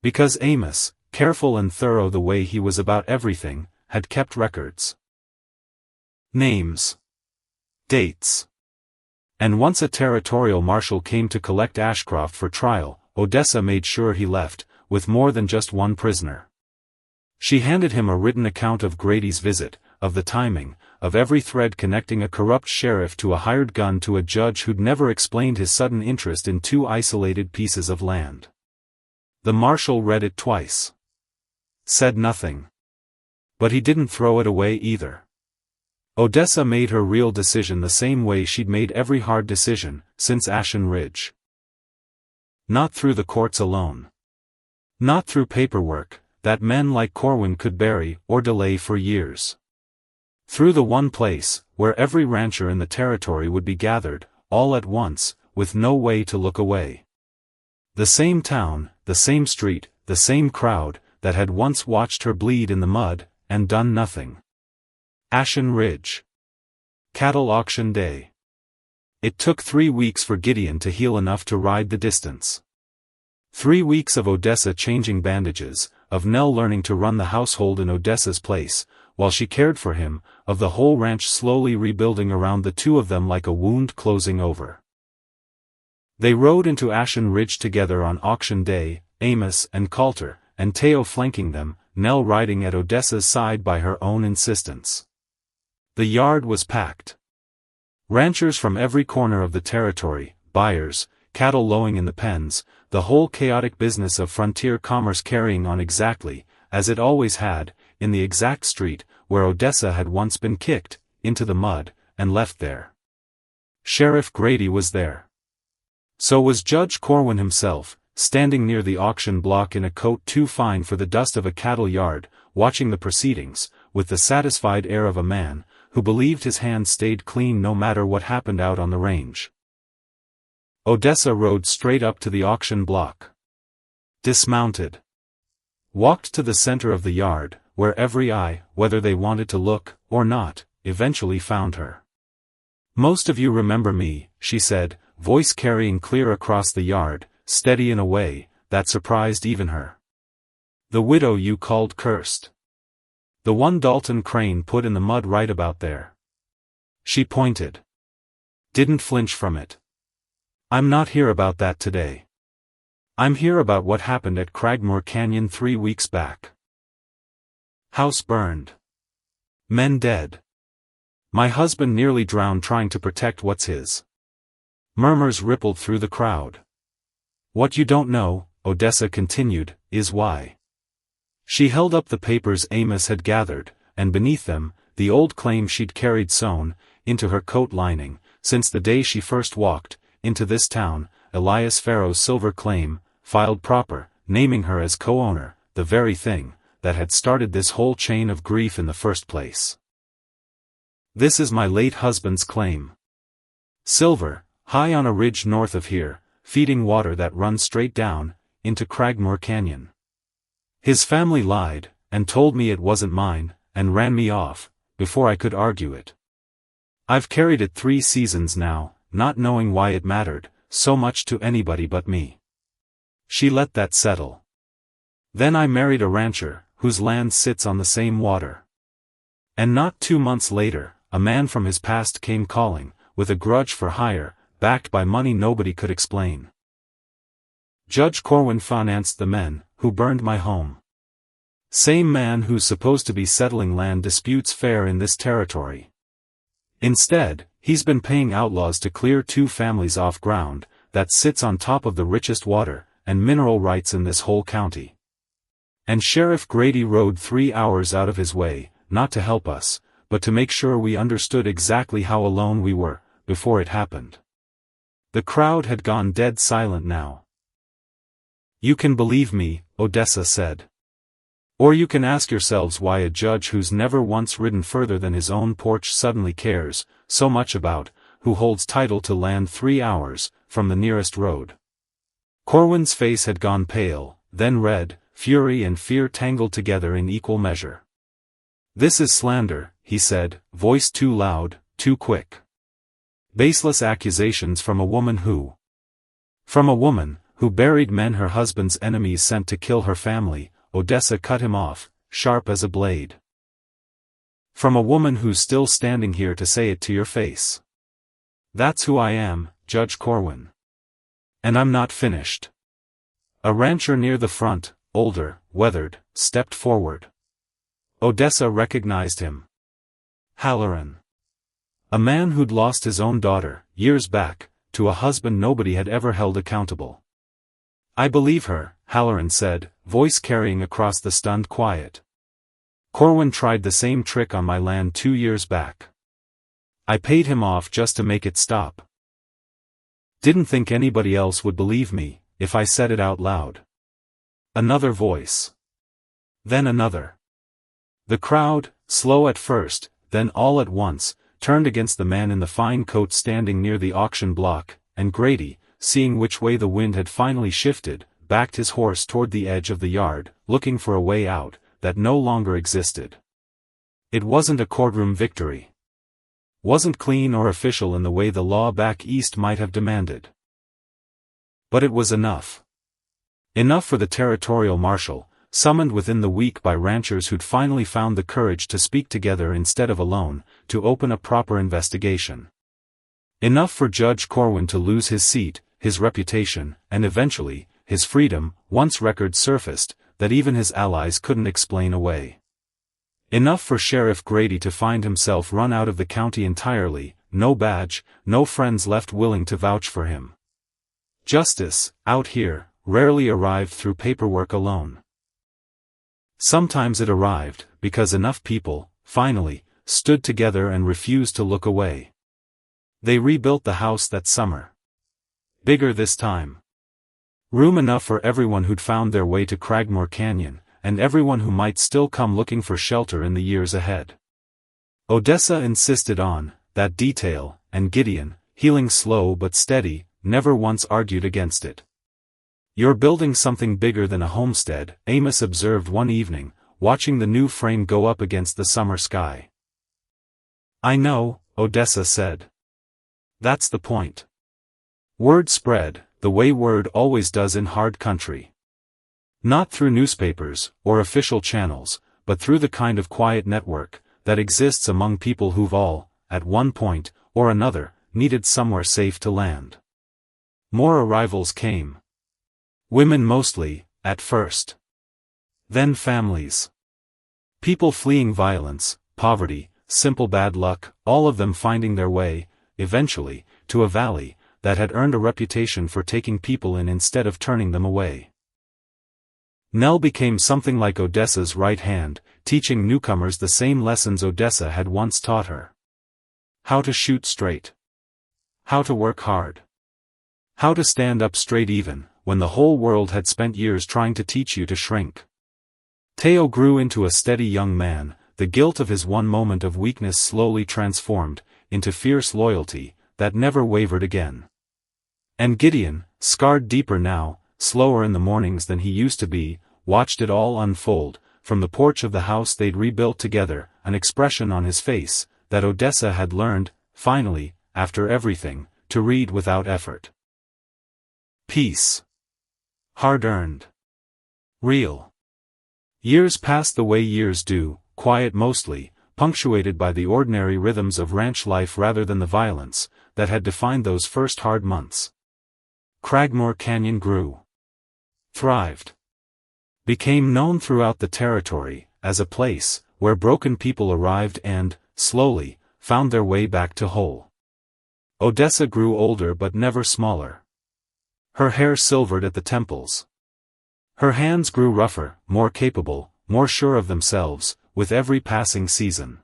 Because Amos, careful and thorough the way he was about everything, had kept records. Names. Dates. And once a territorial marshal came to collect Ashcroft for trial, Odessa made sure he left, with more than just one prisoner. She handed him a written account of Grady's visit, of the timing, of every thread connecting a corrupt sheriff to a hired gun to a judge who'd never explained his sudden interest in 2 isolated pieces of land. The marshal read it twice. Said nothing. But he didn't throw it away either. Odessa made her real decision the same way she'd made every hard decision, since Ashen Ridge. Not through the courts alone. Not through paperwork that men like Corwin could bury or delay for years. Through the one place, where every rancher in the territory would be gathered, all at once, with no way to look away. The same town, the same street, the same crowd, that had once watched her bleed in the mud, and done nothing. Ashen Ridge. Cattle Auction Day. It took 3 weeks for Gideon to heal enough to ride the distance. 3 weeks of Odessa changing bandages, of Nell learning to run the household in Odessa's place, while she cared for him, of the whole ranch slowly rebuilding around the two of them like a wound closing over. They rode into Ashen Ridge together on auction day, Amos and Coulter, and Teo flanking them, Nell riding at Odessa's side by her own insistence. The yard was packed. Ranchers from every corner of the territory, buyers, cattle lowing in the pens, the whole chaotic business of frontier commerce carrying on exactly, as it always had, in the exact street, where Odessa had once been kicked, into the mud, and left there. Sheriff Grady was there. So was Judge Corwin himself, standing near the auction block in a coat too fine for the dust of a cattle yard, watching the proceedings, with the satisfied air of a man, who believed his hands stayed clean no matter what happened out on the range. Odessa rode straight up to the auction block. Dismounted. Walked to the center of the yard, where every eye, whether they wanted to look, or not, eventually found her. "Most of you remember me," she said, voice carrying clear across the yard, steady in a way that surprised even her. "The widow you called cursed. The one Dalton Crane put in the mud right about there." She pointed. Didn't flinch from it. "I'm not here about that today. I'm here about what happened at Cragmore Canyon 3 weeks back. House burned. Men dead. My husband nearly drowned trying to protect what's his." Murmurs rippled through the crowd. "What you don't know," Odessa continued, "is why." She held up the papers Amos had gathered, and beneath them, the old claim she'd carried sewn into her coat lining, since the day she first walked into this town, Elias Farrow's silver claim, filed proper, naming her as co-owner, the very thing that had started this whole chain of grief in the first place. "This is my late husband's claim. Silver, high on a ridge north of here, feeding water that runs straight down into Cragmore Canyon. His family lied, and told me it wasn't mine, and ran me off, before I could argue it. I've carried it 3 seasons now, not knowing why it mattered so much to anybody but me. She let that settle. Then I married a rancher, whose land sits on the same water. And not 2 months later, a man from his past came calling, with a grudge for hire, backed by money nobody could explain. Judge Corwin financed the men who burned my home. Same man who's supposed to be settling land disputes fair in this territory. Instead, he's been paying outlaws to clear 2 families off ground that sits on top of the richest water and mineral rights in this whole county. And Sheriff Grady rode 3 hours out of his way, not to help us, but to make sure we understood exactly how alone we were, before it happened." The crowd had gone dead silent now. "You can believe me," Odessa said. "Or you can ask yourselves why a judge who's never once ridden further than his own porch suddenly cares so much about who holds title to land 3 hours from the nearest road." Corwin's face had gone pale, then red, fury and fear tangled together in equal measure. "This is slander," he said, voice too loud, too quick. "Baseless accusations from a woman who buried men her husband's enemies sent to kill her family." Odessa cut him off, sharp as a blade. "From a woman who's still standing here to say it to your face. That's who I am, Judge Corwin. And I'm not finished." A rancher near the front, older, weathered, stepped forward. Odessa recognized him. Halloran. A man who'd lost his own daughter, years back, to a husband nobody had ever held accountable. "I believe her," Halloran said, voice carrying across the stunned quiet. "Corwin tried the same trick on my land 2 years back. I paid him off just to make it stop. Didn't think anybody else would believe me, if I said it out loud." Another voice. Then another. The crowd, slow at first, then all at once, turned against the man in the fine coat standing near the auction block, and Grady, seeing which way the wind had finally shifted, backed his horse toward the edge of the yard, looking for a way out that no longer existed. It wasn't a courtroom victory. wasn't clean or official in the way the law back east might have demanded. But it was enough. Enough for the territorial marshal, summoned within the week by ranchers who'd finally found the courage to speak together instead of alone, to open a proper investigation. Enough for Judge Corwin to lose his seat, his reputation, and eventually, his freedom, once records surfaced, that even his allies couldn't explain away. Enough for Sheriff Grady to find himself run out of the county entirely, no badge, no friends left willing to vouch for him. Justice, out here, rarely arrived through paperwork alone. Sometimes it arrived, because enough people, finally, stood together and refused to look away. They rebuilt the house that summer. Bigger this time. Room enough for everyone who'd found their way to Cragmore Canyon, and everyone who might still come looking for shelter in the years ahead. Odessa insisted on that detail, and Gideon, healing slow but steady, never once argued against it. "You're building something bigger than a homestead," Amos observed one evening, watching the new frame go up against the summer sky. "I know," Odessa said. "That's the point. Word spread, the way word always does in hard country. Not through newspapers, or official channels, but through the kind of quiet network that exists among people who've all, at one point or another, needed somewhere safe to land." More arrivals came. Women mostly, at first. Then families. People fleeing violence, poverty, simple bad luck, all of them finding their way, eventually, to a valley that had earned a reputation for taking people in instead of turning them away. Nell became something like Odessa's right hand, teaching newcomers the same lessons Odessa had once taught her. How to shoot straight. How to work hard. How to stand up straight even, when the whole world had spent years trying to teach you to shrink. Teo grew into a steady young man, the guilt of his one moment of weakness slowly transformed into fierce loyalty that never wavered again. And Gideon, scarred deeper now, slower in the mornings than he used to be, watched it all unfold, from the porch of the house they'd rebuilt together, an expression on his face that Odessa had learned, finally, after everything, to read without effort. Peace. Hard-earned. Real. Years passed the way years do, quiet mostly, punctuated by the ordinary rhythms of ranch life rather than the violence that had defined those first hard months. Cragmore Canyon grew. Thrived. Became known throughout the territory as a place where broken people arrived and, slowly, found their way back to whole. Odessa grew older but never smaller. Her hair silvered at the temples. Her hands grew rougher, more capable, more sure of themselves, with every passing season.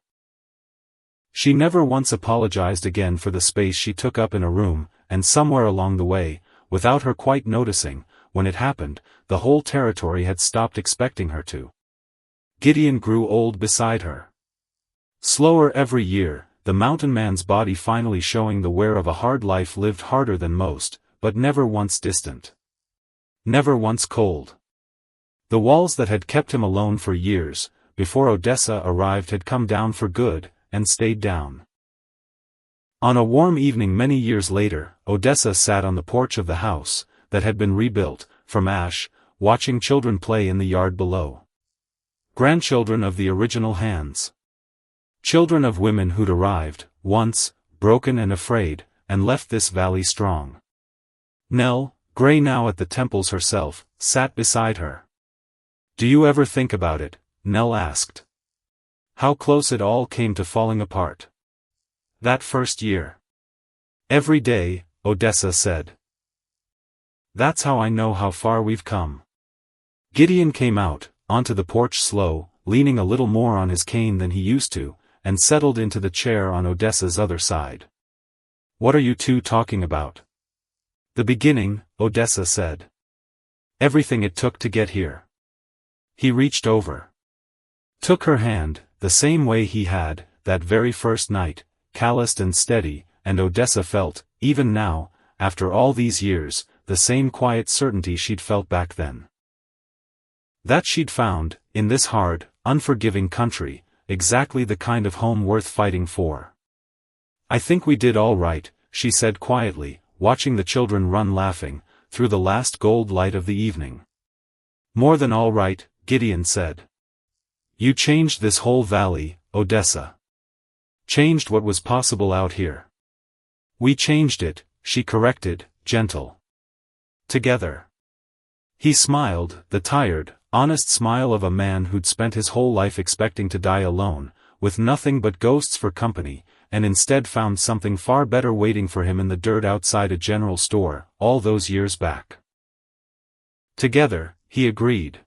She never once apologized again for the space she took up in a room, and somewhere along the way, without her quite noticing, when it happened, the whole territory had stopped expecting her to. Gideon grew old beside her. Slower every year, the mountain man's body finally showing the wear of a hard life lived harder than most, but never once distant. Never once cold. The walls that had kept him alone for years, before Odessa arrived had come down for good, and stayed down. On a warm evening many years later, Odessa sat on the porch of the house that had been rebuilt, from ash, watching children play in the yard below. Grandchildren of the original hands. Children of women who'd arrived, once, broken and afraid, and left this valley strong. Nell, gray now at the temples herself, sat beside her. "Do you ever think about it?" Nell asked. "How close it all came to falling apart. That first year." "Every day," Odessa said. "That's how I know how far we've come." Gideon came out, onto the porch slow, leaning a little more on his cane than he used to, and settled into the chair on Odessa's other side. "What are you two talking about?" "The beginning," Odessa said. "Everything it took to get here." He reached over. Took her hand, the same way he had, that very first night, calloused and steady, and Odessa felt, even now, after all these years, the same quiet certainty she'd felt back then. That she'd found, in this hard, unforgiving country, exactly the kind of home worth fighting for. I think we did all right, she said quietly, watching the children run laughing, through the last gold light of the evening. More than all right, Gideon said. You changed this whole valley, Odessa. Changed what was possible out here. We changed it, she corrected, gentle. Together. He smiled, the tired, honest smile of a man who'd spent his whole life expecting to die alone, with nothing but ghosts for company, and instead found something far better waiting for him in the dirt outside a general store, all those years back. Together, he agreed.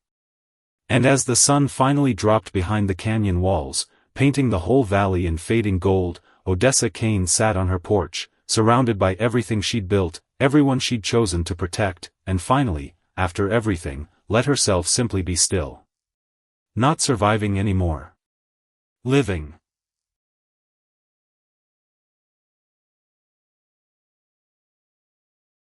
And as the sun finally dropped behind the canyon walls, painting the whole valley in fading gold, Odessa Kane sat on her porch, surrounded by everything she'd built, everyone she'd chosen to protect, and finally, after everything, let herself simply be still. Not surviving anymore. Living.